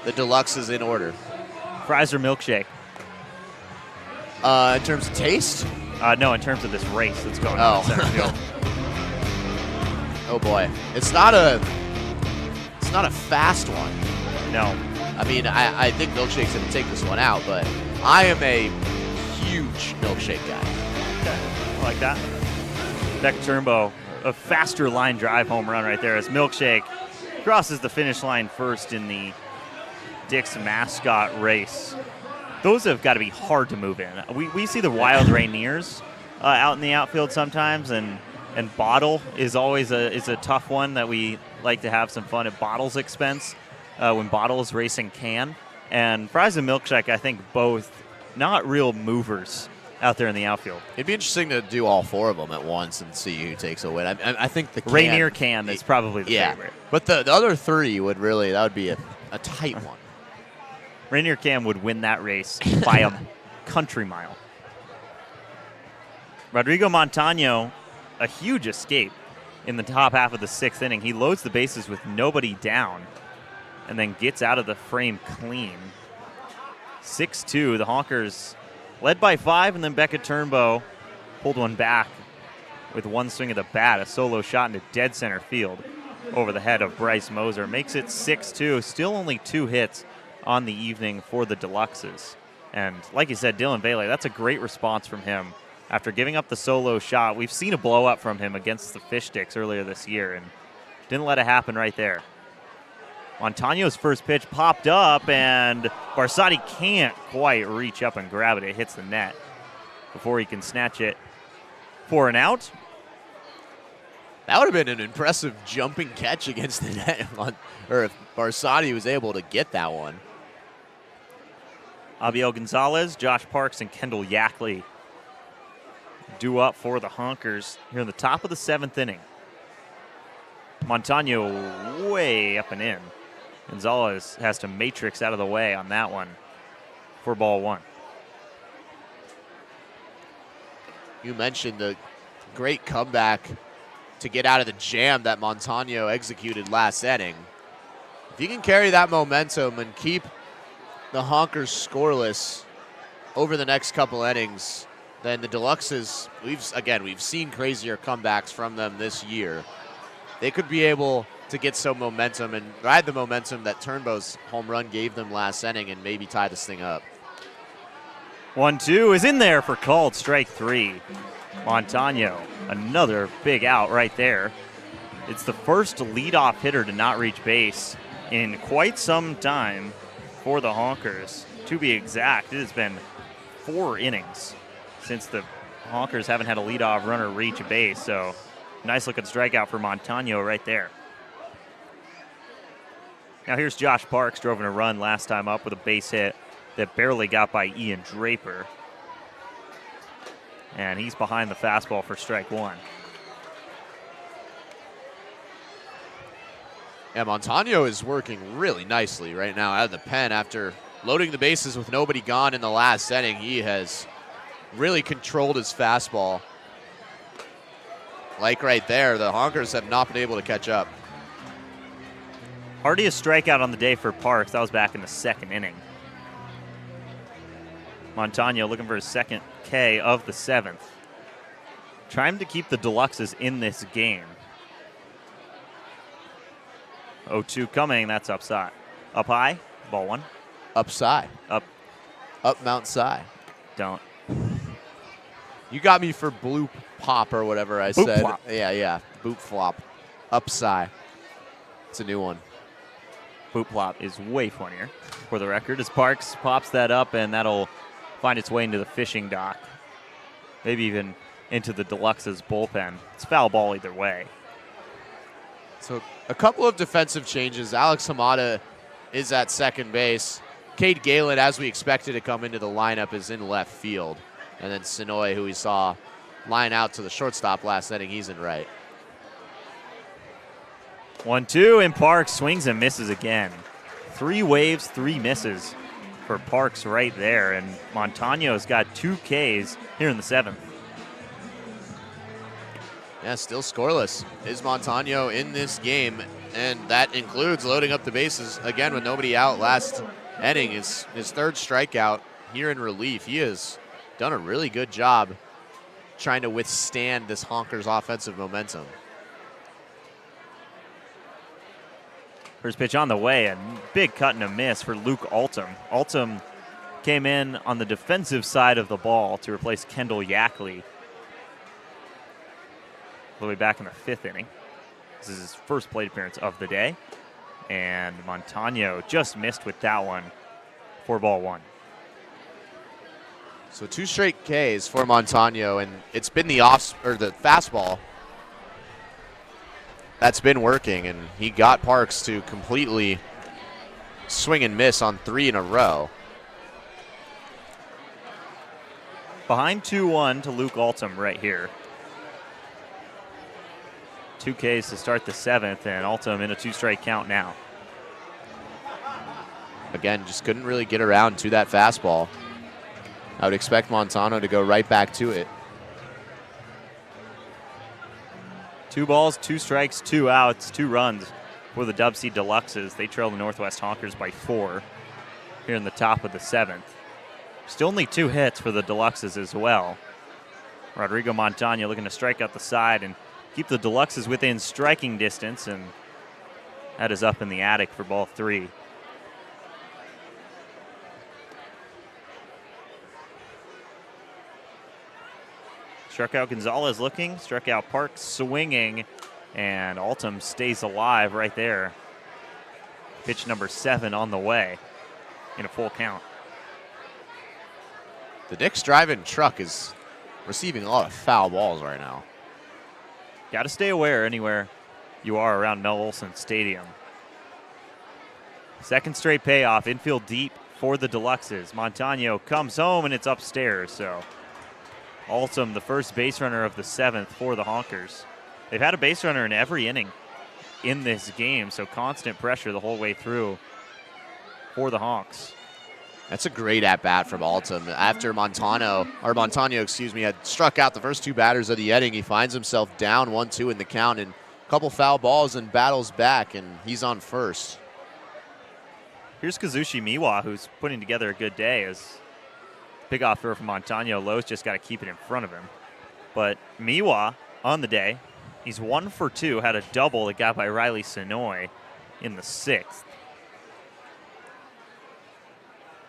the Deluxes in order. Fries or milkshake? In terms of taste? No, in terms of this race that's going on in center field. Oh boy, it's not a fast one. No. I mean, I think Milkshake's going to take this one out, but I am a huge Milkshake guy. Okay, I like that. Beckett Turnbow, a faster line drive home run right there as Milkshake crosses the finish line first in the Dick's mascot race. Those have got to be hard to move in. We see the Wild Rainiers out in the outfield sometimes, and Bottle is always a tough one that we like to have some fun at Bottle's expense. When Bottle is racing Can. And Fries and Milkshake, I think both not real movers out there in the outfield. It'd be interesting to do all 4 of them at once and see who takes a win. I think the Rainier Can is probably the favorite. But the other 3 would really, that would be a tight one. Rainier Can would win that race by a country mile. Rodrigo Montano, a huge escape in the top half of the 6th inning. He loads the bases with nobody down and then gets out of the frame clean. 6-2, the Honkers led by 5, and then Beckett Turnbow pulled one back with one swing of the bat, a solo shot into dead center field over the head of Bryce Moser. Makes it 6-2, still only 2 hits on the evening for the Deluxes. And like you said, Dylan Vele, that's a great response from him after giving up the solo shot. We've seen a blow up from him against the Fish Sticks earlier this year, and didn't let it happen right there. Montano's first pitch popped up, and Barsati can't quite reach up and grab it. It hits the net before he can snatch it for an out. That would have been an impressive jumping catch against the net, or if Barsati was able to get that one. Abiel Gonzalez, Josh Parks, and Kendall Yackley due up for the Honkers here in the top of the 7th inning. Montano way up and in. Gonzalez has to matrix out of the way on that one for ball one. You mentioned the great comeback to get out of the jam that Montano executed last inning. If you can carry that momentum and keep the Honkers scoreless over the next couple innings, then the Deluxes, we've seen crazier comebacks from them this year. They could be able to get some momentum and ride the momentum that Turnbow's home run gave them last inning and maybe tie this thing up. 1-2 is in there for called strike 3. Montano, another big out right there. It's the first leadoff hitter to not reach base in quite some time for the Honkers. To be exact, it has been 4 innings since the Honkers haven't had a leadoff runner reach a base, so nice looking strikeout for Montano right there. Now here's Josh Parks, drove in a run last time up with a base hit that barely got by Ian Draper. And he's behind the fastball for strike 1. Yeah, Montano is working really nicely right now out of the pen after loading the bases with nobody gone in the last inning. He has really controlled his fastball. Like right there, the Honkers have not been able to catch up. Hardiest strikeout on the day for Parks. That was back in the 2nd inning. Montano looking for his 2nd K of the 7th. Trying to keep the Deluxes in this game. 0-2 coming. That's upside. Up high. Ball 1. Upside. Up. Up Mount Si. Don't. You got me for bloop pop or whatever I Boop said. flop. Yeah. Boop flop. Upside. It's a new one. Boop flop is way funnier, for the record, as Parks pops that up, and that'll find its way into the fishing dock. Maybe even into the Deluxe's bullpen. It's foul ball either way. So a couple of defensive changes. Alex Hamada is at second base. Cade Galen, as we expected to come into the lineup, is in left field. And then Sonoy, who we saw line out to the shortstop last inning, he's in right. 1-2, and Parks swings and misses again. 3 waves, 3 misses for Parks right there, and Montano's got 2 Ks here in the 7th. Yeah, still scoreless is Montano in this game, and that includes loading up the bases again with nobody out last inning. His third strikeout here in relief. He has done a really good job trying to withstand this Honkers offensive momentum. First pitch on the way, and big cut and a miss for Luke Altum. Altum came in on the defensive side of the ball to replace Kendall Yackley. All the way back in the 5th inning. This is his first plate appearance of the day. And Montano just missed with that one. 4-1. So 2 straight Ks for Montano, and it's been the fastball that's been working, and he got Parks to completely swing and miss on 3 in a row. Behind 2-1 to Luke Altum right here. 2 Ks to start the 7th, and Altum in a 2-strike count now. Again, just couldn't really get around to that fastball. I would expect Montano to go right back to it. 2 balls, 2 strikes, 2 outs, 2 runs for the DubSea Deluxes. They trail the Northwest Honkers by 4 here in the top of the 7th. Still only 2 hits for the Deluxes as well. Rodrigo Montano looking to strike out the side and keep the Deluxes within striking distance, and that is up in the attic for ball 3. Struck out Gonzalez looking, struck out Parks swinging, and Altum stays alive right there. Pitch number 7 on the way in a full count. The Dick's drive-in truck is receiving a lot of foul balls right now. Got to stay aware anywhere you are around Mel Olson Stadium. Second straight payoff, infield deep for the Deluxes. Montano comes home, and it's upstairs, so Altum, the first base runner of the 7th for the Honkers. They've had a base runner in every inning in this game, so constant pressure the whole way through for the Honks. That's a great at-bat from Altum. After Montano had struck out the first 2 batters of the inning, he finds himself down 1-2 in the count, and a couple foul balls and battles back, and he's on first. Here's Kazushi Miwa, who's putting together a good day as pick-off throw from Montano. Lowe's just got to keep it in front of him. But Miwa on the day, he's 1 for 2, had a double that got by Riley Sonoy in the 6th.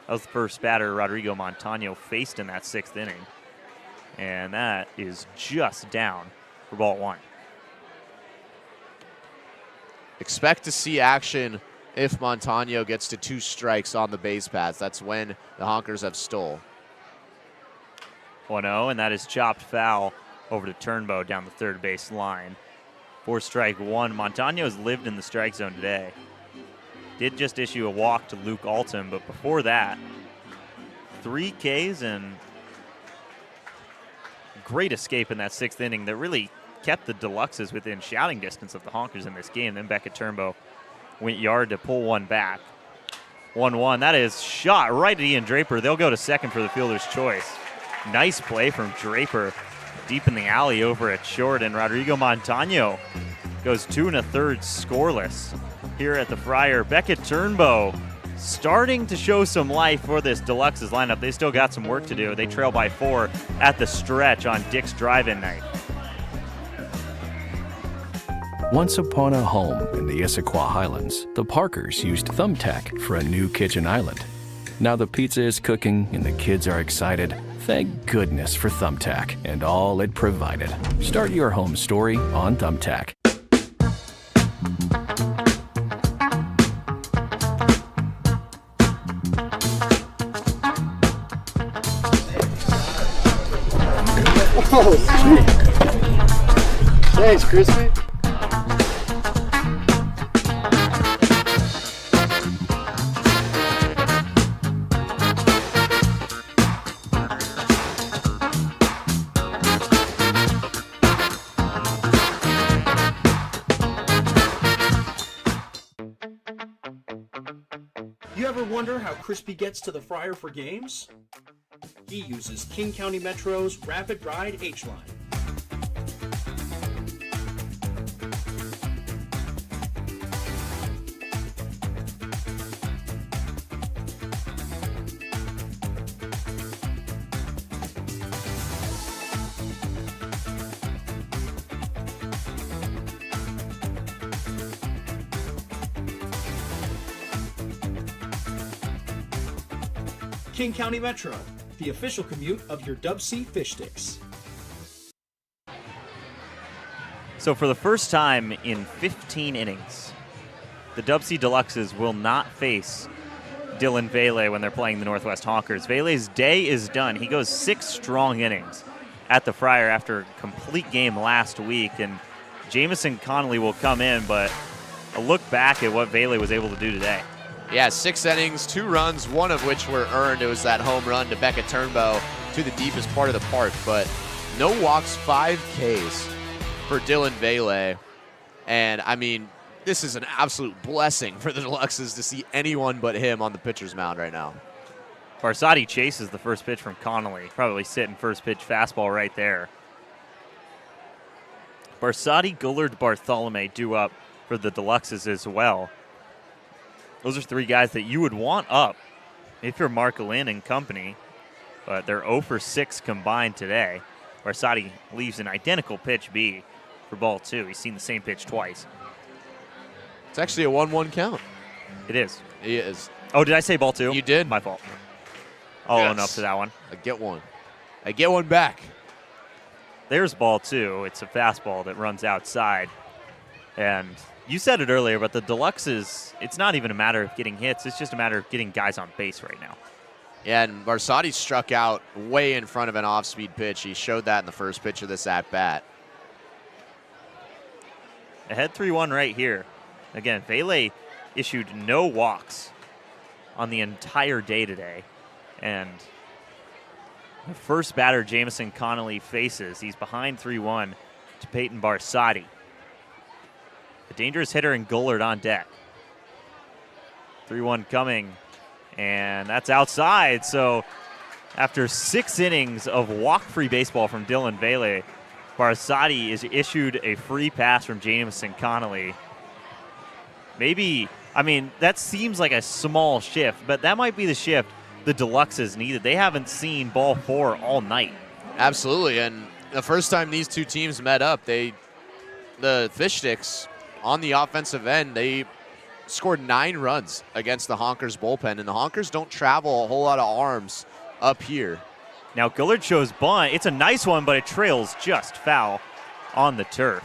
That was the first batter Rodrigo Montano faced in that 6th inning. And that is just down for ball 1. Expect to see action if Montano gets to 2 strikes on the base paths. That's when the Honkers have stole. 1-0, and that is chopped foul over to Turnbow down the third base line. 4 strike 1. Montano has lived in the strike zone today. Did just issue a walk to Luke Altum, but before that, 3 Ks and great escape in that 6th inning that really kept the Deluxes within shouting distance of the Honkers in this game. Then Beckett Turnbow went yard to pull one back. 1-1. That is shot right at Ian Draper. They'll go to second for the fielder's choice. Nice play from Draper deep in the alley over at short, and Rodrigo Montano goes 2 1/3 scoreless here at the Friar. Beckett Turnbow starting to show some life for this Deluxes lineup. They still got some work to do. They trail by 4 at the stretch on Dick's drive-in night. Once upon a home in the Issaquah Highlands, the Parkers used Thumbtack for a new kitchen island. Now the pizza is cooking and the kids are excited. Thank goodness for Thumbtack and all it provided. Start your home story on Thumbtack. Oh, sweet. Thanks, Crispy. You ever wonder how Crispy gets to the fryer for games? He uses King County Metro's Rapid Ride H-Line. King County Metro, the official commute of your DubSea Fish Sticks. So for the first time in 15 innings, the DubSea Deluxes will not face Dylan Vele when they're playing the Northwest Honkers. Vele's day is done. He goes 6 strong innings at the Friar after a complete game last week, and Jamison Connolly will come in, but a look back at what Vele was able to do today. Yeah, 6 innings, 2 runs, one of which were earned. It was that home run to Becca Turnbow to the deepest part of the park, but no walks, 5 Ks for Dylan Vele. And, I mean, this is an absolute blessing for the Deluxes to see anyone but him on the pitcher's mound right now. Barsati chases the first pitch from Connolly. Probably sitting first pitch fastball right there. Barsati, Gullard, Bartholomew due up for the Deluxes as well. Those are 3 guys that you would want up if you're Mark Lynn and company, but they're 0 for 6 combined today. Barsati leaves an identical pitch B for ball 2. He's seen the same pitch twice. It's actually a 1-1 count. It is. It is. Oh, did I say ball 2? You did. My fault. I'll own up to that one. I get one. I get one back. There's ball 2. It's a fastball that runs outside. And you said it earlier, but the Deluxes, it's not even a matter of getting hits. It's just a matter of getting guys on base right now. Yeah, and Barsati struck out way in front of an off-speed pitch. He showed that in the first pitch of this at-bat. Ahead 3-1 right here. Again, Vele issued no walks on the entire day today. And the first batter Jamison Connolly faces, he's behind 3-1 to Peyton Barsati. A dangerous hitter in Gullard on deck. 3-1 coming, and that's outside. So after 6 innings of walk-free baseball from Dylan Vele, Barsati is issued a free pass from Jamison Connolly. Maybe, I mean, that seems like a small shift, but that might be the shift the Deluxes needed. They haven't seen ball 4 all night. Absolutely, and the first time these two teams met up, the Fish Sticks on the offensive end, they scored 9 runs against the Honkers bullpen, and the Honkers don't travel a whole lot of arms up here. Now Gullard shows bunt. It's a nice one, but it trails just foul on the turf.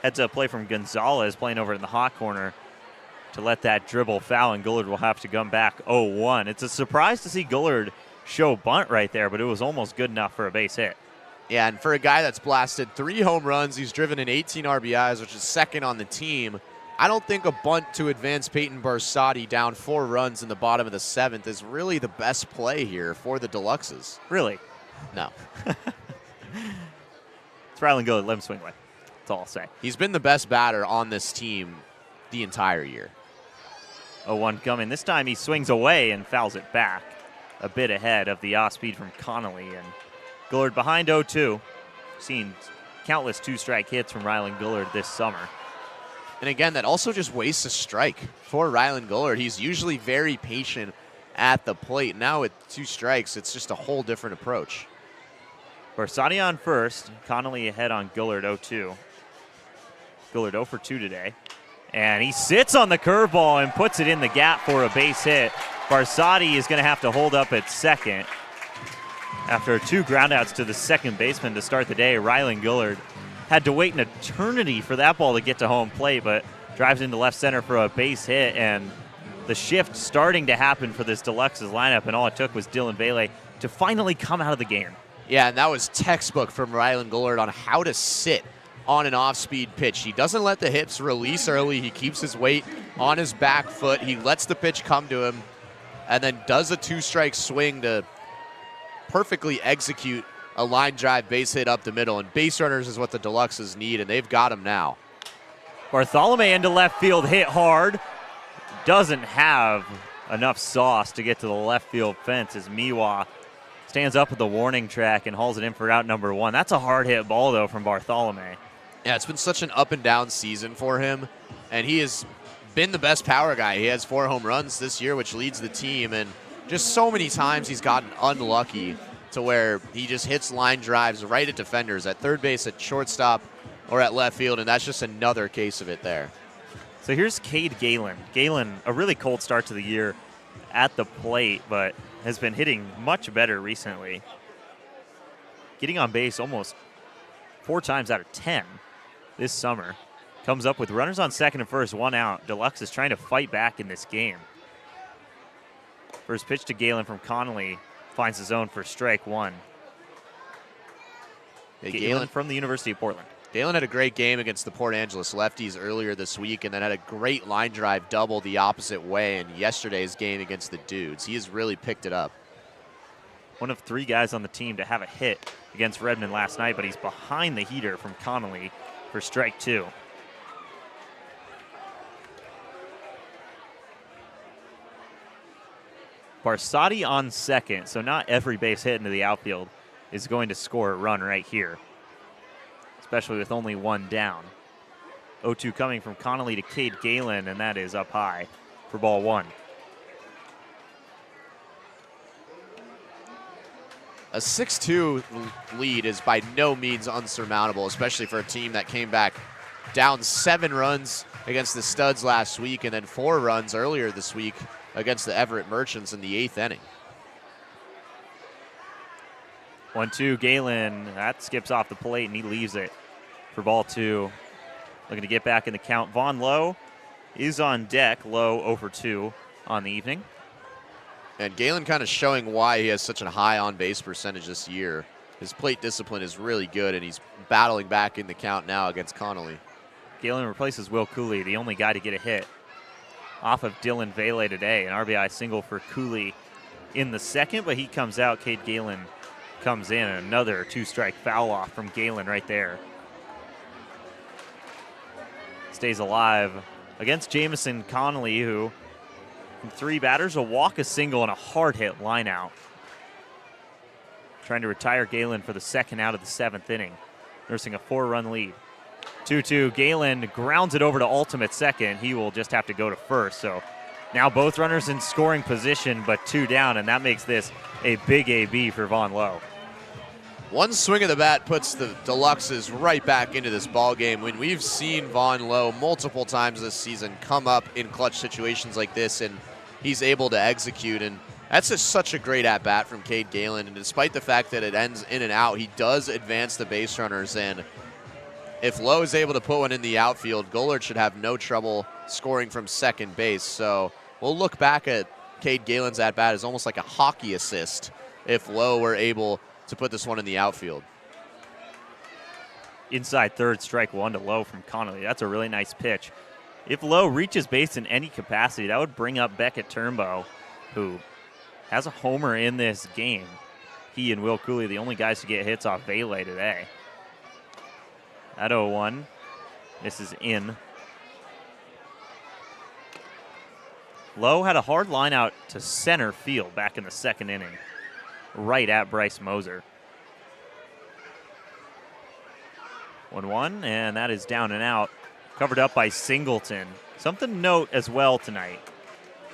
Heads up play from Gonzalez playing over in the hot corner to let that dribble foul, and Gullard will have to come back 0-1. It's a surprise to see Gullard show bunt right there, but it was almost good enough for a base hit. Yeah, and for a guy that's blasted 3 home runs, he's driven in 18 RBIs, which is second on the team. I don't think a bunt to advance Peyton Barsati down 4 runs in the bottom of the 7th is really the best play here for the Deluxes. Really? No. It's Rylan Gullard. Let him swing away. That's all I'll say. He's been the best batter on this team the entire year. 0-1 coming. This time he swings away and fouls it back a bit ahead of the off-speed from Connolly. And Gullard behind 0-2. Seen countless 2-strike hits from Rylan Gullard this summer. And again, that also just wastes a strike for Rylan Gullard. He's usually very patient at the plate. Now with 2 strikes, it's just a whole different approach. Barsati on first. Connolly ahead on Gullard 0-2. Gullard 0 for 2 today. And he sits on the curveball and puts it in the gap for a base hit. Barsati is going to have to hold up at second. After 2 groundouts to the second baseman to start the day, Rylan Gullard had to wait an eternity for that ball to get to home plate, but drives into left center for a base hit, and the shift starting to happen for this Deluxes lineup, and all it took was Dylan Vele to finally come out of the game. Yeah, and that was textbook from Rylan Gullard on how to sit on an off-speed pitch. He doesn't let the hips release early. He keeps his weight on his back foot. He lets the pitch come to him and then does a 2-strike swing to perfectly execute a line drive base hit up the middle. And base runners is what the Deluxes need, and they've got him now. Bartholomew into left field, hit hard. Doesn't have enough sauce to get to the left field fence as Miwa stands up with the warning track and hauls it in for out number 1. That's a hard hit ball, though, from Bartholomew. Yeah, it's been such an up and down season for him, and he has been the best power guy. He has 4 home runs this year, which leads the team, and just so many times he's gotten unlucky to where he just hits line drives right at defenders, at third base, at shortstop, or at left field, and that's just another case of it there. So here's Cade Galen. Galen, a really cold start to the year at the plate, but has been hitting much better recently. Getting on base almost 4 times out of 10 this summer. Comes up with runners on second and first, 1 out. Deluxe is trying to fight back in this game. First pitch to Galen from Connolly finds the zone for strike 1. Hey, Galen from the University of Portland. Galen had a great game against the Port Angeles Lefties earlier this week, and then had a great line drive double the opposite way in yesterday's game against the Dudes. He has really picked it up. One of 3 guys on the team to have a hit against Redmond last night, but he's behind the heater from Connolly for strike 2. Barsati on second, so not every base hit into the outfield is going to score a run right here, especially with only 1 down. 0-2 coming from Connolly to Cade Galen, and that is up high for ball 1. A 6-2 lead is by no means unsurmountable, especially for a team that came back down 7 runs against the Studs last week and then 4 runs earlier this week against the Everett Merchants in the 8th inning. 1-2, Galen, that skips off the plate and he leaves it for ball 2. Looking to get back in the count. Vaughn Lowe is on deck. Lowe 0-2 on the evening. And Galen kind of showing why he has such a high on-base percentage this year. His plate discipline is really good, and he's battling back in the count now against Connolly. Galen replaces Will Cooley, the only guy to get a hit off of Dylan Vele today. An RBI single for Cooley in the second, but he comes out. Cade Galen comes in, and another 2-strike foul off from Galen right there. Stays alive against Jamison Connolly, who from 3 batters, a walk, a single, and a hard hit line out. Trying to retire Galen for the second out of the 7th inning, nursing a 4-run lead. 2-2, Galen grounds it over to ultimate second. He will just have to go to first. So now both runners in scoring position, but 2 down, and that makes this a big AB for Vaughn Lowe. One swing of the bat puts the Deluxes right back into this ball game. When we've seen Vaughn Lowe multiple times this season come up in clutch situations like this, and he's able to execute, and that's just such a great at-bat from Cade Galen. And despite the fact that it ends in and out, he does advance the base runners, and if Lowe is able to put one in the outfield, Gullard should have no trouble scoring from second base. So we'll look back at Cade Galen's at-bat as almost like a hockey assist if Lowe were able to put this one in the outfield. Inside third, strike 1 to Lowe from Connolly. That's a really nice pitch. If Lowe reaches base in any capacity, that would bring up Beckett Turnbow, who has a homer in this game. He and Will Cooley, the only guys to get hits off Vele today. At 0-1, this is in. Lowe had a hard line out to center field back in the 2nd inning, right at Bryce Moser. 1-1, and that is down and out, covered up by Singleton. Something to note as well tonight.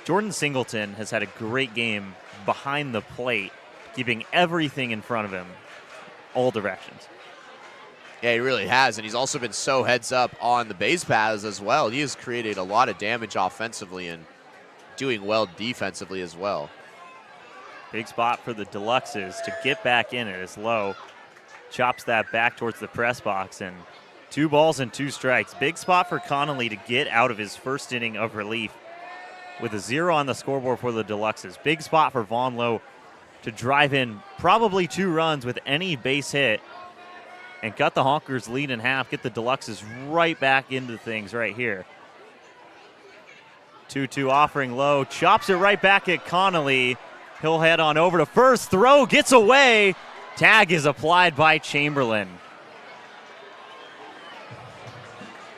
Jordan Singleton has had a great game behind the plate, keeping everything in front of him, all directions. Yeah, he really has, and he's also been so heads up on the base paths as well. He has created a lot of damage offensively and doing well defensively as well. Big spot for the Deluxes to get back in it as Lowe chops that back towards the press box, and 2 balls and 2 strikes. Big spot for Connolly to get out of his first inning of relief with a 0 on the scoreboard for the Deluxes. Big spot for Vaughn Lowe to drive in probably 2 runs with any base hit and cut the Honkers lead in half, get the Deluxes right back into things right here. 2-2 offering Lowe, chops it right back at Connolly. He'll head on over to first, throw, gets away. Tag is applied by Chamberlain.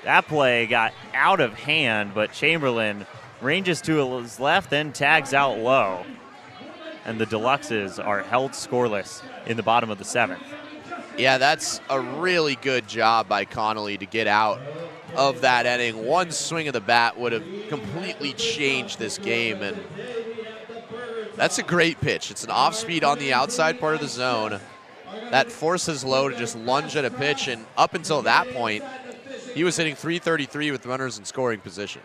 That play got out of hand, but Chamberlain ranges to his left, then tags out Lowe. And the Deluxes are held scoreless in the bottom of the 7th. Yeah, that's a really good job by Connolly to get out of that inning. One swing of the bat would have completely changed this game, and that's a great pitch. It's an off-speed on the outside part of the zone that forces Lowe to just lunge at a pitch, and up until that point, he was hitting .333 with runners in scoring position.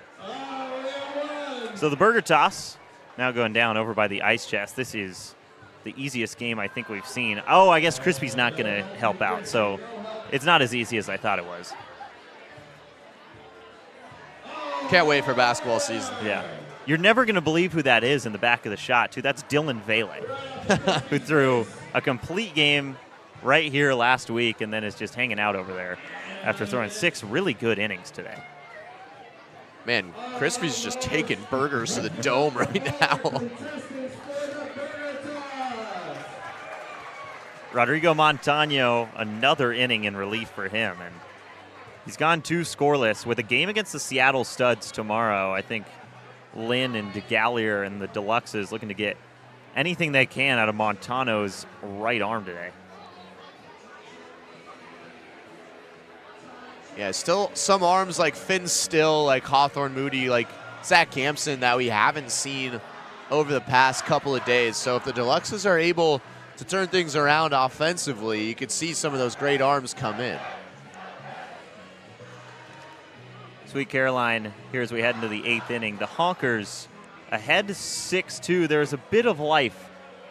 So the burger toss now going down over by the ice chest. This is the easiest game I think we've seen. Oh, I guess Crispy's not going to help out, so it's not as easy as I thought it was. Can't wait for basketball season. Yeah. You're never going to believe who that is in the back of the shot, too. That's Dylan Vele, who threw a complete game right here last week and then is just hanging out over there after throwing 6 really good innings today. Man, Crispy's just taking burgers to the dome right now. Rodrigo Montano, another inning in relief for him, and he's gone 2 scoreless with a game against the Seattle Studs tomorrow. I think Lynn and DeGallier and the Deluxes looking to get anything they can out of Montano's right arm today. Yeah, still some arms like Finn Still, like Hawthorne Moody, like Zach Campson that we haven't seen over the past couple of days. So if the Deluxes are able to turn things around offensively, you could see some of those great arms come in. Sweet Caroline here as we head into the 8th inning. The Honkers ahead 6-2. There's a bit of life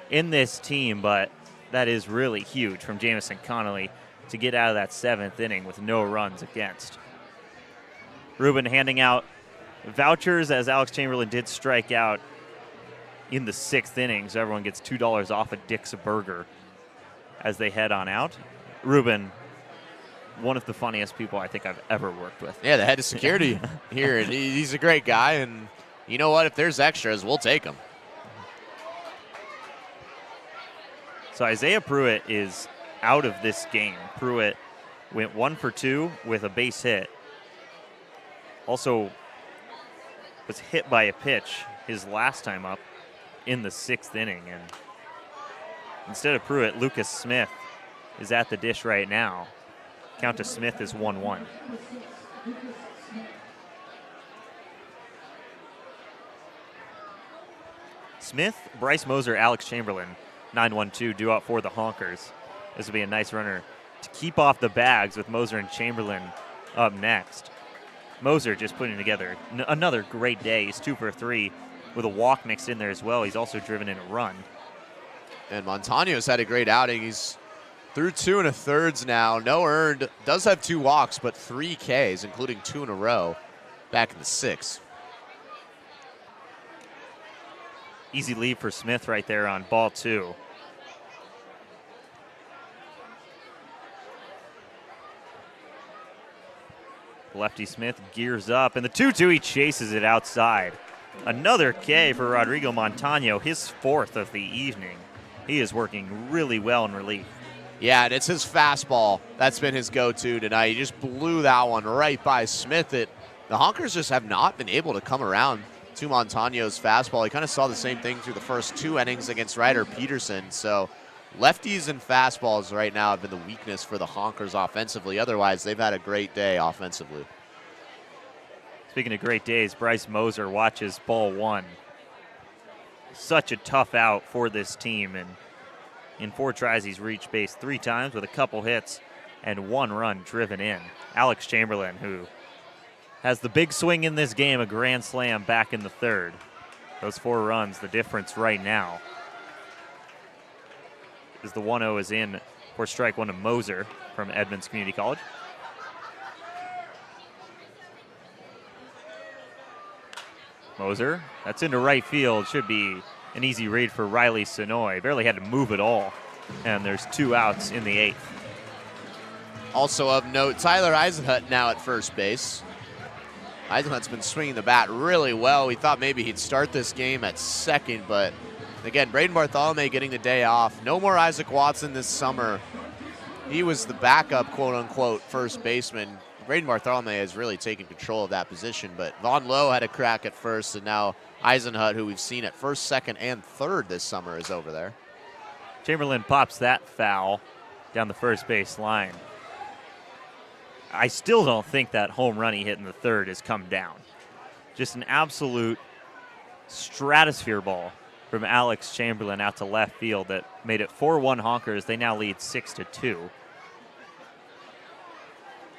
in this team, but that is really huge from Jamison Connolly to get out of that 7th inning with no runs against. Ruben handing out vouchers as Alex Chamberlain did strike out in the 6th inning, so everyone gets $2 off a Dick's Burger as they head on out. Ruben, one of the funniest people I think I've ever worked with. Yeah, the head of security here, and he's a great guy, and you know what? If there's extras, we'll take them. So Isaiah Pruitt is out of this game. Pruitt went 1 for 2 with a base hit. Also was hit by a pitch his last time up in the 6th inning. And instead of Pruitt, Lucas Smith is at the dish right now. Count to Smith is 1-1. Smith, Bryce Moser, Alex Chamberlain, 9-1-2 due out for the Honkers. This will be a nice runner to keep off the bags with Moser and Chamberlain up next. Moser just putting together another great day. He's 2 for 3 with a walk mixed in there as well. He's also driven in a run. And Montano's had a great outing. He's through 2 1/3 now. No earned. Does have 2 walks, but 3 Ks, including 2 in a row back in the 6th. Easy lead for Smith right there on ball 2. Lefty Smith gears up, and the 2-2, he chases it outside. Another K for Rodrigo Montano, his 4th of the evening. He is working really well in relief. Yeah, and it's his fastball. That's been his go-to tonight. He just blew that one right by Smith. The Honkers just have not been able to come around to Montano's fastball. He kind of saw the same thing through the first 2 innings against Ryder Peterson. So lefties and fastballs right now have been the weakness for the Honkers offensively. Otherwise, they've had a great day offensively. Speaking of great days, Bryce Moser watches ball 1. Such a tough out for this team, and in 4 tries, he's reached base 3 times with a couple hits and 1 run driven in. Alex Chamberlain, who has the big swing in this game, a grand slam back in the 3rd. Those 4 runs, the difference right now. As the 1-0 is in for strike 1 to Moser from Edmonds Community College. Moser, that's into right field. Should be an easy read for Riley Sonoy. Barely had to move at all. And there's 2 outs in the 8th. Also of note, Tyler Eisenhut now at first base. Eisenhut's been swinging the bat really well. We thought maybe he'd start this game at second, but again, Braden Bartholomew getting the day off. No more Isaac Watson this summer. He was the backup, quote-unquote, first baseman. Braden Bartholomew has really taken control of that position, but Von Lowe had a crack at first, and now Eisenhut, who we've seen at first, second, and third this summer, is over there. Chamberlain pops that foul down the first base line. I still don't think that home run he hit in the 3rd has come down. Just an absolute stratosphere ball from Alex Chamberlain out to left field that made it 4-1 Honkers. They now lead 6-2.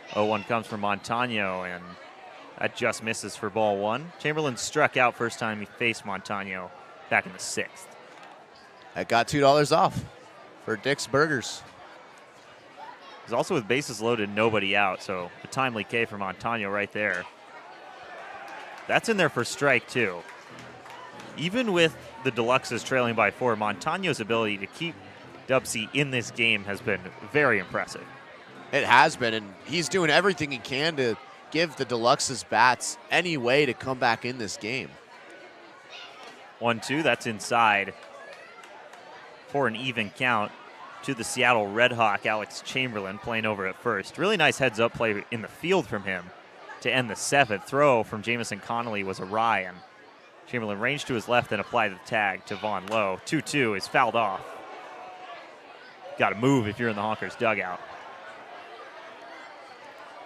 0-1 comes from Montano, and that just misses for ball 1. Chamberlain struck out first time he faced Montano back in the 6th. That got $2 off for Dick's Burgers. He's also with bases loaded, nobody out, so a timely K for Montano right there. That's in there for strike 2. Even with the Deluxes trailing by 4, Montano's ability to keep DubSea in this game has been very impressive. It has been, and he's doing everything he can to give the Deluxes bats any way to come back in this game. 1-2, that's inside for an even count to the Seattle Redhawk, Alex Chamberlain, playing over at first. Really nice heads-up play in the field from him to end the 7th. Throw from Jamison Connolly was awry, and Chamberlain ranged to his left and applied the tag to Von Lowe. 2-2 is fouled off. Got to move if you're in the Honkers dugout.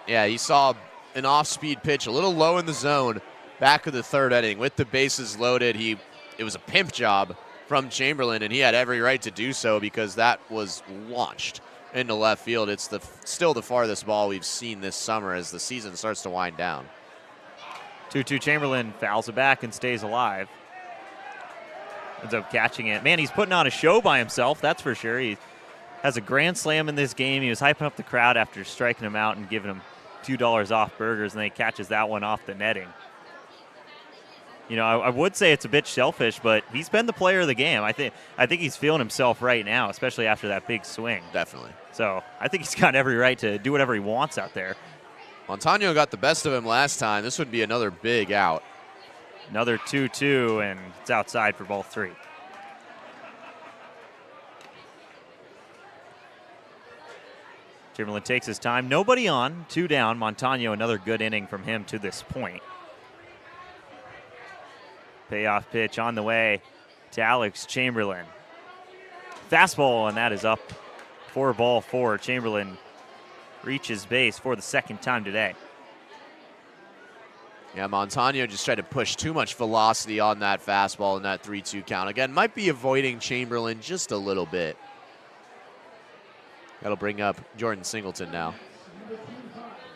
Yeah, he saw an off-speed pitch, a little low in the zone, back of the 3rd inning. With the bases loaded, it was a pimp job from Chamberlain, and he had every right to do so because that was launched into left field. It's still the farthest ball we've seen this summer as the season starts to wind down. 2-2 Chamberlain fouls it back and stays alive. Ends up catching it. Man, he's putting on a show by himself, that's for sure. He has a grand slam in this game. He was hyping up the crowd after striking him out and giving him $2 off burgers, and then he catches that one off the netting. You know, I would say it's a bit shellfish, but he's been the player of the game. I think he's feeling himself right now, especially after that big swing. Definitely. So I think he's got every right to do whatever he wants out there. Montano got the best of him last time. This would be another big out. Another 2-2, and it's outside for ball 3. Chamberlain takes his time. Nobody on, 2 down. Montano, another good inning from him to this point. Payoff pitch on the way to Alex Chamberlain. Fastball, and that is up for ball 4. Chamberlain reaches base for the 2nd time today. Yeah, Montano just tried to push too much velocity on that fastball in that 3-2 count. Again, might be avoiding Chamberlain just a little bit. That'll bring up Jordan Singleton now.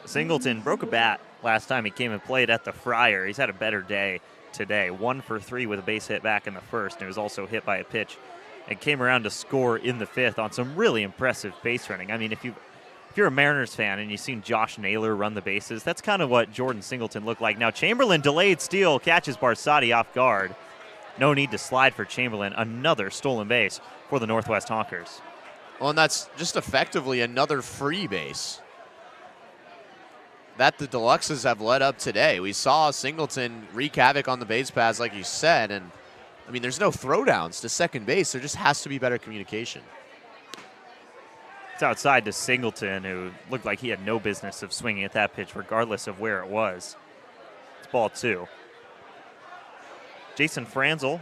Singleton broke a bat last time he came and played at the Friar. He's had a better day today. 1 for 3 with a base hit back in the 1st, and he was also hit by a pitch and came around to score in the 5th on some really impressive base running. I mean, if you're a Mariners fan and you've seen Josh Naylor run the bases, that's kind of what Jordan Singleton looked like. Now Chamberlain delayed steal, catches Barsotti off guard. No need to slide for Chamberlain. Another stolen base for the Northwest Honkers. Well, and that's just effectively another free base that the Deluxes have led up today. We saw Singleton wreak havoc on the base paths, like you said, and I mean, there's no throwdowns to second base. There just has to be better communication. It's outside to Singleton, who looked like he had no business of swinging at that pitch, regardless of where it was. It's ball 2. Jason Franzel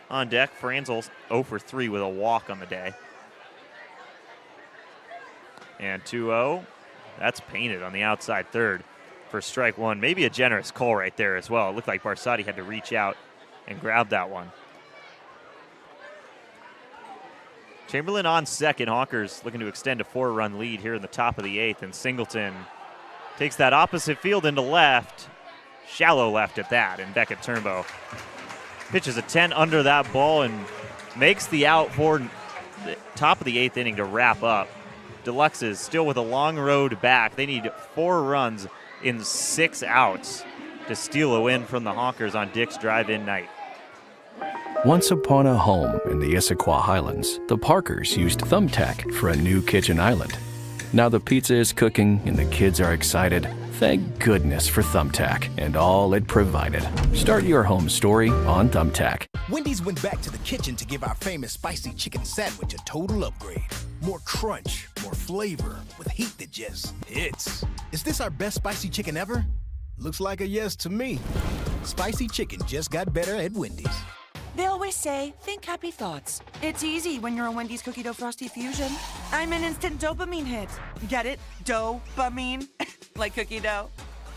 on deck. Franzel's 0 for 3 with a walk on the day. And 2-0. That's painted on the outside 3rd for strike 1. Maybe a generous call right there as well. It looked like Barsotti had to reach out and grab that one. Chamberlain on second. Honkers looking to extend a 4-run lead here in the top of the 8th, and Singleton takes that opposite field into left, shallow left at that, and Beckett Turnbow pitches a 10 under that ball and makes the out for the top of the 8th inning to wrap up. Deluxes still with a long road back. They need 4 runs in 6 outs to steal a win from the Honkers on Dick's drive-in night. Once upon a home in the Issaquah Highlands, the Parkers used Thumbtack for a new kitchen island. Now the pizza is cooking and the kids are excited. Thank goodness for Thumbtack and all it provided. Start your home story on Thumbtack. Wendy's went back to the kitchen to give our famous spicy chicken sandwich a total upgrade. More crunch, more flavor, with heat that just hits. Is this our best spicy chicken ever? Looks like a yes to me. Spicy chicken just got better at Wendy's. They always say, think happy thoughts. It's easy when you're a Wendy's cookie dough frosty fusion. I'm an instant dopamine hit. Get it? Dope-amine? Like cookie dough.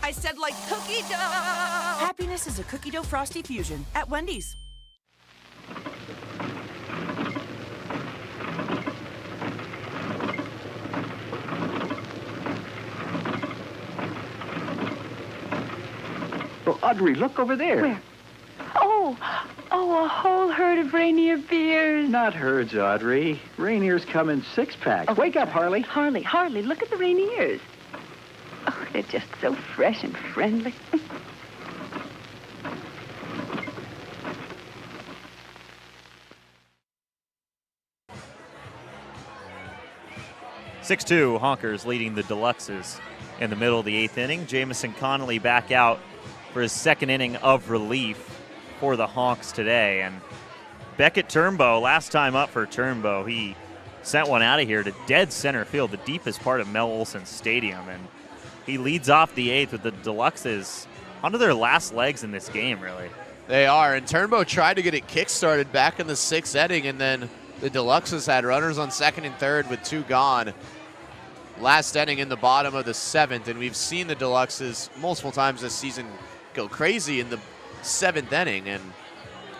I said like cookie dough! Happiness is a cookie dough frosty fusion at Wendy's. Oh, Audrey, look over there. Where? Oh, a whole herd of reindeer beers. Not herds, Audrey. Rainier's come in 6-packs. Oh, Wake up, Harley. Harley, look at the reindeers. Oh, they're just so fresh and friendly. 6-2, Honkers leading the Deluxes in the middle of the 8th inning. Jamison Connolly back out for his 2nd inning of relief for the Honks today. And Beckett Turnbow, last time up for Turnbow, he sent one out of here to dead center field, the deepest part of Mel Olson Stadium. And he leads off the 8th with the Deluxes onto their last legs in this game, really. They are, and Turnbow tried to get it kick-started back in the 6th inning, and then the Deluxes had runners on 2nd and 3rd with 2 gone. Last inning in the bottom of the 7th, and we've seen the Deluxes multiple times this season go crazy in the 7th inning, and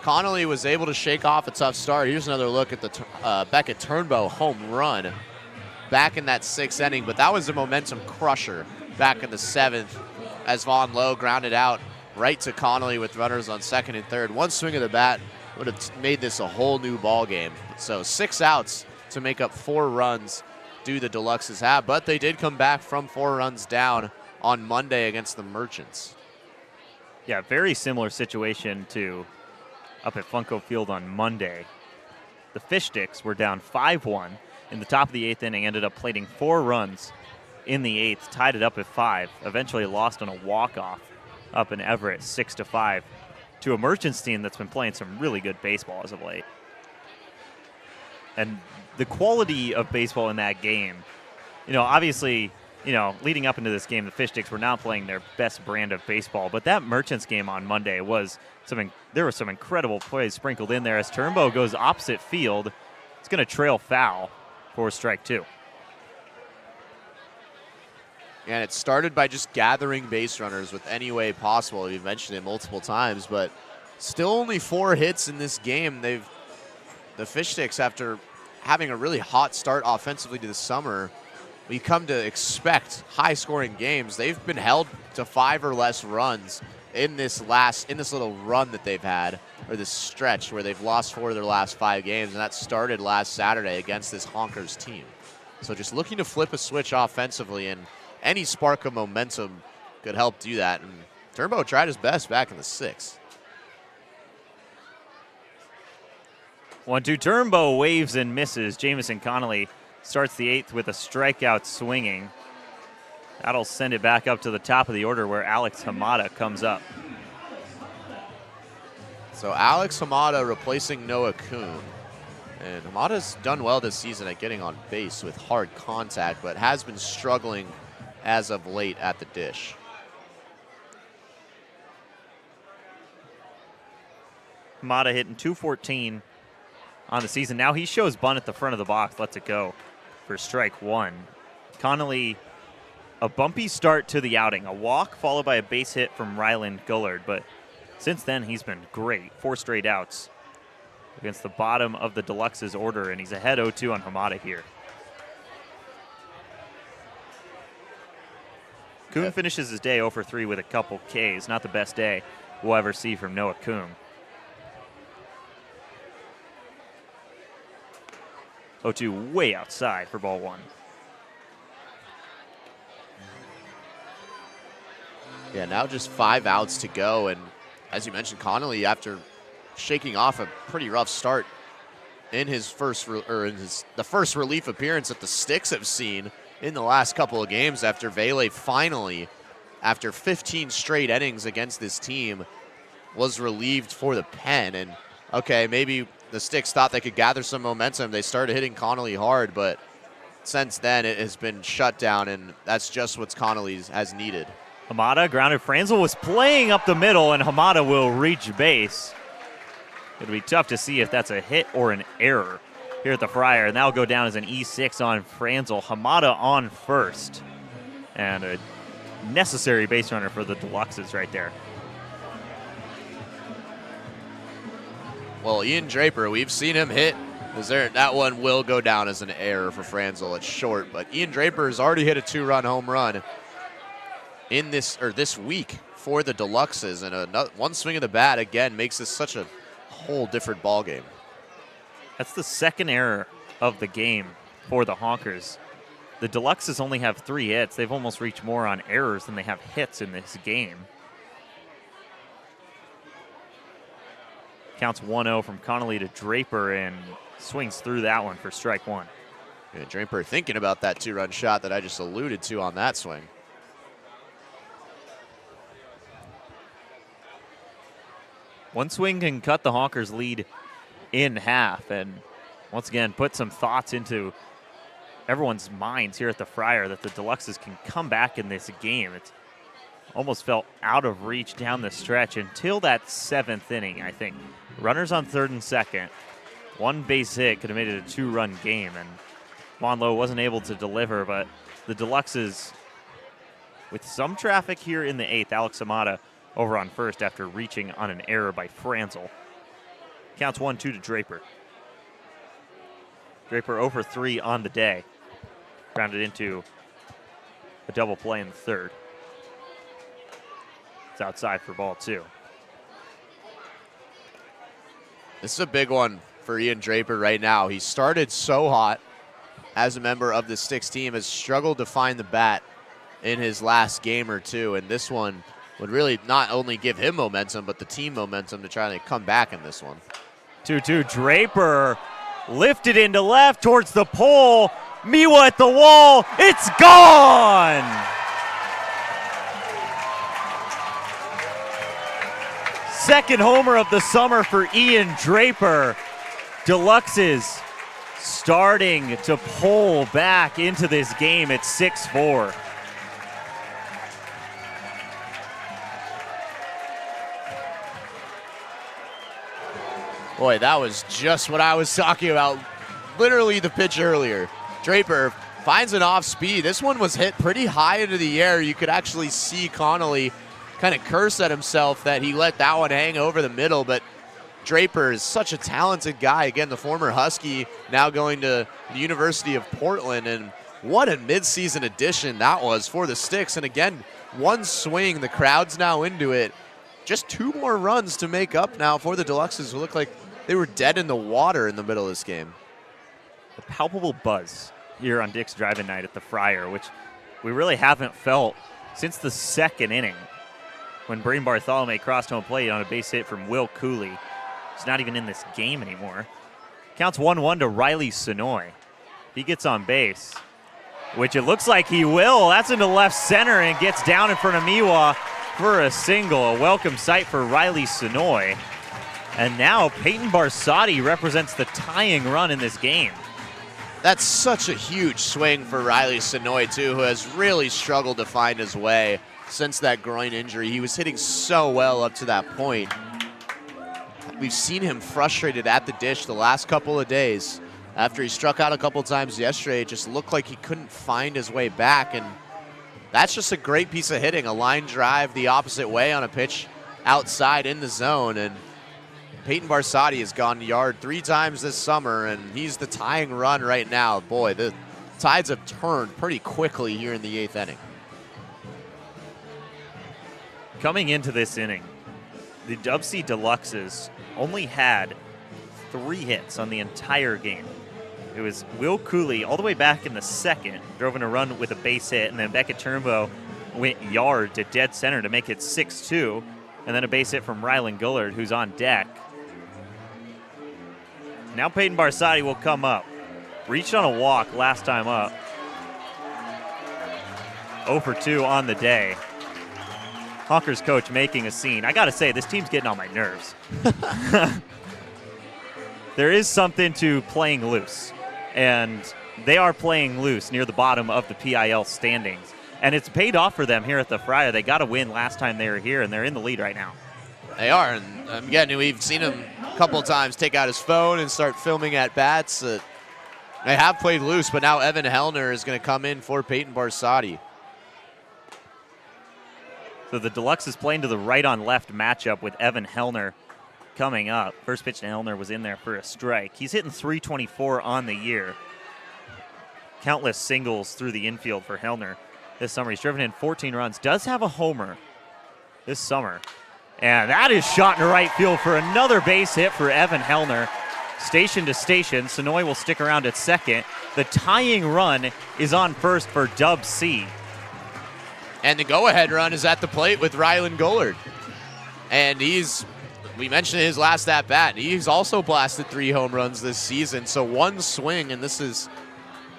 Connolly was able to shake off a tough start. Here's another look at the Beckett Turnbow home run back in that 6th inning, but that was a momentum crusher back in the 7th as Vaughn Lowe grounded out right to Connolly with runners on 2nd and 3rd. One swing of the bat would have made this a whole new ball game. So 6 outs to make up 4 runs do the Deluxes have, but they did come back from 4 runs down on Monday against the Merchants. Yeah, very similar situation to up at Funko Field on Monday. The Fish Sticks were down 5-1 in the top of the 8th inning, ended up plating 4 runs in the 8th, tied it up at 5, eventually lost on a walk-off up in Everett 6-5 to a Merchants team that's been playing some really good baseball as of late. And the quality of baseball in that game, obviously, leading up into this game, the Fish Sticks were not playing their best brand of baseball, but that Merchants game on Monday was there were some incredible plays sprinkled in there as Turnbow goes opposite field. It's going to trail foul for strike 2. And it started by just gathering base runners with any way possible. You've mentioned it multiple times, but still only 4 hits in this game. The Fish Sticks, after having a really hot start offensively to the summer, we come to expect high-scoring games. They've been held to 5 or less runs in this little run that they've had, or this stretch where they've lost 4 of their last 5 games, and that started last Saturday against this Honkers team. So just looking to flip a switch offensively, and any spark of momentum could help do that. And Turnbow tried his best back in the 6th. 1-2 Turnbow waves and misses. Jamison Connolly starts the 8th with a strikeout swinging. That'll send it back up to the top of the order where Alex Hamada comes up. So Alex Hamada replacing Noah Kuhn. And Hamada's done well this season at getting on base with hard contact, but has been struggling as of late at the dish. Hamada hitting .214 on the season. Now he shows bunt at the front of the box, lets it go for strike 1. Connolly, a bumpy start to the outing, a walk followed by a base hit from Ryland Gullard, but since then he's been great. 4 straight outs against the bottom of the Deluxe's order, and he's ahead 0-2 on Hamada here. Coombe finishes his day 0 for 3 with a couple Ks. Not the best day we'll ever see from Noah Coombe. 0-2 way outside for ball 1. Yeah, now just 5 outs to go, and as you mentioned, Connolly, after shaking off a pretty rough start in his first the first relief appearance that the Sticks have seen in the last couple of games, after Vele finally, after 15 straight innings against this team, was relieved for the pen. And okay, maybe the Sticks thought they could gather some momentum. They started hitting Connolly hard, but since then it has been shut down, and that's just what Connolly has needed. Hamada grounded. Franzel was playing up the middle, and Hamada will reach base. It'll be tough to see if that's a hit or an error here at the Friar, and that'll go down as an E6 on Franzel. Hamada on first, and a necessary base runner for the Deluxes right there. Well, Ian Draper, we've seen him hit. That one will go down as an error for Franzel. It's short, but Ian Draper has already hit a 2-run home run in this week for the Deluxes, and one swing of the bat again makes this such a whole different ball game. That's the second error of the game for the Honkers. The Deluxes only have 3 hits. They've almost reached more on errors than they have hits in this game. Counts 1-0 from Connolly to Draper, and swings through that one for strike 1. Yeah, Draper thinking about that 2-run shot that I just alluded to on that swing. One swing can cut the Honkers lead in half, and once again put some thoughts into everyone's minds here at the Friar that the Deluxes can come back in this game. It's almost felt out of reach down the stretch until that 7th inning, I think. Runners on 3rd and 2nd. One base hit could have made it a 2-run game, and Monlow wasn't able to deliver, but the Deluxes, with some traffic here in the 8th, Alex Hamada over on first after reaching on an error by Franzel. Counts 1-2 to Draper. Draper 0 for 3 on the day. Grounded into a double play in the 3rd. It's outside for ball 2. This is a big one for Ian Draper right now. He started so hot as a member of the Sticks team, has struggled to find the bat in his last game or two, and this one would really not only give him momentum, but the team momentum to try to come back in this one. 2-2, Draper lifted into left towards the pole. Miwa at the wall. It's gone! Second homer of the summer for Ian Draper. Deluxes starting to pull back into this game at 6-4. Boy, that was just what I was talking about. Literally the pitch earlier. Draper finds an off speed. This one was hit pretty high into the air. You could actually see Connolly kind of curse at himself that he let that one hang over the middle, but Draper is such a talented guy. Again, the former Husky, now going to the University of Portland, and what a midseason addition that was for the Sticks. And again, one swing, the crowd's now into it. Just 2 more runs to make up now for the Deluxes, who look like they were dead in the water in the middle of this game. A palpable buzz here on Dick's Drive-In Night at the Friar, which we really haven't felt since the 2nd inning when Brain Bartholomew crossed home plate on a base hit from Will Cooley. He's not even in this game anymore. Counts 1-1 to Riley Sonoy. He gets on base, which it looks like he will. That's into left center and gets down in front of Miwa for a single. A welcome sight for Riley Sonoy. And now Peyton Barsotti represents the tying run in this game. That's such a huge swing for Riley Sonoy, too, who has really struggled to find his way since that groin injury. He was hitting so well up to that point. We've seen him frustrated at the dish the last couple of days. After he struck out a couple times yesterday, it just looked like he couldn't find his way back, and that's just a great piece of hitting. A line drive the opposite way on a pitch outside in the zone, and Peyton Barsotti has gone yard 3 times this summer, and he's the tying run right now. Boy, the tides have turned pretty quickly here in the 8th inning. Coming into this inning, the DubSea Deluxes only had 3 hits on the entire game. It was Will Cooley all the way back in the 2nd, drove in a run with a base hit, and then Beckett Turnbow went yard to dead center to make it 6-2, and then a base hit from Rylan Gullard, who's on deck. Now Peyton Barsotti will come up. Reached on a walk last time up. 0 for 2 on the day. Honkers coach making a scene. I got to say, this team's getting on my nerves. There is something to playing loose, and they are playing loose near the bottom of the PIL standings. And it's paid off for them here at the Friar. They got a win last time they were here, and they're in the lead right now. They are, and again, we've seen him a couple of times take out his phone and start filming at bats. They have played loose, but now Evan Hellner is going to come in for Peyton Barsotti. So the Deluxe is playing to the right on left matchup with Evan Hellner coming up. First pitch to Hellner was in there for a strike. He's hitting .324 on the year. Countless singles through the infield for Hellner this summer. He's driven in 14 runs. Does have a homer this summer. And that is shot in right field for another base hit for Evan Hellner. Station to station. Sonoy will stick around at second. The tying run is on first for DubSea. And the go-ahead run is at the plate with Rylan Gullard. And we mentioned his last at-bat. He's also blasted 3 home runs this season. So 1 swing, and this is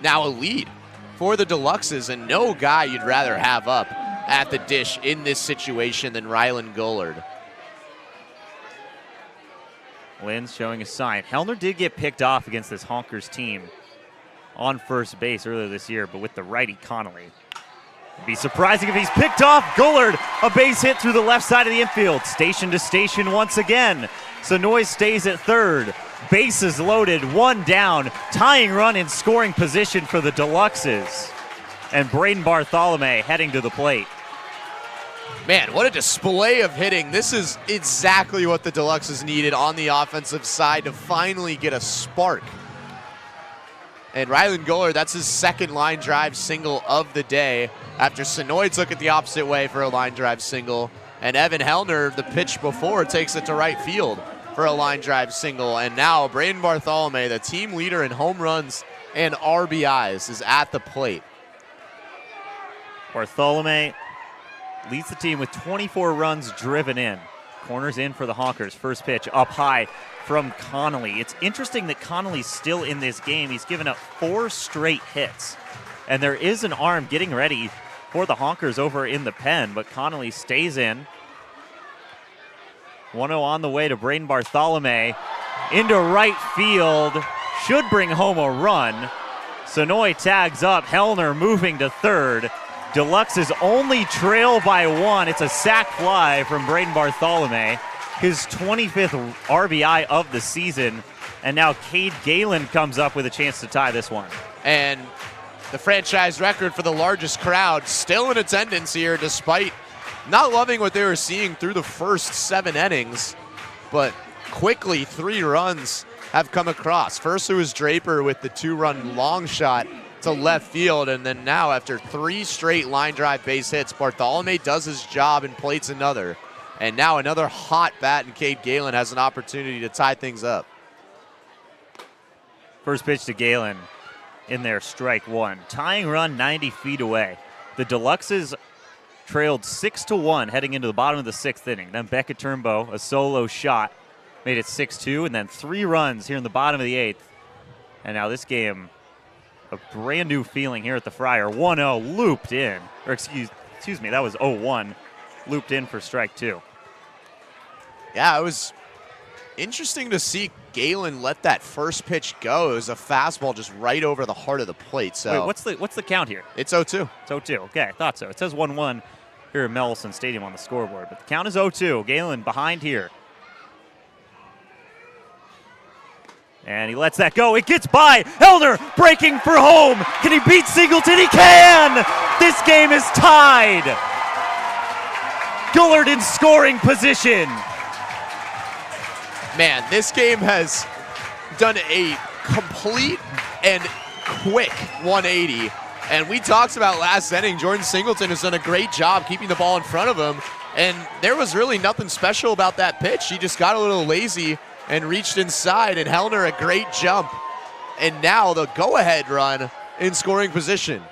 now a lead for the Deluxes. And no guy you'd rather have up at the dish in this situation than Rylan Gullard. Lynn's showing a sign. Hellner did get picked off against this Honkers team on first base earlier this year, but with the righty Connolly. It'd be surprising if he's picked off. Gullard, a base hit through the left side of the infield. Station to station once again. Sonoy stays at third. Bases loaded, 1 down. Tying run in scoring position for the Deluxes. And Braden Bartholomew heading to the plate. Man, what a display of hitting. This is exactly what the Deluxes needed on the offensive side to finally get a spark. And Rylan Gullard, that's his 2nd line drive single of the day after Sonoy took it the opposite way for a line drive single. And Evan Hellner, the pitch before, takes it to right field for a line drive single. And now Braden Bartholomew, the team leader in home runs and RBIs, is at the plate. Bartholomew leads the team with 24 runs driven in. Corners in for the Honkers. First pitch up high from Connolly. It's interesting that Connolly's still in this game. He's given up 4 straight hits. And there is an arm getting ready for the Honkers over in the pen, but Connolly stays in. 1-0 on the way to Braden Bartholomew. Into right field. Should bring home a run. Sonoy tags up. Hellner moving to third. Deluxes only trail by 1. It's a sac fly from Braden Bartholomew. His 25th RBI of the season. And now Cade Galen comes up with a chance to tie this one. And the franchise record for the largest crowd still in attendance here, despite not loving what they were seeing through the first 7 innings. But quickly, 3 runs have come across. First it was Draper with the 2-run long shot to left field, and then now after 3 straight line drive base hits, Bartholomew does his job and plates another. And now another hot bat, and Cade Galen has an opportunity to tie things up. First pitch to Galen in there, strike 1. Tying run 90 feet away. The Deluxes trailed 6-1 heading into the bottom of the 6th inning. Then Beckett Turnbow, a solo shot, made it 6-2, and then 3 runs here in the bottom of the 8th. And now this game, a brand new feeling here at the Friar. 1-0 looped in, or excuse me, that was 0-1, looped in for strike 2. Yeah, it was interesting to see Galen let that first pitch go. It was a fastball just right over the heart of the plate. So wait, what's the count here? It's 0-2. It's 0-2. Okay, I thought so. It says 1-1 here at Mel Olson Stadium on the scoreboard, but the count is 0-2. Galen behind here. And he lets that go. It gets by. Hellner breaking for home. Can he beat Singleton? He can! This game is tied. Gullard in scoring position. Man, this game has done a complete and quick 180. And we talked about last inning, Jordan Singleton has done a great job keeping the ball in front of him. And there was really nothing special about that pitch. He just got a little lazy and reached inside, and Hellner a great jump. And now the go-ahead run in scoring position.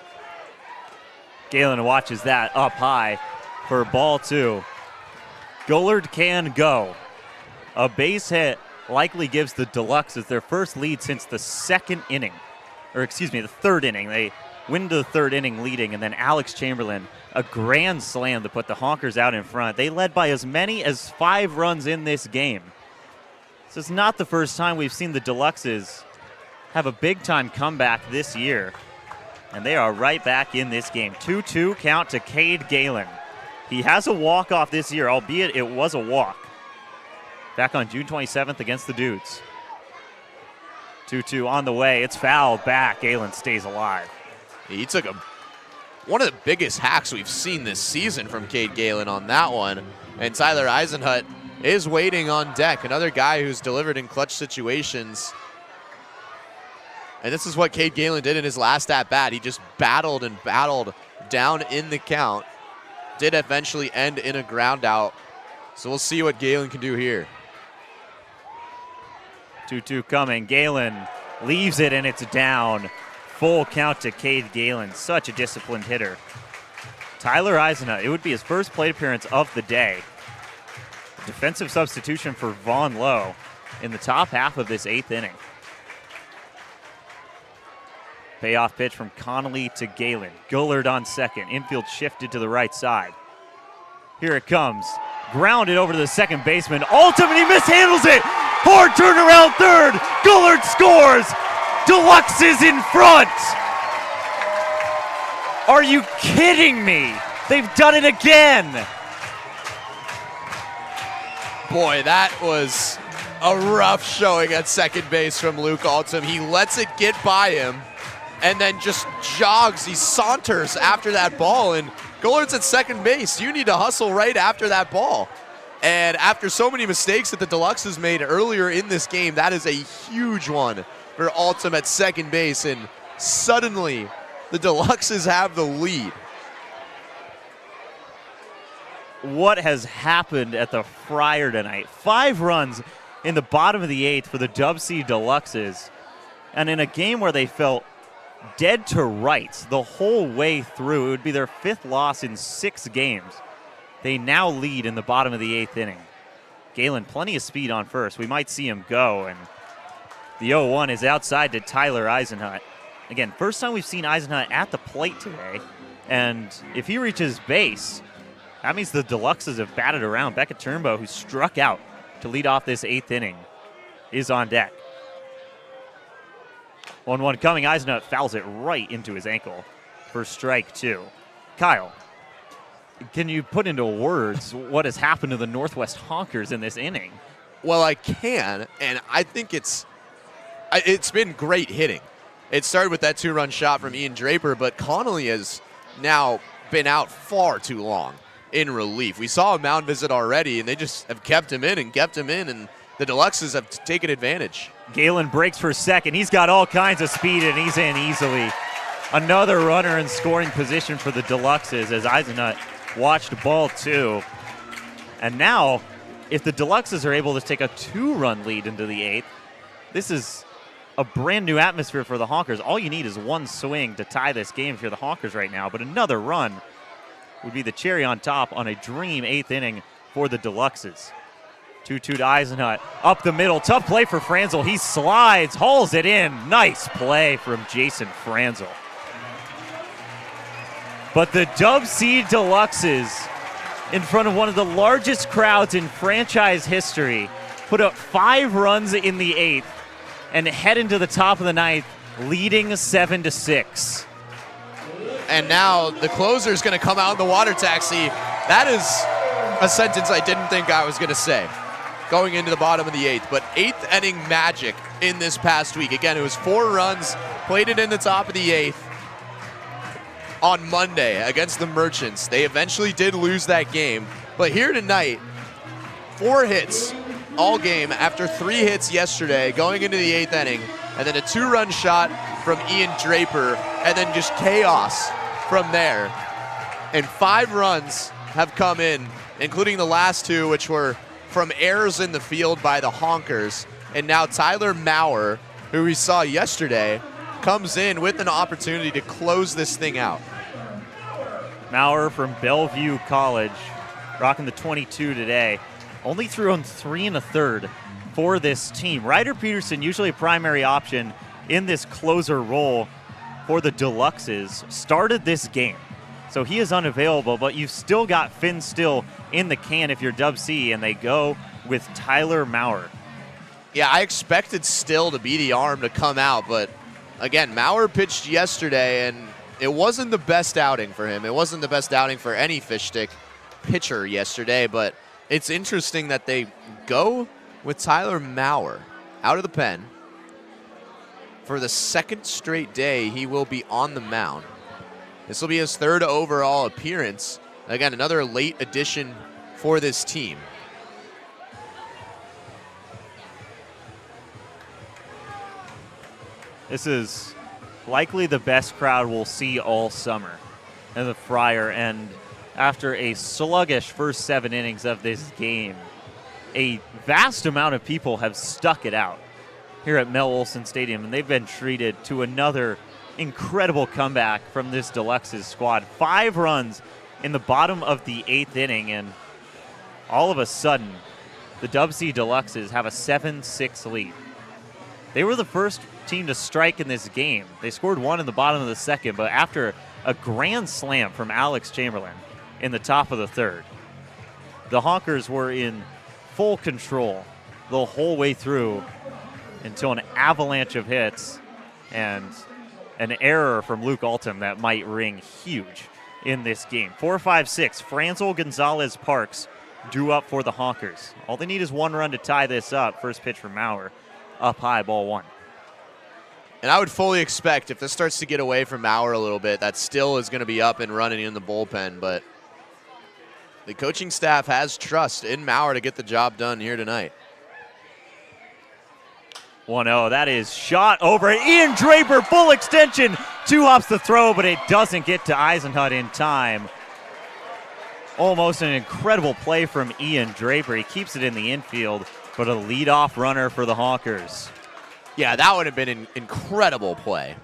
Galen watches that up high for ball 2. Gullard can go. A base hit likely gives the Deluxes their first lead since the the third inning. They win to the third inning leading, and then Alex Chamberlain, a grand slam to put the Honkers out in front. They led by as many as 5 runs in this game. This is not the first time we've seen the Deluxes have a big-time comeback this year, and they are right back in this game. 2-2 count to Cade Galen. He has a walk-off this year, albeit it was a walk. Back on June 27th against the Dudes. 2-2 on the way. It's fouled back. Galen stays alive. He took one of the biggest hacks we've seen this season from Cade Galen on that one. And Tyler Eisenhut is waiting on deck. Another guy who's delivered in clutch situations. And this is what Cade Galen did in his last at-bat. He just battled and battled down in the count. Did eventually end in a ground out. So we'll see what Galen can do here. 2-2 coming. Galen leaves it, and it's down. Full count to Cade Galen. Such a disciplined hitter. Tyler Eisenhut, it would be his first plate appearance of the day. A defensive substitution for Vaughn Lowe in the top half of this 8th inning. Payoff pitch from Connolly to Galen. Gullard on second. Infield shifted to the right side. Here it comes. Grounded over to the second baseman. Ultimately mishandles it. Hard turnaround third. Gullard scores. Deluxe is in front. Are you kidding me? They've done it again. Boy, that was a rough showing at second base from Luke Altum. He lets it get by him and then just jogs. He saunters after that ball, and Gullard's at second base. You need to hustle right after that ball. And after so many mistakes that the Deluxes made earlier in this game, that is a huge one for Altum at second base, and suddenly the Deluxes have the lead. What has happened at the Friar tonight? 5 runs in the bottom of the 8th for the DubSea Deluxes, and in a game where they felt dead to rights the whole way through. It would be their 5th loss in 6 games. They now lead in the bottom of the 8th inning. Galen, plenty of speed on first. We might see him go, and the 0-1 is outside to Tyler Eisenhut. Again, first time we've seen Eisenhut at the plate today, and if he reaches base, that means the Deluxes have batted around. Becca Turnbow, who struck out to lead off this 8th inning, is on deck. 1-1 coming. Eisenhut fouls it right into his ankle for strike 2. Kyle, can you put into words what has happened to the Northwest Honkers in this inning? Well, I can, and I think it's been great hitting. It started with that 2-run shot from Ian Draper, but Connolly has now been out far too long in relief. We saw a mound visit already, and they just have kept him in, and the Deluxes have taken advantage. Galen breaks for second. He's got all kinds of speed, and he's in easily. Another runner in scoring position for the Deluxes as Eisenhut watched ball 2. And now, if the Deluxes are able to take a 2-run lead into the 8th, this is a brand new atmosphere for the Honkers. All you need is one swing to tie this game if you're the Honkers right now, but another run would be the cherry on top on a dream 8th inning for the Deluxes. 2-2 to Eisenhut. Up the middle. Tough play for Franzel. He slides, hauls it in. Nice play from Jason Franzel. But the DubSea Deluxes, in front of one of the largest crowds in franchise history, put up 5 runs in the 8th and head into the top of the 9th, leading 7-6. And now the closer is going to come out in the water taxi. That is a sentence I didn't think I was going to say going into the bottom of the 8th. But 8th inning magic in this past week. Again, it was 4 runs, played it in the top of the 8th on Monday against the Merchants. They eventually did lose that game. But here tonight, 4 hits, all game after 3 hits yesterday going into the 8th inning, and then a 2-run shot from Ian Draper, and then just chaos from there. And 5 runs have come in, including the last 2, which were from errors in the field by the Honkers. And now Tyler Maurer, who we saw yesterday, comes in with an opportunity to close this thing out. Maurer from Bellevue College, rocking the 22 today. Only threw on 3 1/3 for this team. Ryder Peterson, usually a primary option in this closer role for the Deluxes, started this game. So he is unavailable, but you've still got Finn Still in the can if you're DubSea, and they go with Tyler Maurer. Yeah, I expected Still to be the arm to come out, but again, Maurer pitched yesterday, and it wasn't the best outing for him. It wasn't the best outing for any fish stick pitcher yesterday, but it's interesting that they go with Tyler Maurer out of the pen. For the 2nd straight day, he will be on the mound. This will be his 3rd overall appearance. Again, another late addition for this team. This is likely the best crowd we'll see all summer in the Friar, and after a sluggish first 7 innings of this game, a vast amount of people have stuck it out here at Mel Olson Stadium, and they've been treated to another incredible comeback from this Deluxes squad. 5 runs in the bottom of the 8th inning, and all of a sudden, the DubSea Deluxes have a 7-6 lead. They were the first team to strike in this game. They scored 1 in the bottom of the 2nd, but after a grand slam from Alex Chamberlain in the top of the 3rd, the Honkers were in full control the whole way through until an avalanche of hits and an error from Luke Altum that might ring huge in this game. 4-5-6, Franzel, Gonzalez, Parks due up for the Honkers. All they need is 1 run to tie this up. First pitch from Maurer, up high, ball 1. And I would fully expect if this starts to get away from Maurer a little bit, that Still is going to be up and running in the bullpen. But the coaching staff has trust in Maurer to get the job done here tonight. 1-0, that is shot over. Ian Draper, full extension. 2 hops the throw, but it doesn't get to Eisenhut in time. Almost an incredible play from Ian Draper. He keeps it in the infield, but a leadoff runner for the Honkers. Yeah, that would have been an incredible play.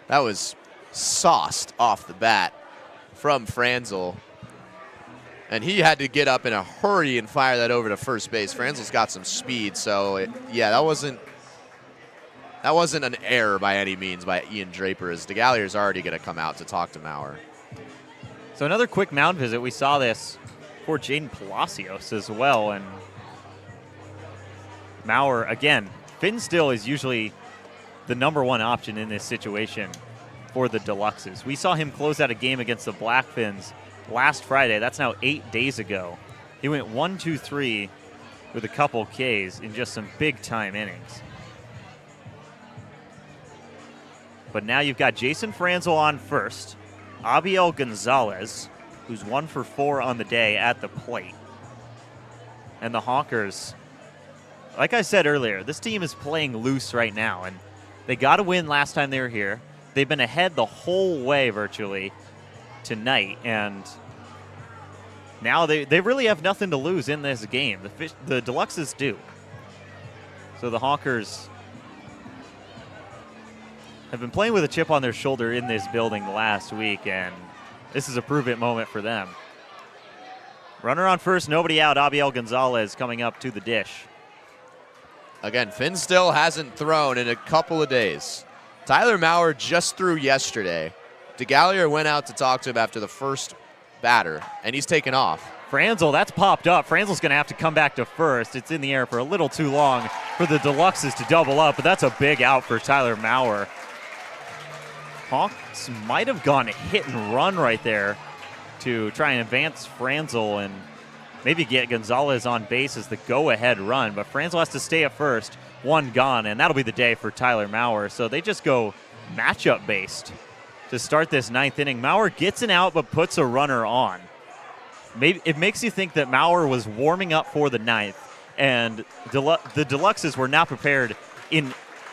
That was sauced off the bat from Franzel. And he had to get up in a hurry and fire that over to first base. Franzel's got some speed, so that wasn't an error by any means by Ian Draper, as DeGallier's already going to come out to talk to Maurer. So another quick mound visit. We saw this for Jaden Palacios as well, and Maurer, again, Finn Still is usually the /1 option in this situation for the Deluxes. We saw him close out a game against the Blackfins last Friday. That's now 8 days ago. He went 1-2-3 with a couple Ks in just some big-time innings. But now you've got Jason Franzel on first, Abiel Gonzalez, who's 1 for 4 on the day at the plate. And the Honkers, like I said earlier, this team is playing loose right now, and they got a win last time they were here. They've been ahead the whole way virtually tonight, and now they really have nothing to lose in this game. The Deluxes do. So the Honkers have been playing with a chip on their shoulder in this building last week, and this is a prove-it moment for them. Runner on first, nobody out. Abiel Gonzalez coming up to the dish. Again, Finn Still hasn't thrown in a couple of days. Tyler Maurer just threw yesterday. DeGallier went out to talk to him after the first batter, and he's taken off. Franzel, that's popped up. Franzel's going to have to come back to first. It's in the air for a little too long for the Deluxes to double up, but that's a big out for Tyler Maurer. Hawks might have gone hit and run right there to try and advance Franzel and maybe get Gonzalez on base as the go-ahead run, but Franzel has to stay at first, 1 gone, and that'll be the day for Tyler Maurer. So they just go matchup-based to start this 9th inning. Maurer gets an out but puts a runner on. Maybe it makes you think that Maurer was warming up for the 9th, and the Deluxes were not prepared in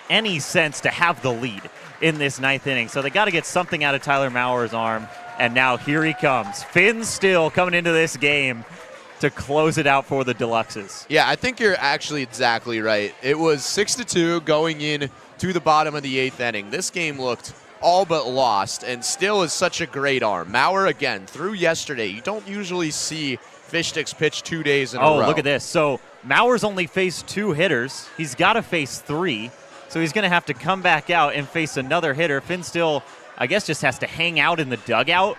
any sense to have the lead in this 9th inning. So they got to get something out of Tyler Mauer's arm, and now here he comes. Finn Still coming into this game to close it out for the Deluxes. Yeah, I think you're actually exactly right. It was 6-2 going in to the bottom of the 8th inning. This game looked all but lost, and Still is such a great arm. Mauer, again, through yesterday. You don't usually see Fish Sticks pitch 2 days in a row. Oh, look at this. So Mauer's only faced 2 hitters. He's got to face 3, so he's going to have to come back out and face another hitter. Finn Still, I guess, just has to hang out in the dugout.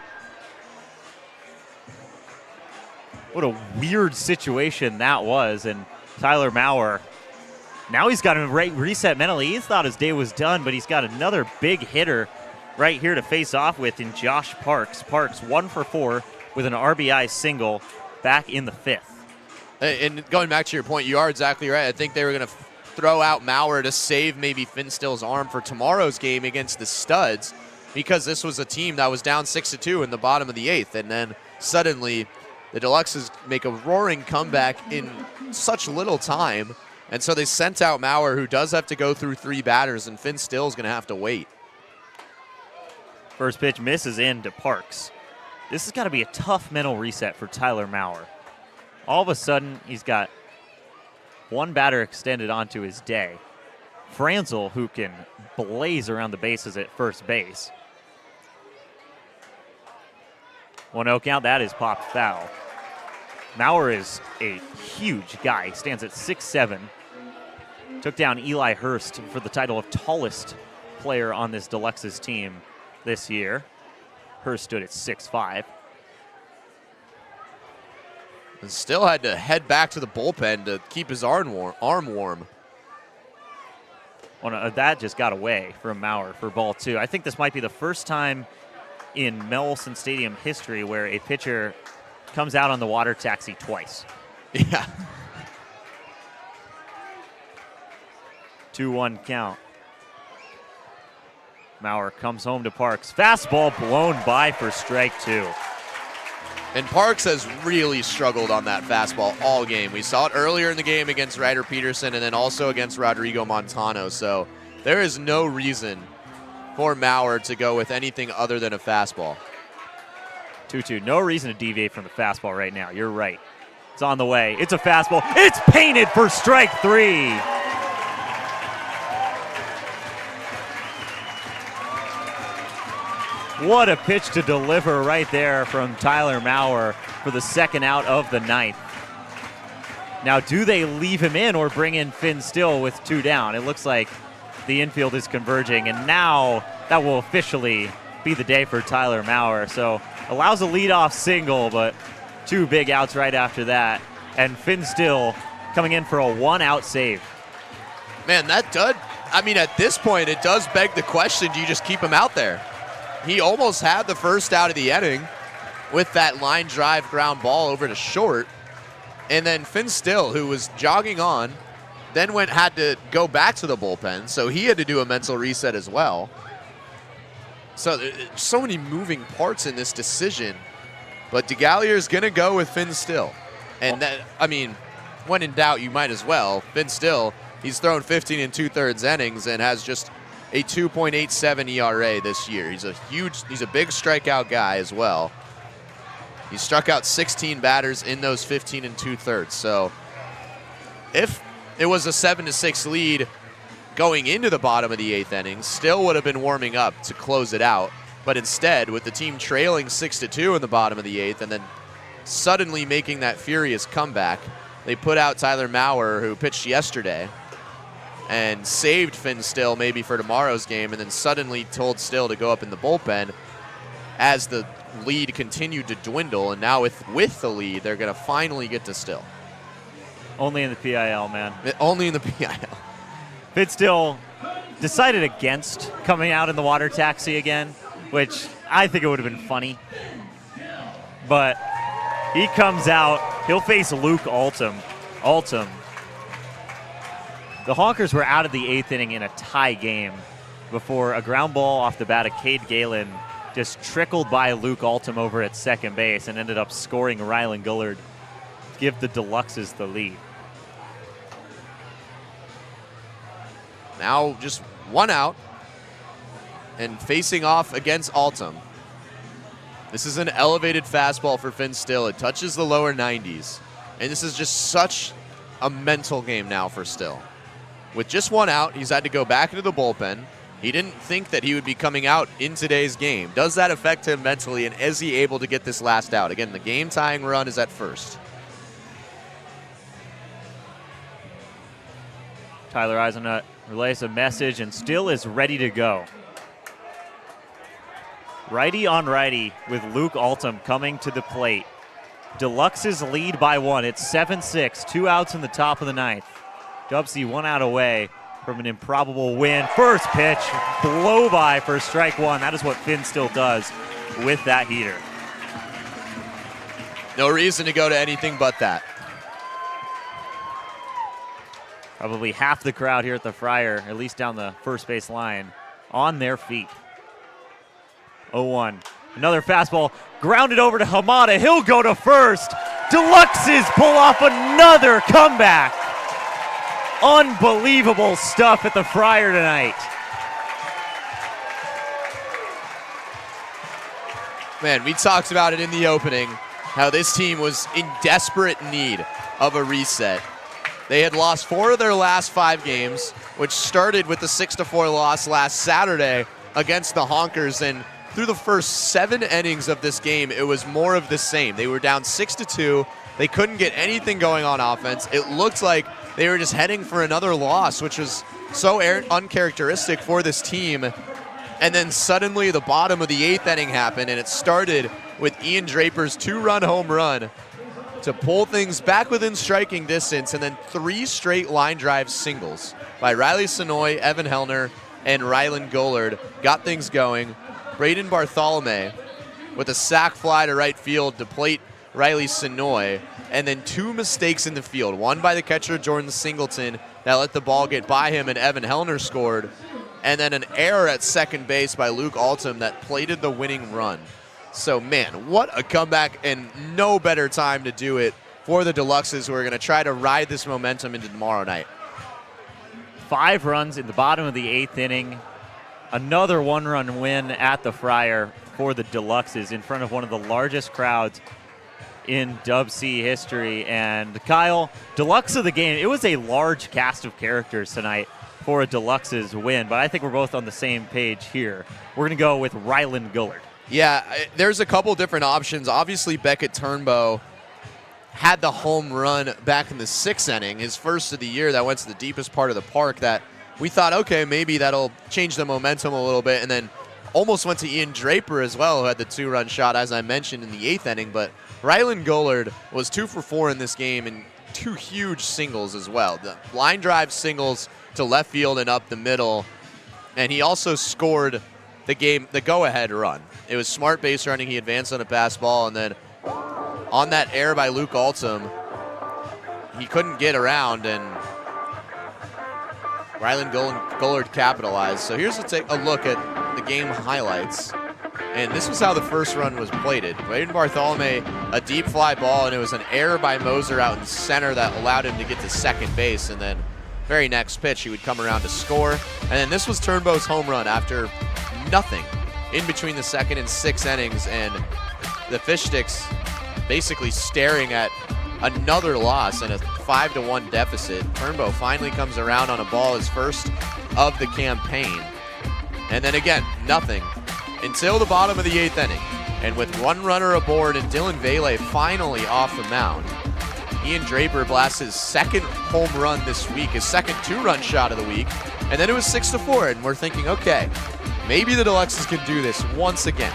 What a weird situation that was. And Tyler Mauer, now he's got to reset mentally. He thought his day was done, but he's got another big hitter right here to face off with in Josh Parks. Parks 1 for 4 with an RBI single back in the 5th. And going back to your point, you are exactly right. I think they were going to throw out Mauer to save maybe Finn Still's arm for tomorrow's game against the Studs, because this was a team that was down 6-2 in the bottom of the 8th. And then suddenly the Deluxes make a roaring comeback in such little time. And so they sent out Mauer, who does have to go through 3 batters, and Finn Still's going to have to wait. First pitch misses in to Parks. This has got to be a tough mental reset for Tyler Mauer. All of a sudden, he's got 1 batter extended onto his day. Franzel, who can blaze around the bases at first base. 1-0 count, that is popped foul. Mauer is a huge guy. He stands at 6'7". Took down Eli Hurst for the title of tallest player on this Deluxes team this year. Hurst stood at 6'5". And Still had to head back to the bullpen to keep his arm warm. Well, that just got away from Mauer for ball 2. I think this might be the first time in Mel Olson Stadium history where a pitcher comes out on the water taxi twice. Yeah. 2-1 count. Mauer comes home to Parks. Fastball blown by for strike 2. And Parks has really struggled on that fastball all game. We saw it earlier in the game against Ryder Peterson and then also against Rodrigo Montano. So there is no reason for Mauer to go with anything other than a fastball. 2-2. No reason to deviate from the fastball right now. You're right. It's on the way. It's a fastball. It's painted for strike 3. What a pitch to deliver right there from Tyler Mauer for the second out of the 9th. Now, do they leave him in or bring in Finn Still with 2 down? It looks like the infield is converging, and now that will officially be the day for Tyler Mauer. So allows a leadoff single, but 2 big outs right after that. And Finn Still coming in for a 1-out save. Man, that does, I mean, at this point, it does beg the question, do you just keep him out there? He almost had the first out of the inning with that line drive ground ball over to short. And then Finn Still, who was jogging on, then had to go back to the bullpen, so he had to do a mental reset as well. So so many moving parts in this decision, but DeGallier's going to go with Finn Still. And that, I mean, when in doubt, you might as well. Finn Still, he's thrown 15 2/3 innings and has just a 2.87 ERA this year. He's a big strikeout guy as well. He struck out 16 batters in those 15 2/3. So if it was a 7-6 lead going into the bottom of the 8th inning, Still would have been warming up to close it out. But instead, with the team trailing 6-2 in the bottom of the 8th and then suddenly making that furious comeback, they put out Tyler Mauer, who pitched yesterday, and saved Finn Still maybe for tomorrow's game, and then suddenly told Still to go up in the bullpen as the lead continued to dwindle. And now with the lead, they're going to finally get to Still. Only in the PIL, man. Only in the PIL. Finn Still decided against coming out in the water taxi again, which I think it would have been funny. But he comes out. He'll face Luke Altum. The Honkers were out of the 8th inning in a tie game before a ground ball off the bat of Cade Galen just trickled by Luke Altum over at second base and ended up scoring Rylan Gullard to give the Deluxes the lead. Now just 1 out and facing off against Altum. This is an elevated fastball for Finn Still. It touches the lower 90s. And this is just such a mental game now for Still. With just 1 out, he's had to go back into the bullpen. He didn't think that he would be coming out in today's game. Does that affect him mentally, and is he able to get this last out? Again, the game-tying run is at first. Tyler Eisenhut relays a message and Still is ready to go. Righty on righty with Luke Altum coming to the plate. Deluxes lead by 1. It's 7-6, 2 outs in the top of the 9th. DubSea 1 out away from an improbable win. First pitch, blow by for strike 1. That is what Finn Still does with that heater. No reason to go to anything but that. Probably half the crowd here at the Friar, at least down the first base line, on their feet. 0-1. Another fastball grounded over to Hamada. He'll go to first. Deluxes pull off another comeback. Unbelievable stuff at the Friar tonight. Man, we talked about it in the opening, how this team was in desperate need of a reset. They had lost 4 of their last 5 games, which started with the 6-4 loss last Saturday against the Honkers, and through the first 7 innings of this game, it was more of the same. They were down 6-2. They couldn't get anything going on offense. It looked like they were just heading for another loss, which was so uncharacteristic for this team. And then suddenly the bottom of the 8th inning happened, and it started with Ian Draper's 2-run home run to pull things back within striking distance, and then 3 straight line drive singles by Riley Sonoy, Evan Hellner, and Rylan Gollard got things going. Braden Bartholomew with a sac fly to right field to plate Riley Sonoy, and then 2 mistakes in the field. One by the catcher, Jordan Singleton, that let the ball get by him, and Evan Hellner scored. And then an error at second base by Luke Altum that plated the winning run. So, man, what a comeback, and no better time to do it for the Deluxes, who are going to try to ride this momentum into tomorrow night. 5 runs in the bottom of the 8th inning. Another 1-run win at the Friar for the Deluxes in front of one of the largest crowds in DubSea history. And Kyle, Deluxe of the game, it was a large cast of characters tonight for a Deluxes win, but I think we're both on the same page here. We're going to go with Rylan Gollard. Yeah, there's a couple different options. Obviously, Beckett Turnbow had the home run back in the 6th inning, his first of the year, that went to the deepest part of the park, that we thought, okay, maybe that'll change the momentum a little bit, and then almost went to Ian Draper as well, who had the 2-run shot, as I mentioned, in the 8th inning. But Rylan Gollard was 2 for 4 in this game, and 2 huge singles as well. The line drive singles to left field and up the middle, and he also scored the go-ahead run. It was smart base running. He advanced on a pass ball, and then on that error by Luke Altum, he couldn't get around, and Rylan Gollard capitalized. So here's a look at the game highlights. And this was how the first run was plated. Braden Bartholomew, a deep fly ball, and it was an error by Moser out in center that allowed him to get to second base. And then very next pitch, he would come around to score. And then this was Turnbow's home run after nothing in between the 2nd and 6th innings. And the Fish Sticks basically staring at another loss and a 5-1 deficit. Turnbow finally comes around on a ball, his first of the campaign. And then again, nothing until the bottom of the 8th inning. And with 1 runner aboard and Dylan Vele finally off the mound, Ian Draper blasts his 2nd home run this week, his 2nd 2-run shot of the week. And then it was 6-4, and we're thinking, okay, maybe the Deluxes can do this once again.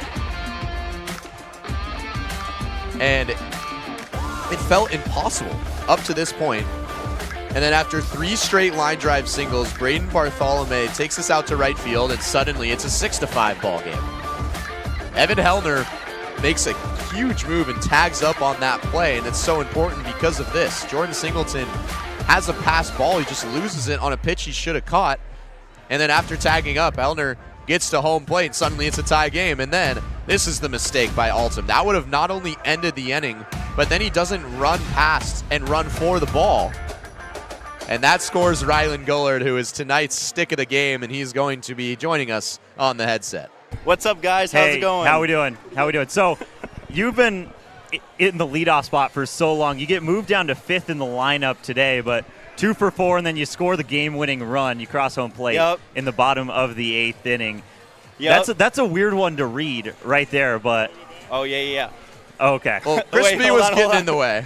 And it felt impossible up to this point. And then after 3 straight line drive singles, Braden Bartholomew takes us out to right field, and suddenly it's a 6-5 ball game. Evan Hellner makes a huge move and tags up on that play, and it's so important because of this. Jordan Singleton has a pass ball. He just loses it on a pitch he should have caught. And then after tagging up, Hellner gets to home plate, and suddenly it's a tie game. And then this is the mistake by Altum. That would have not only ended the inning, but then he doesn't run past and run for the ball. And that scores Rylan Gullard, who is tonight's stick of the game, and he's going to be joining us on the headset. What's up, guys? How's it going? How we doing? So you've been in the leadoff spot for so long. You get moved down to 5th in the lineup today, but 2 for 4, and then you score the game-winning run. You cross home plate in the bottom of the 8th inning. That's a weird one to read right there, but... Oh, yeah. Okay. Well, Crispy was getting in the way.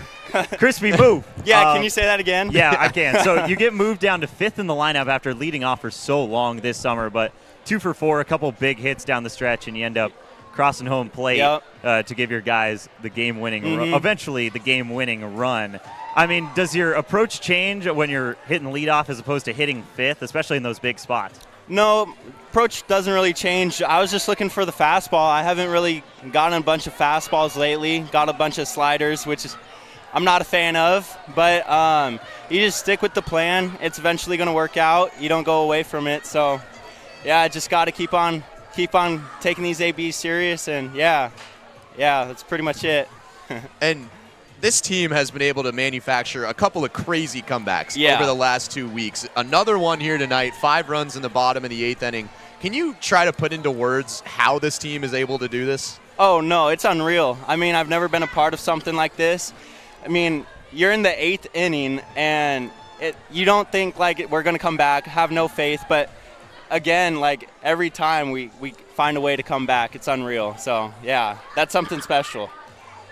Crispy, move. Yeah, can you say that again? Yeah, I can. So you get moved down to 5th in the lineup after leading off for so long this summer, but 2 for 4, a couple big hits down the stretch, and you end up crossing home plate to give your guys the game-winning eventually the game-winning run. I mean, does your approach change when you're hitting leadoff as opposed to hitting 5th, especially in those big spots? No, approach doesn't really change. I was just looking for the fastball. I haven't really gotten a bunch of fastballs lately. Got a bunch of sliders, which is I'm not a fan of. But you just stick with the plan. It's eventually going to work out. You don't go away from it. So, yeah, I just got to keep on taking these ABs serious. And, yeah, that's pretty much it. And this team has been able to manufacture a couple of crazy comebacks over the last 2 weeks. Another one here tonight, 5 runs in the bottom of the 8th inning. Can you try to put into words how this team is able to do this? Oh, no, it's unreal. I mean, I've never been a part of something like this. I mean, you're in the 8th inning, and you don't think, like, we're going to come back, have no faith. But, again, like, every time we find a way to come back, it's unreal. So, yeah, that's something special.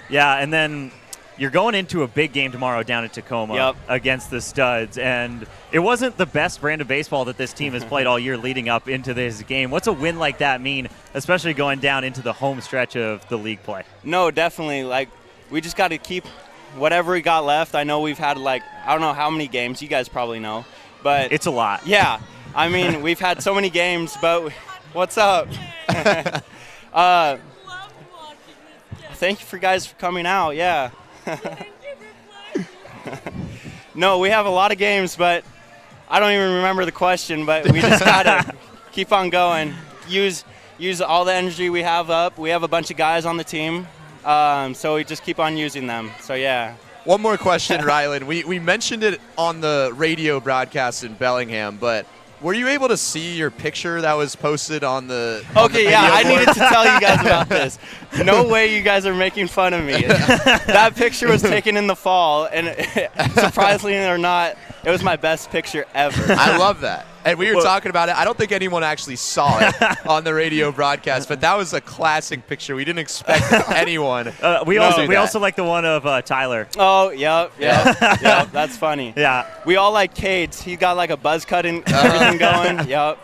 Yeah, and then you're going into a big game tomorrow down in Tacoma against the Studs, and it wasn't the best brand of baseball that this team has played all year leading up into this game. What's a win like that mean, especially going down into the home stretch of the league play? No, definitely. Like, we just got to keep whatever we got left. I know we've had, like, I don't know how many games. You guys probably know. But it's a lot. Yeah. I mean, we've had so many games, but what's up? Thank you for guys for coming out, yeah. No, we have a lot of games, but I don't even remember the question, but we just got to keep on going. Use all the energy we have up. We have a bunch of guys on the team, so we just keep on using them. So, yeah. One more question, Rylan. We mentioned it on the radio broadcast in Bellingham, but were you able to see your picture that was posted on the I needed to tell you guys about this. No way you guys are making fun of me. That picture was taken in the fall, and surprisingly or not, it was my best picture ever. I love that. And we were talking about it. I don't think anyone actually saw it on the radio broadcast, but that was a classic picture. We didn't expect anyone. We also like the one of Tyler. Oh, yep. That's funny. Yeah. We all like Cade's. He got like a buzz cut and everything going. Yep.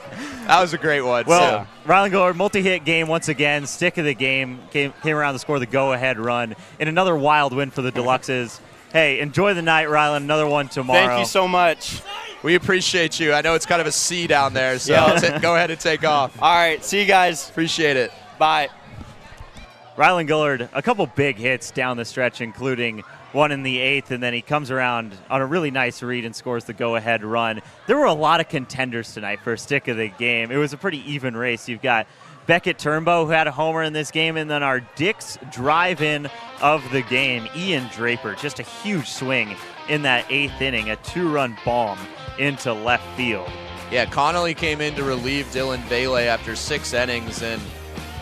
That was a great one. Well, Rylan Gullard, multi-hit game once again. Stick of the game. Came around to score the go-ahead run in another wild win for the Deluxes. Hey, enjoy the night, Rylan. Another one tomorrow. Thank you so much. We appreciate you. I know it's kind of a C down there, so go ahead and take off. All right. See you guys. Appreciate it. Bye. Rylan Gullard, a couple big hits down the stretch, including one in the 8th, and then he comes around on a really nice read and scores the go-ahead run. There were a lot of contenders tonight for stick of the game. It was a pretty even race. You've got Beckett Turnbow, who had a homer in this game, and then our Dick's drive-in of the game, Ian Draper. Just a huge swing in that 8th inning, a 2-run bomb into left field. Yeah, Connolly came in to relieve Dylan Vele after 6 innings, and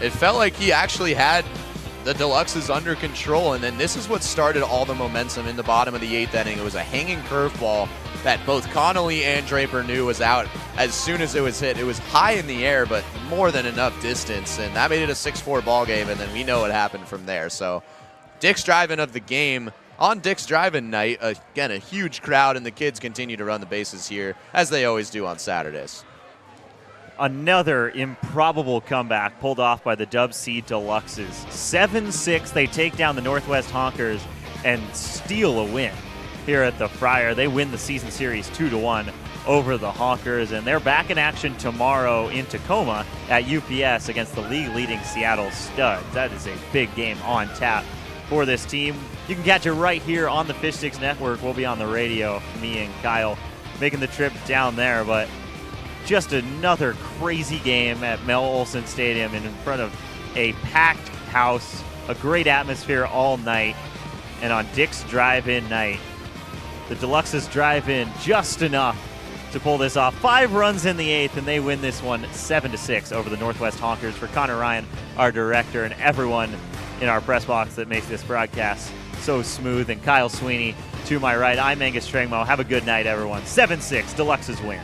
it felt like he actually had the Deluxes under control, and then this is what started all the momentum in the bottom of the 8th inning. It was a hanging curveball that both Connolly and Draper knew was out as soon as it was hit. It was high in the air, but more than enough distance, and that made it a 6-4 ball game, and then we know what happened from there. So Dick's drive-in of the game. On Dick's drive-in night, again, a huge crowd, and the kids continue to run the bases here, as they always do on Saturdays. Another improbable comeback pulled off by the DubSea Deluxes. 7-6, they take down the Northwest Honkers and steal a win here at the Friar. They win the season series 2-1 over the Honkers, and they're back in action tomorrow in Tacoma at UPS against the league-leading Seattle Studs. That is a big game on tap for this team. You can catch it right here on the Fish Sticks Network. We'll be on the radio, me and Kyle, making the trip down there, but just another crazy game at Mel Olson Stadium and in front of a packed house, a great atmosphere all night, and on Dick's drive-in night, The Deluxes drive in just enough to pull this off. 5 runs in the 8th, and they win this one 7-6 over the Northwest Honkers. For Connor Ryan, our director, and everyone in our press box that makes this broadcast so smooth, and Kyle Sweeney to my right, I'm Angus Strangmo. Have a good night, everyone. 7-6, Deluxes win.